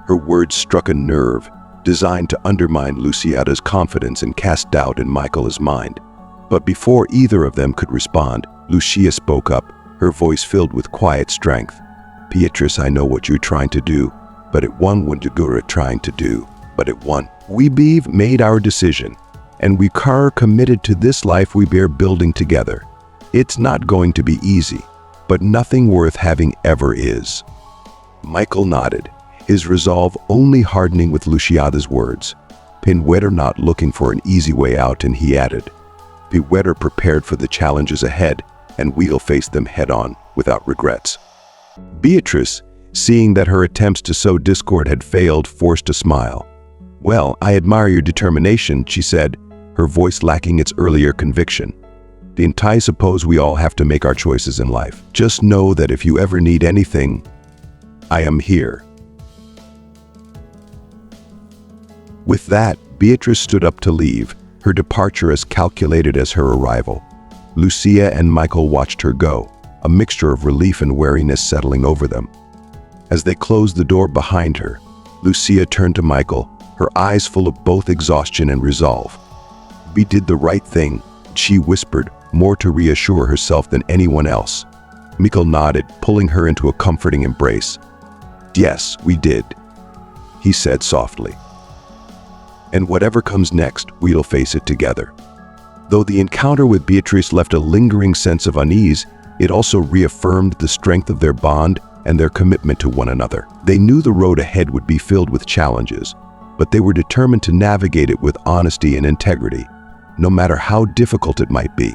Her words struck a nerve, designed to undermine Luciada's confidence and cast doubt in Michael's mind. But before either of them could respond, Lucia spoke up, her voice filled with quiet strength. Beatrice, I know what you're trying to do, but it won what you're trying to do, but it won. We've made our decision, and we are committed to this life we bear building together. It's not going to be easy, but nothing worth having ever is. Michael nodded, his resolve only hardening with Luciada's words. Pinwetter not looking for an easy way out, and he added, Pinwetter prepared for the challenges ahead, and we'll face them head-on without regrets. Beatrice, seeing that her attempts to sow discord had failed, forced a smile. Well, I admire your determination, she said, her voice lacking its earlier conviction. I suppose we all have to make our choices in life. Just know that if you ever need anything, I am here. With that, Beatrice stood up to leave, her departure as calculated as her arrival. Lucia and Michael watched her go, a mixture of relief and wariness settling over them. As they closed the door behind her, Lucia turned to Michael, her eyes full of both exhaustion and resolve. We did the right thing, she whispered, more to reassure herself than anyone else. Michael nodded, pulling her into a comforting embrace. Yes, we did, he said softly. And whatever comes next, we'll face it together. Though the encounter with Beatrice left a lingering sense of unease, it also reaffirmed the strength of their bond and their commitment to one another. They knew the road ahead would be filled with challenges, but they were determined to navigate it with honesty and integrity, no matter how difficult it might be.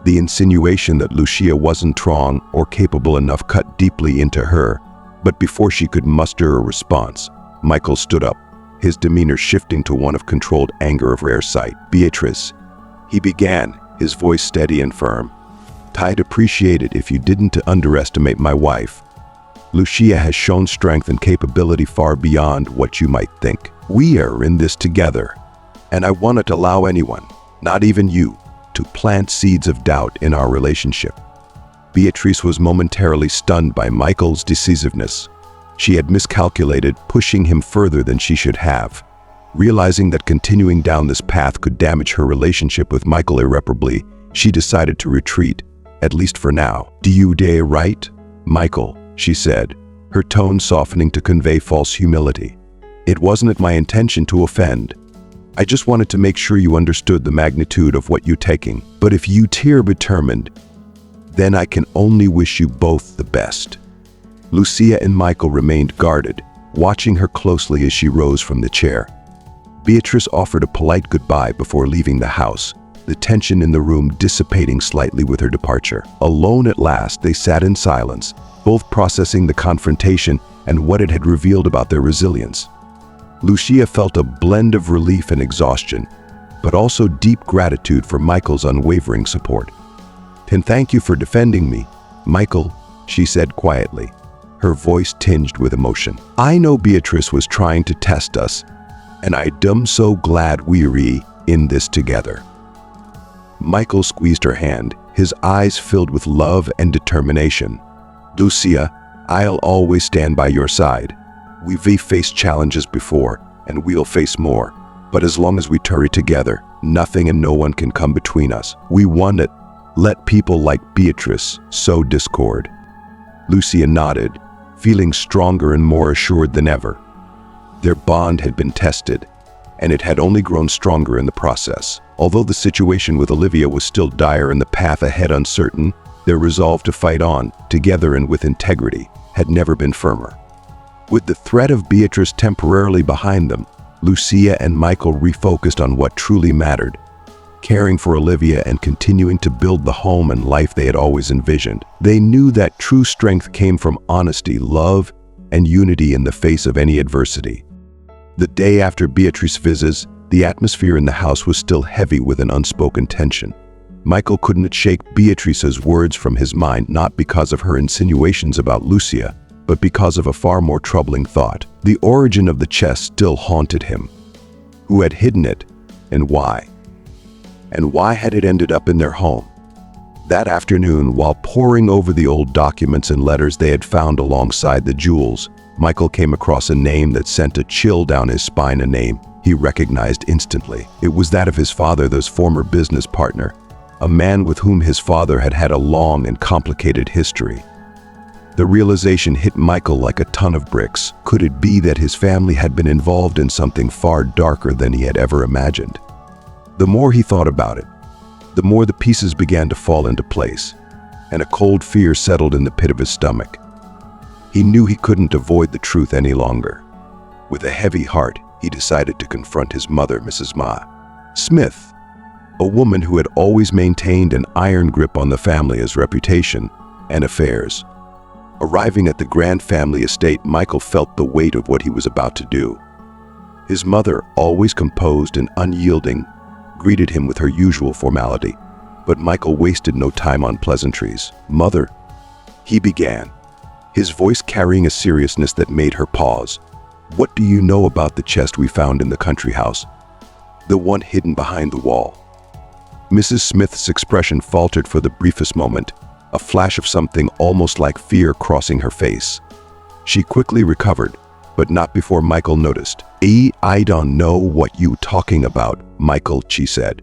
The insinuation that Lucia wasn't strong or capable enough cut deeply into her, but before she could muster a response, Michael stood up, his demeanor shifting to one of controlled anger of rare sight. Beatrice, he began, his voice steady and firm. I'd appreciate it if you didn't underestimate my wife. Lucia has shown strength and capability far beyond what you might think. We are in this together, and I won't allow anyone, not even you, to plant seeds of doubt in our relationship. Beatrice was momentarily stunned by Michael's decisiveness. She had miscalculated, pushing him further than she should have. Realizing that continuing down this path could damage her relationship with Michael irreparably, she decided to retreat, at least for now. Do you dare right, Michael? She said, her tone softening to convey false humility. It wasn't my intention to offend. I just wanted to make sure you understood the magnitude of what you're taking. But if you tear determined, then I can only wish you both the best. Lucia and Michael remained guarded, watching her closely as she rose from the chair. Beatrice offered a polite goodbye before leaving the house, the tension in the room dissipating slightly with her departure. Alone at last, they sat in silence, both processing the confrontation and what it had revealed about their resilience. Lucia felt a blend of relief and exhaustion, but also deep gratitude for Michael's unwavering support. And thank you for defending me, Michael, she said quietly, her voice tinged with emotion. I know Beatrice was trying to test us, and I'm so glad we're in this together. Michael squeezed her hand, his eyes filled with love and determination. Lucia, I'll always stand by your side. We've faced challenges before, and we'll face more. But as long as we tarry together, nothing and no one can come between us. We want it. Let people like Beatrice sow discord. Lucia nodded, feeling stronger and more assured than ever. Their bond had been tested, and it had only grown stronger in the process. Although the situation with Olivia was still dire and the path ahead uncertain, their resolve to fight on, together and with integrity, had never been firmer. With the threat of Beatrice temporarily behind them, Lucia and Michael refocused on what truly mattered, caring for Olivia and continuing to build the home and life they had always envisioned. They knew that true strength came from honesty, love, and unity in the face of any adversity. The day after Beatrice's visits, the atmosphere in the house was still heavy with an unspoken tension. Michael couldn't shake Beatrice's words from his mind, not because of her insinuations about Lucia, but because of a far more troubling thought. The origin of the chest still haunted him. Who had hidden it? And why? And why had it ended up in their home? That afternoon, while poring over the old documents and letters they had found alongside the jewels, Michael came across a name that sent a chill down his spine, a name he recognized instantly. It was that of his father, his former business partner, a man with whom his father had had a long and complicated history. The realization hit Michael like a ton of bricks. Could it be that his family had been involved in something far darker than he had ever imagined? The more he thought about it, the more the pieces began to fall into place, and a cold fear settled in the pit of his stomach. He knew he couldn't avoid the truth any longer. With a heavy heart, he decided to confront his mother, Mrs. Smith, a woman who had always maintained an iron grip on the family's reputation and affairs. Arriving at the grand family estate, Michael felt the weight of what he was about to do. His mother, always composed and unyielding, greeted him with her usual formality, but Michael wasted no time on pleasantries. "Mother," he began, his voice carrying a seriousness that made her pause. "What do you know about the chest we found in the country house? The one hidden behind the wall?" Mrs. Smith's expression faltered for the briefest moment, a flash of something almost like fear crossing her face. She quickly recovered, but not before Michael noticed. I don't know what you talking about, Michael," she said,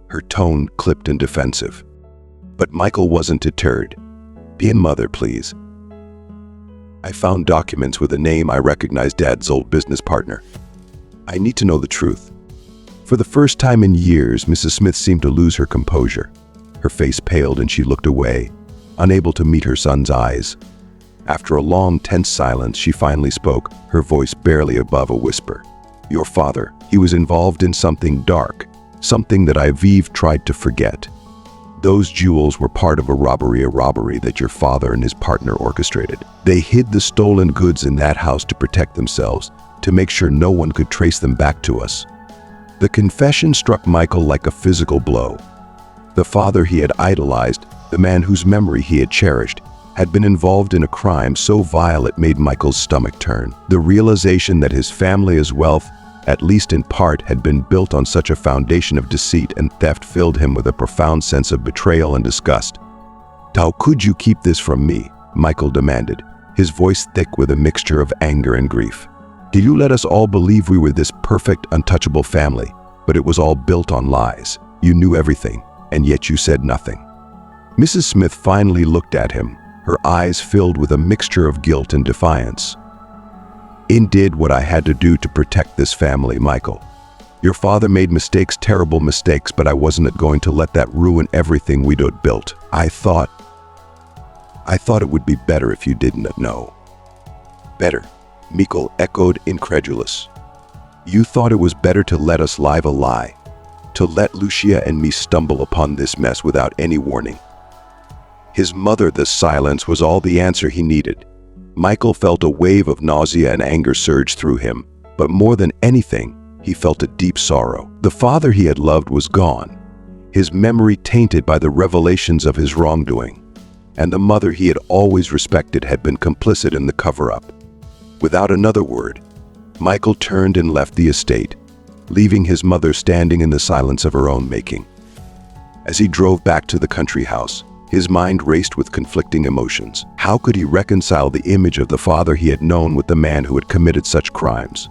her tone clipped and defensive. But Michael wasn't deterred. "Be a mother, please. I found documents with a name I recognized, Dad's old business partner. I need to know the truth." For the first time in years, Mrs. Smith seemed to lose her composure. Her face paled and she looked away, unable to meet her son's eyes. After a long, tense silence, she finally spoke, her voice barely above a whisper. "Your father, he was involved in something dark, something that I've tried to forget. Those jewels were part of a robbery that your father and his partner orchestrated. They hid the stolen goods in that house to protect themselves, to make sure no one could trace them back to us." The confession struck Michael like a physical blow. The father he had idolized, the man whose memory he had cherished, had been involved in a crime so vile it made Michael's stomach turn. The realization that his family's wealth, at least in part, had been built on such a foundation of deceit and theft filled him with a profound sense of betrayal and disgust. "How could you keep this from me?" Michael demanded, his voice thick with a mixture of anger and grief. "Did you let us all believe we were this perfect, untouchable family? But it was all built on lies. You knew everything, and yet you said nothing." Mrs. Smith finally looked at him, her eyes filled with a mixture of guilt and defiance. "I did what I had to do to protect this family, Michael. Your father made mistakes, terrible mistakes, but I wasn't going to let that ruin everything we'd built. I thought it would be better if you didn't know." "Better?" Michael echoed, incredulous. "You thought it was better to let us live a lie, to let Lucia and me stumble upon this mess without any warning?" His mother, the silence was all the answer he needed. Michael felt a wave of nausea and anger surge through him, but more than anything, he felt a deep sorrow. The father he had loved was gone, his memory tainted by the revelations of his wrongdoing, and the mother he had always respected had been complicit in the cover-up. Without another word, Michael turned and left the estate, leaving his mother standing in the silence of her own making. As he drove back to the country house, his mind raced with conflicting emotions. How could he reconcile the image of the father he had known with the man who had committed such crimes?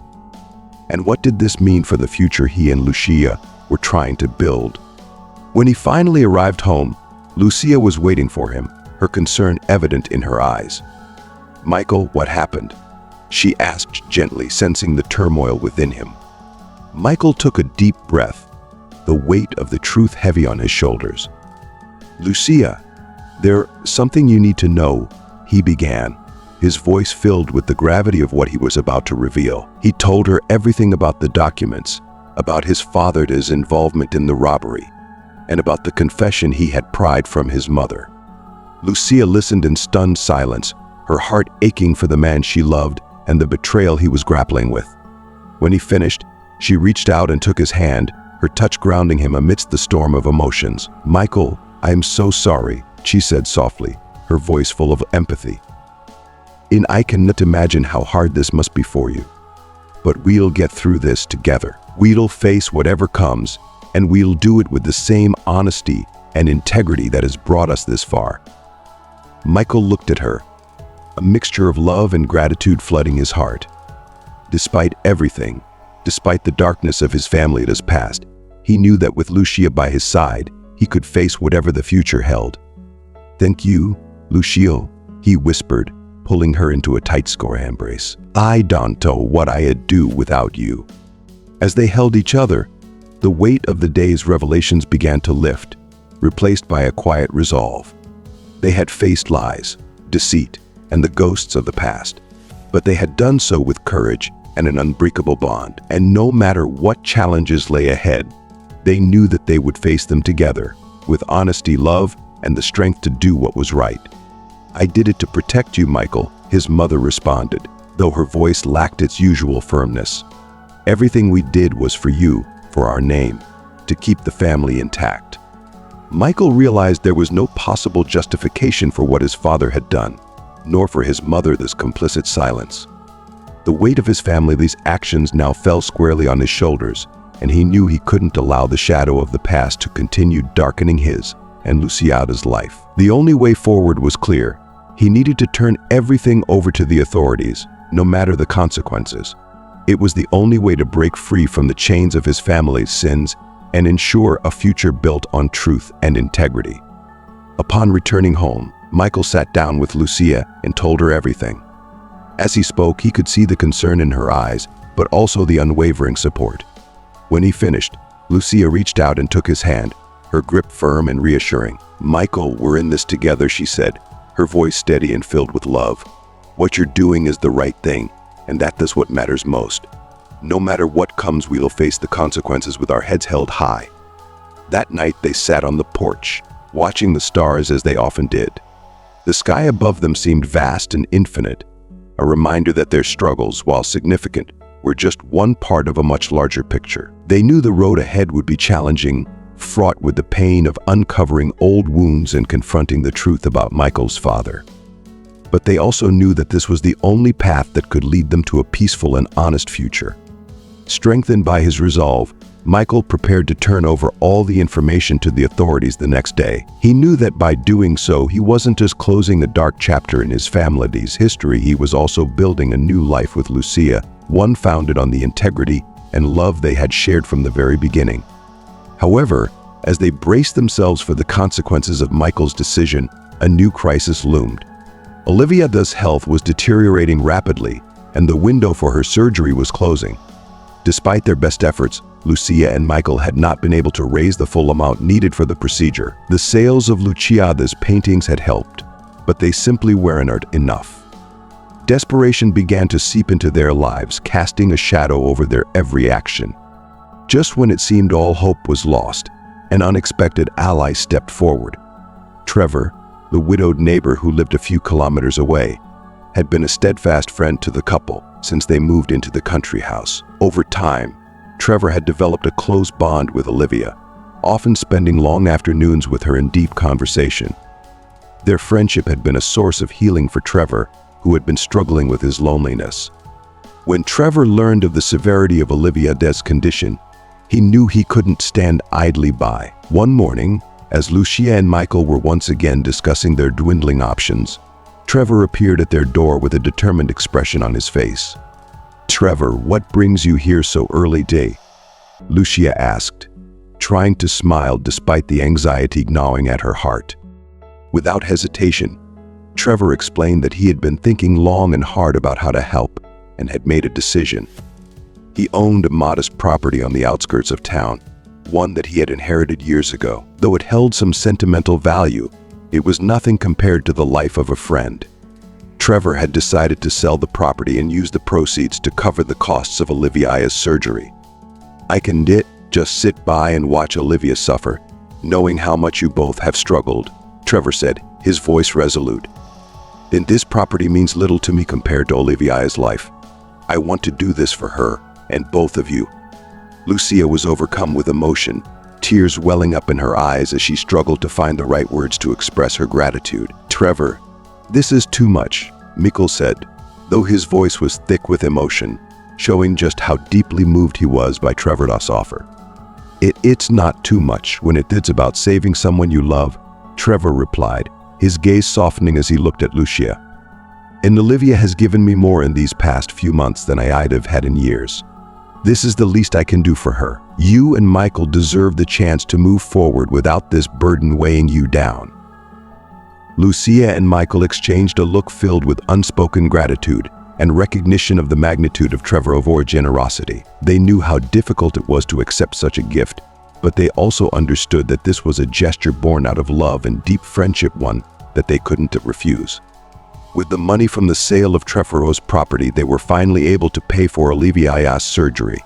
And what did this mean for the future he and Lucia were trying to build? When he finally arrived home, Lucia was waiting for him, her concern evident in her eyes. "Michael, what happened?" she asked gently, sensing the turmoil within him. Michael took a deep breath, the weight of the truth heavy on his shoulders. "Lucia, there's something you need to know," he began, his voice filled with the gravity of what he was about to reveal. He told her everything about the documents, about his father's involvement in the robbery, and about the confession he had pried from his mother. Lucia listened in stunned silence, her heart aching for the man she loved and the betrayal he was grappling with. When he finished, she reached out and took his hand, her touch grounding him amidst the storm of emotions. "Michael, I am so sorry," she said softly, her voice full of empathy. "I cannot imagine how hard this must be for you." but we'll get through this together. We'll face whatever comes, and we'll do it with the same honesty and integrity that has brought us this far." Michael looked at her, a mixture of love and gratitude flooding his heart. Despite everything, despite the darkness of his family's past, he knew that with Lucia by his side, he could face whatever the future held. "Thank you, Lucia," he whispered, pulling her into a tight embrace. "I don't know what I'd do without you." As they held each other, the weight of the day's revelations began to lift, replaced by a quiet resolve. They had faced lies, deceit, and the ghosts of the past, but they had done so with courage and an unbreakable bond. And no matter what challenges lay ahead, they knew that they would face them together, with honesty, love, and the strength to do what was right. "I did it to protect you, Michael," his mother responded, though her voice lacked its usual firmness. "Everything we did was for you, for our name, to keep the family intact." Michael realized there was no possible justification for what his father had done, nor for his mother's complicit silence. The weight of his family's actions now fell squarely on his shoulders, and he knew he couldn't allow the shadow of the past to continue darkening his and Luciada's life. The only way forward was clear. He needed to turn everything over to the authorities, no matter the consequences. It was the only way to break free from the chains of his family's sins and ensure a future built on truth and integrity. Upon returning home, Michael sat down with Lucia and told her everything. As he spoke, he could see the concern in her eyes, but also the unwavering support. When he finished, Lucia reached out and took his hand, her grip firm and reassuring. "Michael, we're in this together," she said, her voice steady and filled with love. "What you're doing is the right thing, and that is what matters most. No matter what comes, we'll face the consequences with our heads held high." That night, they sat on the porch, watching the stars as they often did. The sky above them seemed vast and infinite, a reminder that their struggles, while significant, were just one part of a much larger picture. They knew the road ahead would be challenging, fraught with the pain of uncovering old wounds and confronting the truth about Michael's father. But they also knew that this was the only path that could lead them to a peaceful and honest future. Strengthened by his resolve, Michael prepared to turn over all the information to the authorities the next day. He knew that by doing so, he wasn't just closing a dark chapter in his family's history, he was also building a new life with Lucia, one founded on the integrity and love they had shared from the very beginning. However, as they braced themselves for the consequences of Michael's decision, a new crisis loomed. Olivia's health was deteriorating rapidly, and the window for her surgery was closing. Despite their best efforts, Lucia and Michael had not been able to raise the full amount needed for the procedure. The sales of Luciada's paintings had helped, but they simply weren't enough. Desperation began to seep into their lives, casting a shadow over their every action. Just when it seemed all hope was lost, an unexpected ally stepped forward. Trevor, the widowed neighbor who lived a few kilometers away, had been a steadfast friend to the couple since they moved into the country house. Over time, Trevor had developed a close bond with Olivia, often spending long afternoons with her in deep conversation. Their friendship had been a source of healing for Trevor, who had been struggling with his loneliness. When Trevor learned of the severity of Olivia's condition, he knew he couldn't stand idly by. One morning, as Lucia and Michael were once again discussing their dwindling options, Trevor appeared at their door with a determined expression on his face. "Trevor, what brings you here so early day?" Lucia asked, trying to smile despite the anxiety gnawing at her heart. Without hesitation, Trevor explained that he had been thinking long and hard about how to help and had made a decision. He owned a modest property on the outskirts of town, one that he had inherited years ago. Though it held some sentimental value, it was nothing compared to the life of a friend. Trevor had decided to sell the property and use the proceeds to cover the costs of Olivia's surgery. "I can just sit by and watch Olivia suffer, knowing how much you both have struggled," Trevor said, his voice resolute. "Then this property means little to me compared to Olivia's life. I want to do this for her and both of you." Lucia was overcome with emotion, tears welling up in her eyes as she struggled to find the right words to express her gratitude. "Trevor, this is too much," Michael said, though his voice was thick with emotion. showing just how deeply moved he was by Trevor's offer. It's not too much when it's about saving someone you love, Trevor replied, his gaze softening as he looked at Lucia. And Olivia has given me more in these past few months than I'd have had in years. This is the least I can do for her. You and Michael deserve the chance to move forward without this burden weighing you down. Lucia and Michael exchanged a look filled with unspoken gratitude and recognition of the magnitude of Trevor's generosity. They knew how difficult it was to accept such a gift, but they also understood that this was a gesture born out of love and deep friendship, one that they couldn't refuse. With the money from the sale of Trevor's property, they were finally able to pay for Olivia's surgery.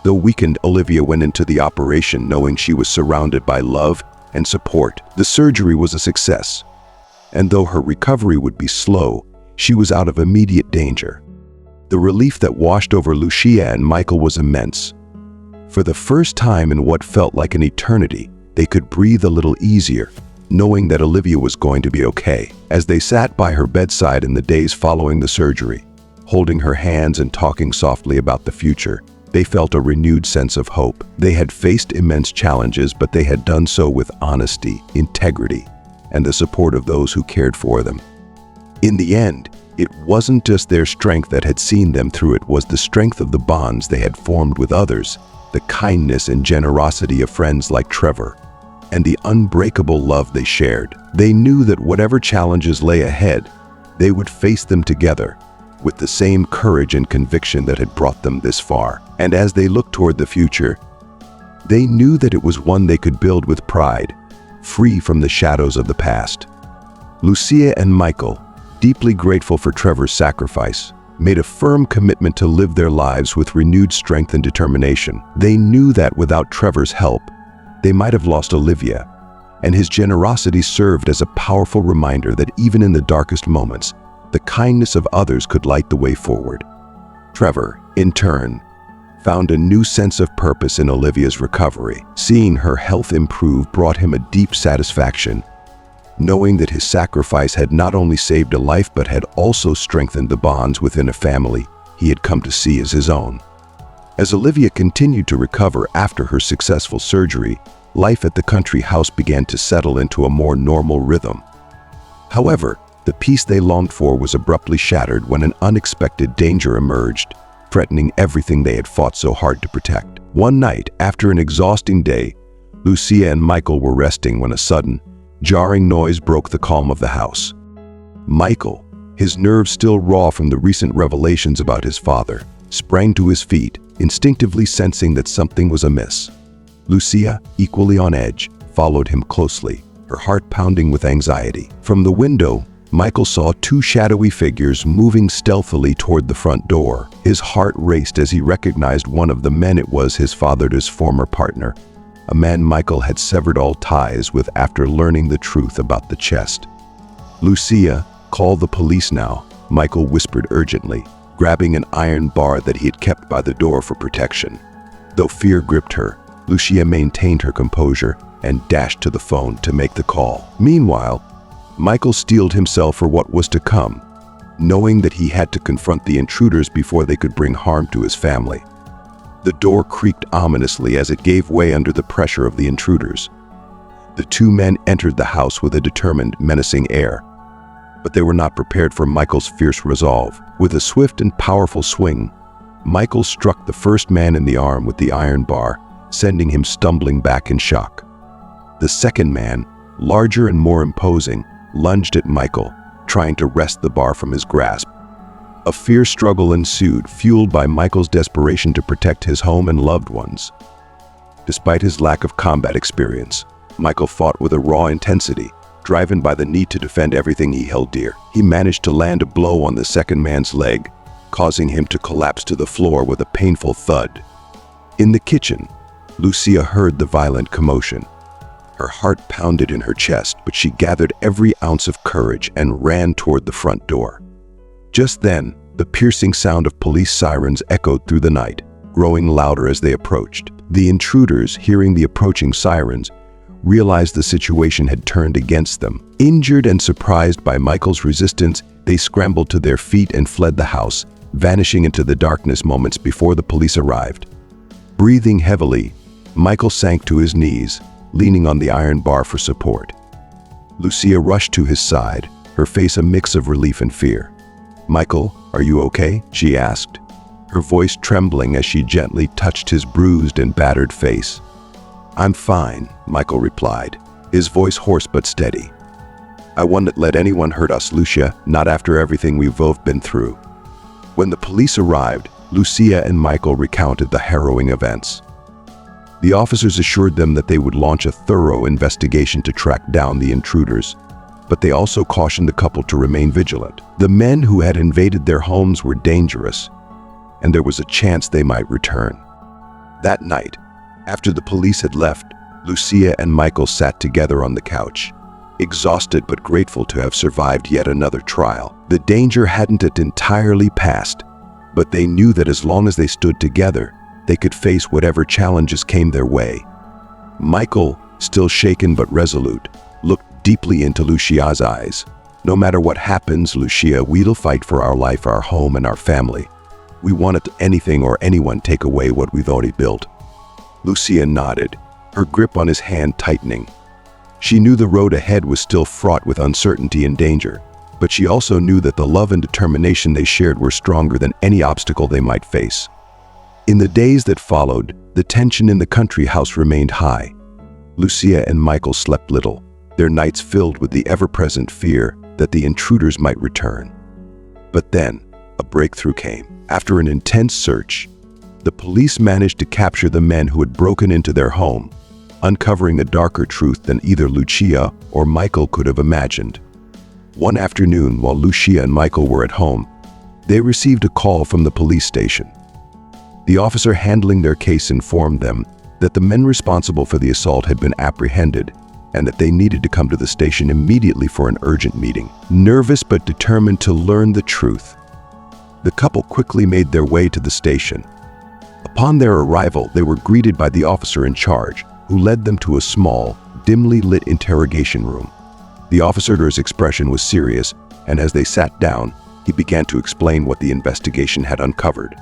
Though weakened, Olivia went into the operation knowing she was surrounded by love and support. The surgery was a success, and though her recovery would be slow, she was out of immediate danger. The relief that washed over Lucia and Michael was immense. For the first time in what felt like an eternity, they could breathe a little easier, knowing that Olivia was going to be okay. As they sat by her bedside in the days following the surgery, holding her hands and talking softly about the future, they felt a renewed sense of hope. They had faced immense challenges, but they had done so with honesty, integrity, and the support of those who cared for them. In the end, it wasn't just their strength that had seen them through, it was the strength of the bonds they had formed with others, the kindness and generosity of friends like Trevor, and the unbreakable love they shared. They knew that whatever challenges lay ahead, they would face them together, with the same courage and conviction that had brought them this far. And as they looked toward the future, they knew that it was one they could build with pride, free from the shadows of the past. Lucia and Michael, deeply grateful for Trevor's sacrifice, made a firm commitment to live their lives with renewed strength and determination. They knew that without Trevor's help, they might have lost Olivia, and his generosity served as a powerful reminder that even in the darkest moments, the kindness of others could light the way forward. Trevor, in turn, found a new sense of purpose in Olivia's recovery. Seeing her health improve brought him a deep satisfaction, knowing that his sacrifice had not only saved a life but had also strengthened the bonds within a family he had come to see as his own. As Olivia continued to recover after her successful surgery, life at the country house began to settle into a more normal rhythm. However, the peace they longed for was abruptly shattered when an unexpected danger emerged, threatening everything they had fought so hard to protect. One night, after an exhausting day, Lucia and Michael were resting when a sudden, jarring noise broke the calm of the house. Michael, his nerves still raw from the recent revelations about his father, sprang to his feet, instinctively sensing that something was amiss. Lucia, equally on edge, followed him closely, her heart pounding with anxiety. From the window, Michael saw two shadowy figures moving stealthily toward the front door. His heart raced as he recognized one of the men. It was his father's former partner, a man Michael had severed all ties with after learning the truth about the chest. "Lucia, call the police now," Michael whispered urgently, grabbing an iron bar that he had kept by the door for protection. Though fear gripped her, Lucia maintained her composure and dashed to the phone to make the call. Meanwhile, Michael steeled himself for what was to come, knowing that he had to confront the intruders before they could bring harm to his family. The door creaked ominously as it gave way under the pressure of the intruders. The two men entered the house with a determined, menacing air, but they were not prepared for Michael's fierce resolve. With a swift and powerful swing, Michael struck the first man in the arm with the iron bar, sending him stumbling back in shock. The second man, larger and more imposing, lunged at Michael, trying to wrest the bar from his grasp. A fierce struggle ensued, fueled by Michael's desperation to protect his home and loved ones. Despite his lack of combat experience, Michael fought with a raw intensity, driven by the need to defend everything he held dear. He managed to land a blow on the second man's leg, causing him to collapse to the floor with a painful thud. In the kitchen, Lucia heard the violent commotion. Her heart pounded in her chest, but she gathered every ounce of courage and ran toward the front door. Just then, the piercing sound of police sirens echoed through the night, growing louder as they approached. The intruders, hearing the approaching sirens, realized the situation had turned against them. Injured and surprised by Michael's resistance, they scrambled to their feet and fled the house, vanishing into the darkness moments before the police arrived. Breathing heavily, Michael sank to his knees, leaning on the iron bar for support. Lucia rushed to his side, her face a mix of relief and fear. "Michael, are you okay?" she asked, her voice trembling as she gently touched his bruised and battered face. "I'm fine," Michael replied, his voice hoarse but steady. "I wouldn't let anyone hurt us, Lucia, not after everything we've both been through." When the police arrived, Lucia and Michael recounted the harrowing events. The officers assured them that they would launch a thorough investigation to track down the intruders, but they also cautioned the couple to remain vigilant. The men who had invaded their homes were dangerous, and there was a chance they might return. That night, after the police had left, Lucia and Michael sat together on the couch, exhausted but grateful to have survived yet another trial. The danger hadn't entirely passed, but they knew that as long as they stood together, they could face whatever challenges came their way. Michael, still shaken but resolute, looked deeply into Lucia's eyes. "No matter what happens, Lucia, we'll fight for our life, our home, and our family. We won't let anything or anyone take away what we've already built." Lucia nodded, her grip on his hand tightening. She knew the road ahead was still fraught with uncertainty and danger, but she also knew that the love and determination they shared were stronger than any obstacle they might face. In the days that followed, the tension in the country house remained high. Lucia and Michael slept little, their nights filled with the ever-present fear that the intruders might return. But then, a breakthrough came. After an intense search, the police managed to capture the men who had broken into their home, uncovering a darker truth than either Lucia or Michael could have imagined. One afternoon, while Lucia and Michael were at home, they received a call from the police station. The officer handling their case informed them that the men responsible for the assault had been apprehended and that they needed to come to the station immediately for an urgent meeting. Nervous but determined to learn the truth, the couple quickly made their way to the station. Upon their arrival, they were greeted by the officer in charge, who led them to a small, dimly lit interrogation room. The officer's expression was serious, and as they sat down, he began to explain what the investigation had uncovered.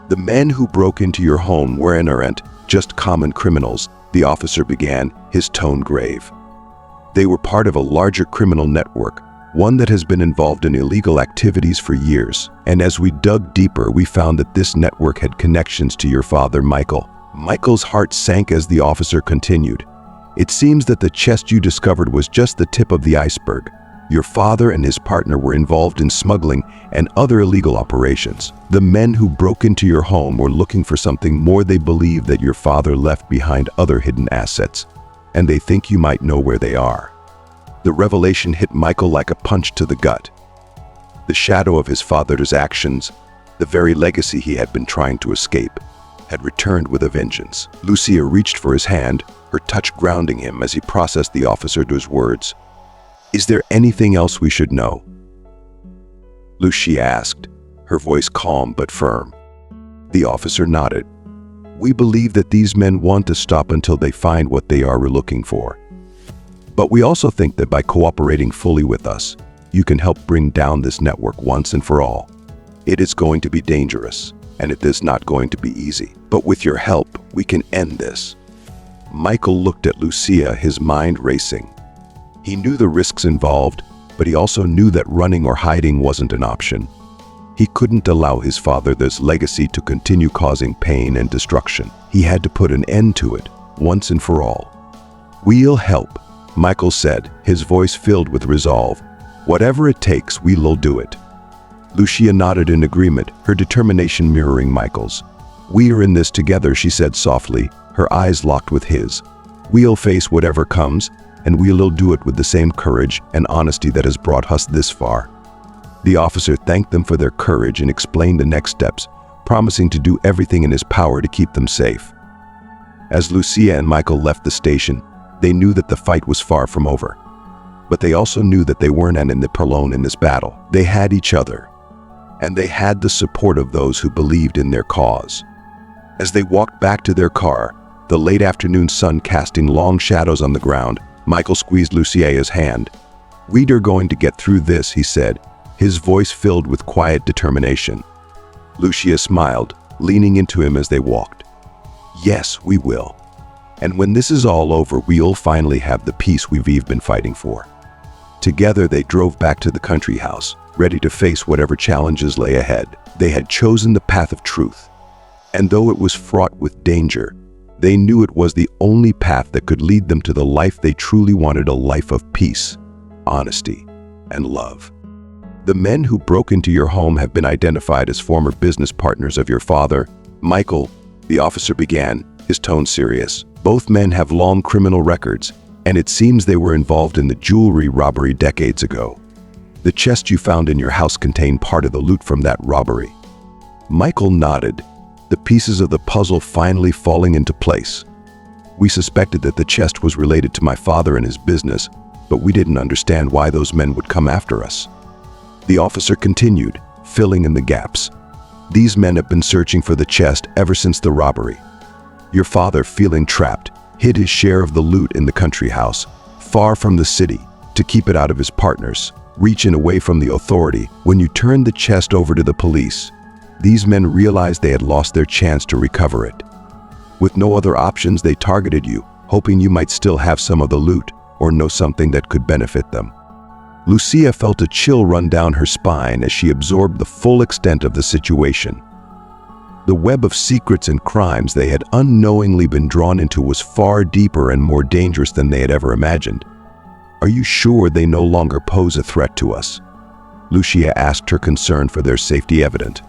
"The men who broke into your home weren't just common criminals," the officer began, his tone grave. "They were part of a larger criminal network, one that has been involved in illegal activities for years. And as we dug deeper, we found that this network had connections to your father, Michael." Michael's heart sank as the officer continued. "It seems that the chest you discovered was just the tip of the iceberg. Your father and his partner were involved in smuggling and other illegal operations. The men who broke into your home were looking for something more. They believe that your father left behind other hidden assets, and they think you might know where they are." The revelation hit Michael like a punch to the gut. The shadow of his father's actions, the very legacy he had been trying to escape, had returned with a vengeance. Lucia reached for his hand, her touch grounding him as he processed the officer's words. "Is there anything else we should know?" Lucia asked, her voice calm but firm. The officer nodded. "We believe that these men want to stop until they find what they are looking for. But we also think that by cooperating fully with us, you can help bring down this network once and for all. It is going to be dangerous, and it is not going to be easy. But with your help, we can end this." Michael looked at Lucia, his mind racing. He knew the risks involved, but he also knew that running or hiding wasn't an option. He couldn't allow his father's legacy to continue causing pain and destruction. He had to put an end to it, once and for all. "We'll help," Michael said, his voice filled with resolve. "Whatever it takes, we'll do it." Lucia nodded in agreement, her determination mirroring Michael's. "We are in this together," she said softly, her eyes locked with his. "We'll face whatever comes, and we'll do it with the same courage and honesty that has brought us this far." The officer thanked them for their courage and explained the next steps, promising to do everything in his power to keep them safe. As Lucia and Michael left the station, they knew that the fight was far from over. But they also knew that they weren't alone in this battle. They had each other, and they had the support of those who believed in their cause. As they walked back to their car, the late afternoon sun casting long shadows on the ground, Michael squeezed Lucia's hand. "We're going to get through this," he said, his voice filled with quiet determination. Lucia smiled, leaning into him as they walked. Yes, we will. And when this is all over, we'll finally have the peace we've been fighting for. Together, they drove back to the country house, ready to face whatever challenges lay ahead. They had chosen the path of truth. And though it was fraught with danger, they knew it was the only path that could lead them to the life they truly wanted, a life of peace, honesty, and love. The men who broke into your home have been identified as former business partners of your father, Michael, the officer began, his tone serious. Both men have long criminal records, and it seems they were involved in the jewelry robbery decades ago. The chest you found in your house contained part of the loot from that robbery. Michael nodded, the pieces of the puzzle finally falling into place. We suspected that the chest was related to my father and his business, but we didn't understand why those men would come after us. The officer continued, filling in the gaps. These men have been searching for the chest ever since the robbery. Your father, feeling trapped, hid his share of the loot in the country house, far from the city, to keep it out of his partners, reaching away from the authority. When you turned the chest over to the police, these men realized they had lost their chance to recover it. With no other options, they targeted you, hoping you might still have some of the loot or know something that could benefit them. Lucia felt a chill run down her spine as she absorbed the full extent of the situation. The web of secrets and crimes they had unknowingly been drawn into was far deeper and more dangerous than they had ever imagined. Are you sure they no longer pose a threat to us? Lucia asked, her concern for their safety evident.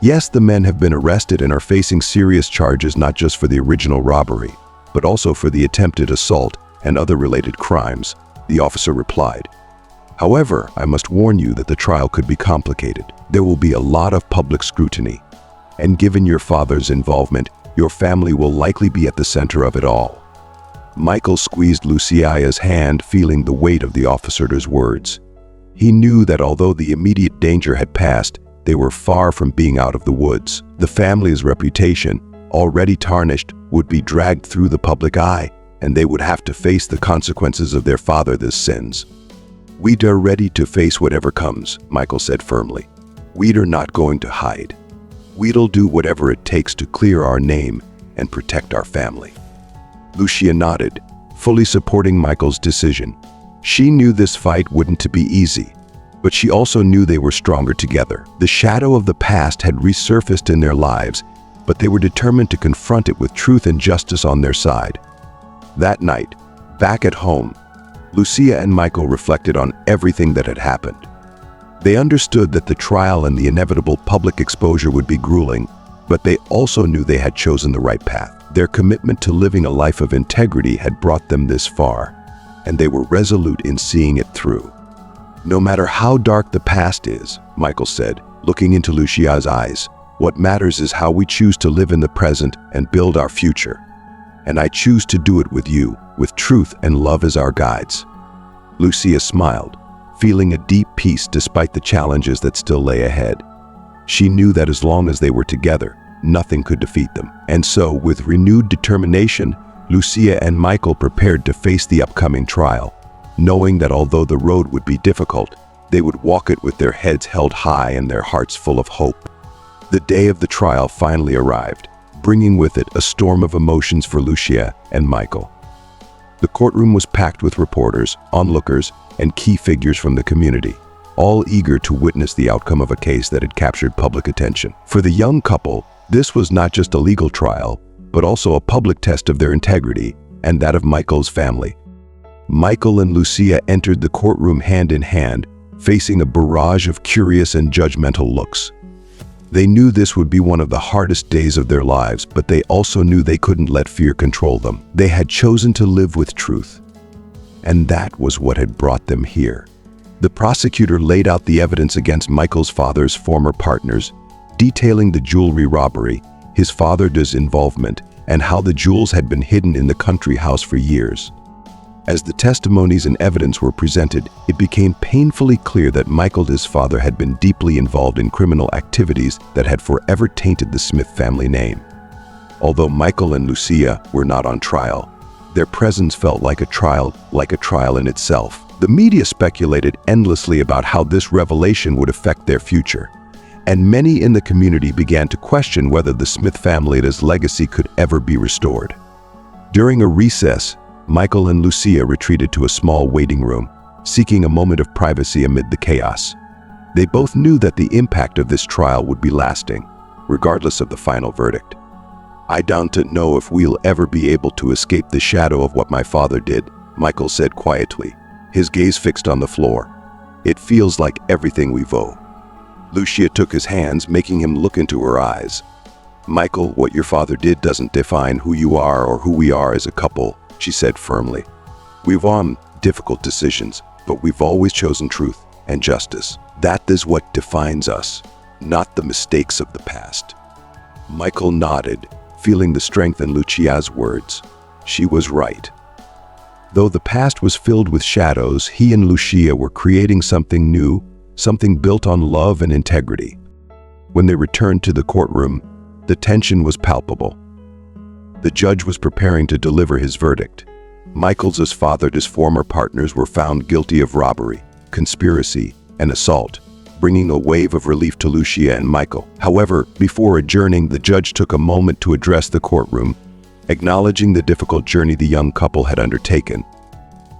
Yes, the men have been arrested and are facing serious charges, not just for the original robbery, but also for the attempted assault and other related crimes, the officer replied. However, I must warn you that the trial could be complicated. There will be a lot of public scrutiny, and given your father's involvement, your family will likely be at the center of it all. Michael squeezed Lucia's hand, feeling the weight of the officer's words. He knew that although the immediate danger had passed, they were far from being out of the woods. The family's reputation, already tarnished, would be dragged through the public eye, and they would have to face the consequences of their father's sins. We're ready to face whatever comes, Michael said firmly. We're not going to hide. We'll do whatever it takes to clear our name and protect our family. Lucia nodded, fully supporting Michael's decision. She knew this fight wouldn't be easy, but she also knew they were stronger together. The shadow of the past had resurfaced in their lives, but they were determined to confront it with truth and justice on their side. That night, back at home, Lucia and Michael reflected on everything that had happened. They understood that the trial and the inevitable public exposure would be grueling, but they also knew they had chosen the right path. Their commitment to living a life of integrity had brought them this far, and they were resolute in seeing it through. No matter how dark the past is, Michael said, looking into Lucia's eyes, what matters is how we choose to live in the present and build our future. And I choose to do it with you, with truth and love as our guides. Lucia smiled, feeling a deep peace despite the challenges that still lay ahead. She knew that as long as they were together, nothing could defeat them. And so, with renewed determination, Lucia and Michael prepared to face the upcoming trial, knowing that although the road would be difficult, they would walk it with their heads held high and their hearts full of hope. The day of the trial finally arrived, bringing with it a storm of emotions for Lucia and Michael. The courtroom was packed with reporters, onlookers, and key figures from the community, all eager to witness the outcome of a case that had captured public attention. For the young couple, this was not just a legal trial, but also a public test of their integrity and that of Michael's family. Michael and Lucia entered the courtroom hand in hand, facing a barrage of curious and judgmental looks. They knew this would be one of the hardest days of their lives, but they also knew they couldn't let fear control them. They had chosen to live with truth, and that was what had brought them here. The prosecutor laid out the evidence against Michael's father's former partners, detailing the jewelry robbery, his father's involvement, and how the jewels had been hidden in the country house for years. As the testimonies and evidence were presented, it became painfully clear that Michael's father had been deeply involved in criminal activities that had forever tainted the Smith family name. Although Michael and Lucia were not on trial, their presence felt like a trial in itself. The media speculated endlessly about how this revelation would affect their future, and many in the community began to question whether the Smith family's legacy could ever be restored. During a recess, Michael and Lucia retreated to a small waiting room, seeking a moment of privacy amid the chaos. They both knew that the impact of this trial would be lasting, regardless of the final verdict. "I don't know if we'll ever be able to escape the shadow of what my father did," Michael said quietly, his gaze fixed on the floor. "It feels like everything we owe." Lucia took his hands, making him look into her eyes. "Michael, what your father did doesn't define who you are or who we are as a couple," she said firmly. "We've won difficult decisions, but we've always chosen truth and justice. That is what defines us, not the mistakes of the past." Michael nodded, feeling the strength in Lucia's words. She was right. Though the past was filled with shadows, he and Lucia were creating something new, something built on love and integrity. When they returned to the courtroom, the tension was palpable. The judge was preparing to deliver his verdict. Michael's father's former partners were found guilty of robbery, conspiracy, and assault, bringing a wave of relief to Lucia and Michael. However, before adjourning, the judge took a moment to address the courtroom, acknowledging the difficult journey the young couple had undertaken.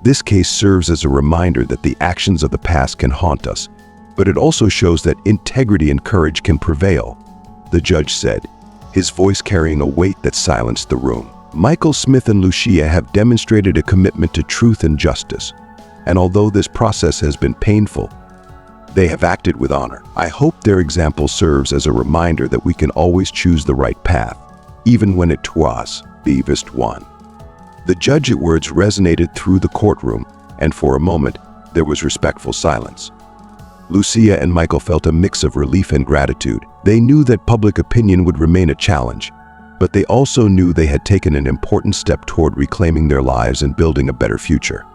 This case serves as a reminder that the actions of the past can haunt us, but it also shows that integrity and courage can prevail, the judge said, his voice carrying a weight that silenced the room. Michael Smith and Lucia have demonstrated a commitment to truth and justice, and although this process has been painful, they have acted with honor. I hope their example serves as a reminder that we can always choose the right path, even when it was the best one. The judge's words resonated through the courtroom, and for a moment, there was respectful silence. Lucia and Michael felt a mix of relief and gratitude. They knew that public opinion would remain a challenge, but they also knew they had taken an important step toward reclaiming their lives and building a better future.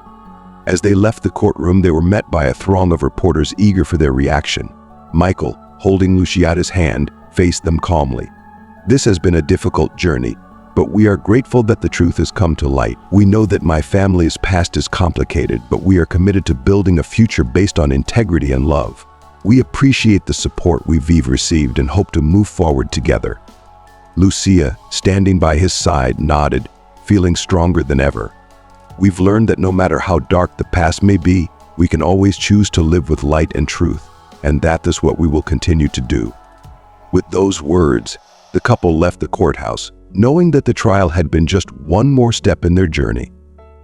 As they left the courtroom, they were met by a throng of reporters eager for their reaction. Michael, holding Lucia's hand, faced them calmly. "This has been a difficult journey, but we are grateful that the truth has come to light. We know that my family's past is complicated, but we are committed to building a future based on integrity and love. We appreciate the support we've received and hope to move forward together." Lucia, standing by his side, nodded, feeling stronger than ever. "We've learned that no matter how dark the past may be, we can always choose to live with light and truth, and that is what we will continue to do." With those words, the couple left the courthouse, knowing that the trial had been just one more step in their journey.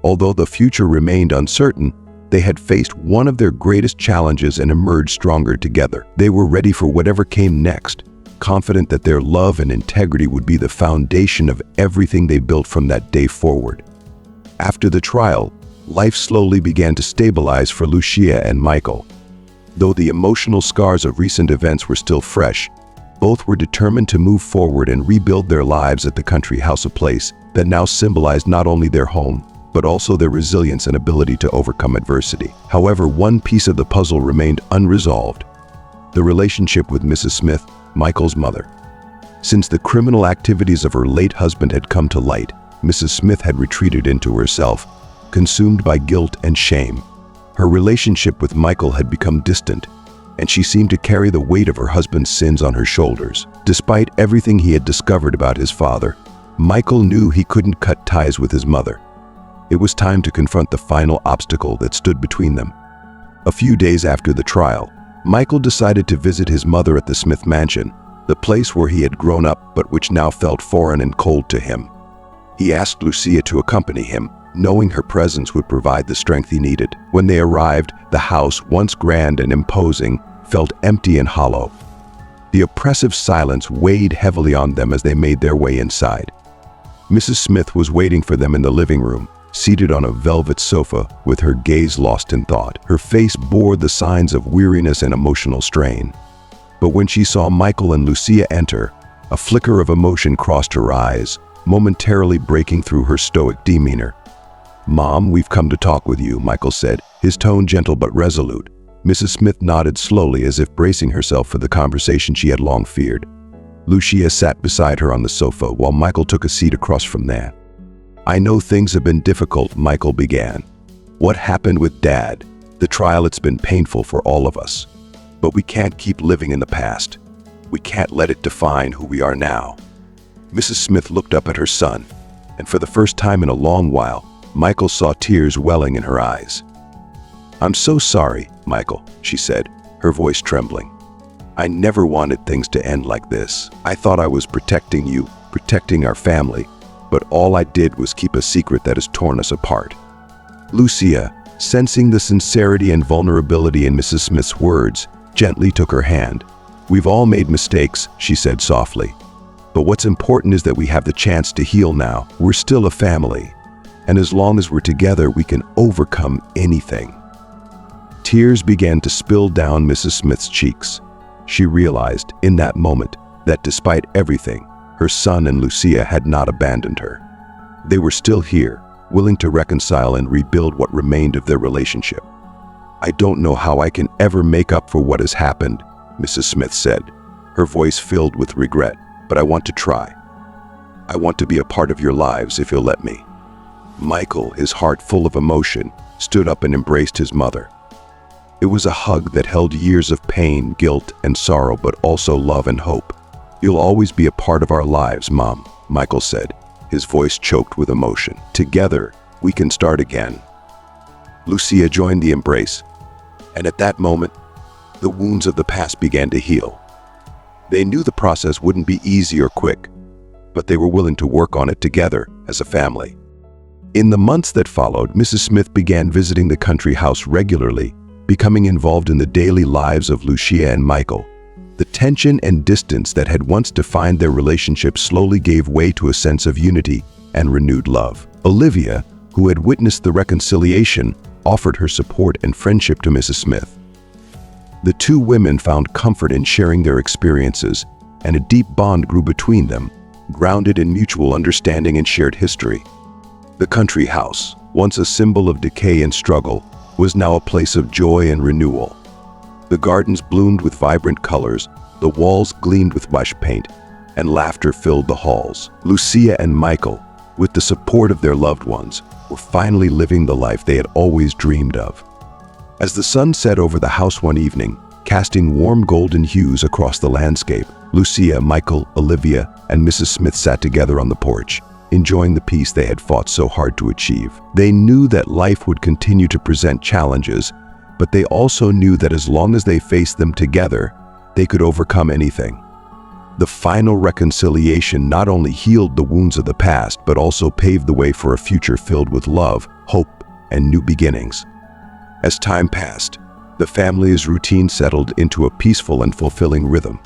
Although the future remained uncertain, they had faced one of their greatest challenges and emerged stronger together. They were ready for whatever came next, confident that their love and integrity would be the foundation of everything they built from that day forward. After the trial, life slowly began to stabilize for Lucia and Michael. Though the emotional scars of recent events were still fresh, both were determined to move forward and rebuild their lives at the country house, a place that now symbolized not only their home, but also their resilience and ability to overcome adversity. However, one piece of the puzzle remained unresolved: the relationship with Mrs. Smith, Michael's mother. Since the criminal activities of her late husband had come to light, Mrs. Smith had retreated into herself, consumed by guilt and shame. Her relationship with Michael had become distant, and she seemed to carry the weight of her husband's sins on her shoulders. Despite everything he had discovered about his father, Michael knew he couldn't cut ties with his mother. It was time to confront the final obstacle that stood between them. A few days after the trial, Michael decided to visit his mother at the Smith mansion, the place where he had grown up but which now felt foreign and cold to him. He asked Lucia to accompany him, knowing her presence would provide the strength he needed. When they arrived, the house, once grand and imposing, felt empty and hollow. The oppressive silence weighed heavily on them as they made their way inside. Mrs. Smith was waiting for them in the living room, seated on a velvet sofa with her gaze lost in thought. Her face bore the signs of weariness and emotional strain. But when she saw Michael and Lucia enter, a flicker of emotion crossed her eyes, momentarily breaking through her stoic demeanor. "Mom, we've come to talk with you," Michael said, his tone gentle but resolute. Mrs. Smith nodded slowly, as if bracing herself for the conversation she had long feared. Lucia sat beside her on the sofa while Michael took a seat across from there. "I know things have been difficult," Michael began. "What happened with Dad? The trial, it's been painful for all of us. But we can't keep living in the past. We can't let it define who we are now." Mrs. Smith looked up at her son, and for the first time in a long while, Michael saw tears welling in her eyes. "I'm so sorry, Michael," she said, her voice trembling. "I never wanted things to end like this. I thought I was protecting you, protecting our family, but all I did was keep a secret that has torn us apart." Lucia, sensing the sincerity and vulnerability in Mrs. Smith's words, gently took her hand. "We've all made mistakes," she said softly. "But what's important is that we have the chance to heal now. We're still a family. And as long as we're together, we can overcome anything." Tears began to spill down Mrs. Smith's cheeks. She realized, in that moment, that despite everything, her son and Lucia had not abandoned her. They were still here, willing to reconcile and rebuild what remained of their relationship. "I don't know how I can ever make up for what has happened," Mrs. Smith said, her voice filled with regret, "but I want to try. I want to be a part of your lives if you'll let me." Michael, his heart full of emotion, stood up and embraced his mother. It was a hug that held years of pain, guilt, and sorrow, but also love and hope. "You'll always be a part of our lives, Mom," Michael said, his voice choked with emotion. "Together, we can start again." Lucia joined the embrace, and at that moment, the wounds of the past began to heal. They knew the process wouldn't be easy or quick, but they were willing to work on it together as a family. In the months that followed, Mrs. Smith began visiting the country house regularly, becoming involved in the daily lives of Lucia and Michael. The tension and distance that had once defined their relationship slowly gave way to a sense of unity and renewed love. Olivia, who had witnessed the reconciliation, offered her support and friendship to Mrs. Smith. The two women found comfort in sharing their experiences, and a deep bond grew between them, grounded in mutual understanding and shared history. The country house, once a symbol of decay and struggle, was now a place of joy and renewal. The gardens bloomed with vibrant colors, the walls gleamed with lush paint, and laughter filled the halls. Lucia and Michael, with the support of their loved ones, were finally living the life they had always dreamed of. As the sun set over the house one evening, casting warm golden hues across the landscape, Lucia, Michael, Olivia, and Mrs. Smith sat together on the porch, enjoying the peace they had fought so hard to achieve. They knew that life would continue to present challenges, but they also knew that as long as they faced them together, they could overcome anything. The final reconciliation not only healed the wounds of the past, but also paved the way for a future filled with love, hope, and new beginnings. As time passed, the family's routine settled into a peaceful and fulfilling rhythm.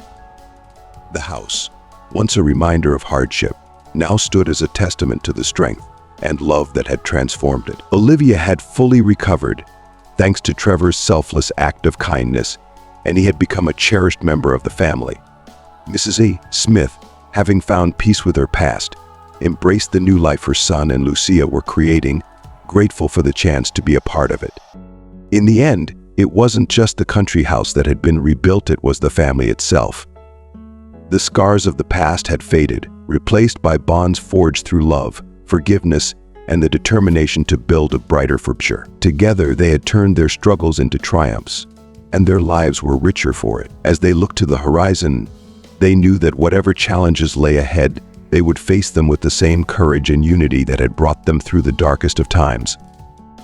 The house, once a reminder of hardship, now stood as a testament to the strength and love that had transformed it. Olivia had fully recovered, thanks to Trevor's selfless act of kindness, and he had become a cherished member of the family. Mrs. E. Smith, having found peace with her past, embraced the new life her son and Lucia were creating, grateful for the chance to be a part of it. In the end, it wasn't just the country house that had been rebuilt, it was the family itself. The scars of the past had faded, replaced by bonds forged through love, forgiveness, and the determination to build a brighter future. Together, they had turned their struggles into triumphs, and their lives were richer for it. As they looked to the horizon, they knew that whatever challenges lay ahead, they would face them with the same courage and unity that had brought them through the darkest of times.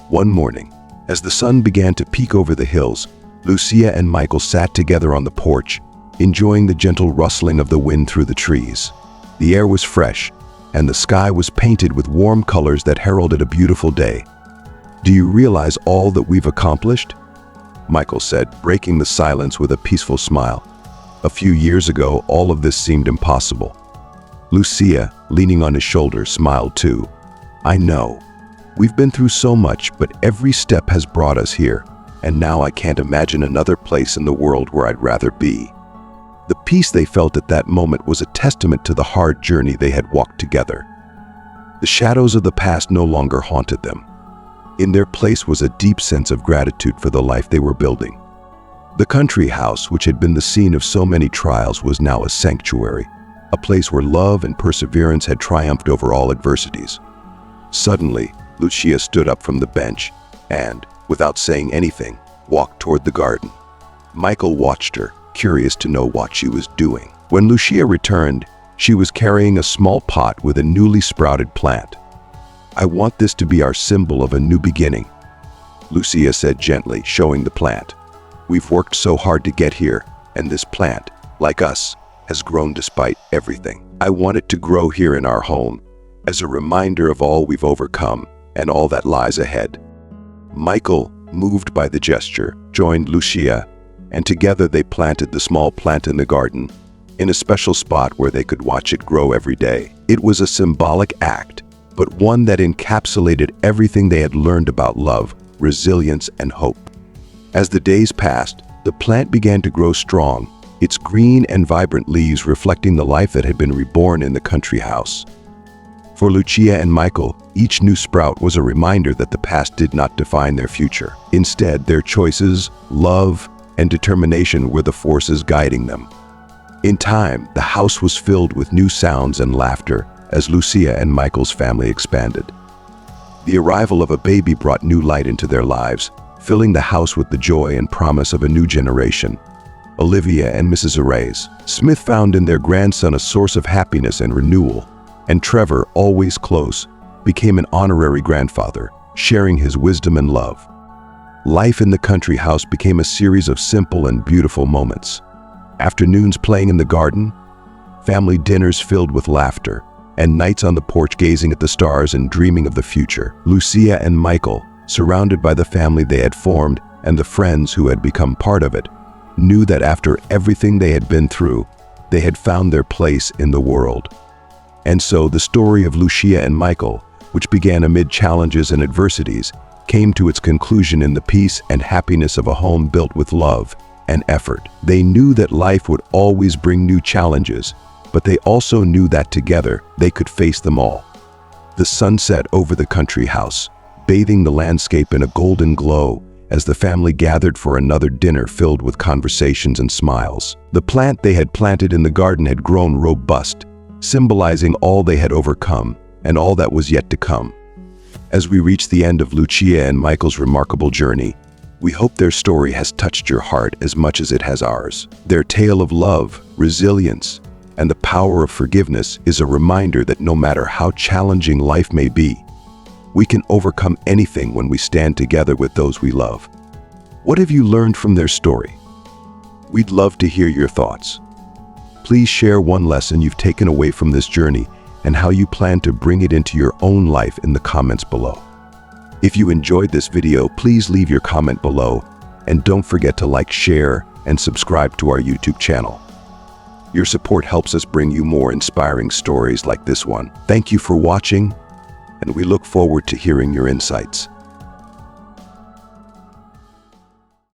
One morning, as the sun began to peek over the hills, Lucia and Michael sat together on the porch, enjoying the gentle rustling of the wind through the trees. The air was fresh, and the sky was painted with warm colors that heralded a beautiful day. "Do you realize all that we've accomplished?" Michael said, breaking the silence with a peaceful smile. "A few years ago, all of this seemed impossible." Lucia, leaning on his shoulder, smiled too. "I know. We've been through so much, but every step has brought us here, and now I can't imagine another place in the world where I'd rather be." The peace they felt at that moment was a testament to the hard journey they had walked together. The shadows of the past no longer haunted them. In their place was a deep sense of gratitude for the life they were building. The country house, which had been the scene of so many trials, was now a sanctuary, a place where love and perseverance had triumphed over all adversities. Suddenly, Lucia stood up from the bench and, without saying anything, walked toward the garden. Michael watched her, curious to know what she was doing. When Lucia returned, she was carrying a small pot with a newly sprouted plant. "I want this to be our symbol of a new beginning," Lucia said gently, showing the plant. "We've worked so hard to get here, and this plant, like us, has grown despite everything. I want it to grow here in our home, as a reminder of all we've overcome and all that lies ahead." Michael, moved by the gesture, joined Lucia, and together they planted the small plant in the garden, in a special spot where they could watch it grow every day. It was a symbolic act, but one that encapsulated everything they had learned about love, resilience, and hope. As the days passed, the plant began to grow strong, its green and vibrant leaves reflecting the life that had been reborn in the country house. For Lucia and Michael, each new sprout was a reminder that the past did not define their future. Instead, their choices, love, and determination were the forces guiding them. In time, the house was filled with new sounds and laughter as Lucia and Michael's family expanded. The arrival of a baby brought new light into their lives, filling the house with the joy and promise of a new generation. Olivia and Mrs. Arrays Smith found in their grandson a source of happiness and renewal, and Trevor, always close, became an honorary grandfather, sharing his wisdom and love. Life in the country house became a series of simple and beautiful moments. Afternoons playing in the garden, family dinners filled with laughter, and nights on the porch gazing at the stars and dreaming of the future. Lucia and Michael, surrounded by the family they had formed and the friends who had become part of it, knew that after everything they had been through, they had found their place in the world. And so the story of Lucia and Michael, which began amid challenges and adversities, came to its conclusion in the peace and happiness of a home built with love and effort. They knew that life would always bring new challenges, but they also knew that together they could face them all. The sun set over the country house, bathing the landscape in a golden glow as the family gathered for another dinner filled with conversations and smiles. The plant they had planted in the garden had grown robust, symbolizing all they had overcome and all that was yet to come. As we reach the end of Lucia and Michael's remarkable journey, we hope their story has touched your heart as much as it has ours. Their tale of love, resilience, and the power of forgiveness is a reminder that no matter how challenging life may be, we can overcome anything when we stand together with those we love. What have you learned from their story? We'd love to hear your thoughts. Please share one lesson you've taken away from this journey and how you plan to bring it into your own life in the comments below. If you enjoyed this video, please leave your comment below and don't forget to like, share, and subscribe to our YouTube channel. Your support helps us bring you more inspiring stories like this one. Thank you for watching, and we look forward to hearing your insights.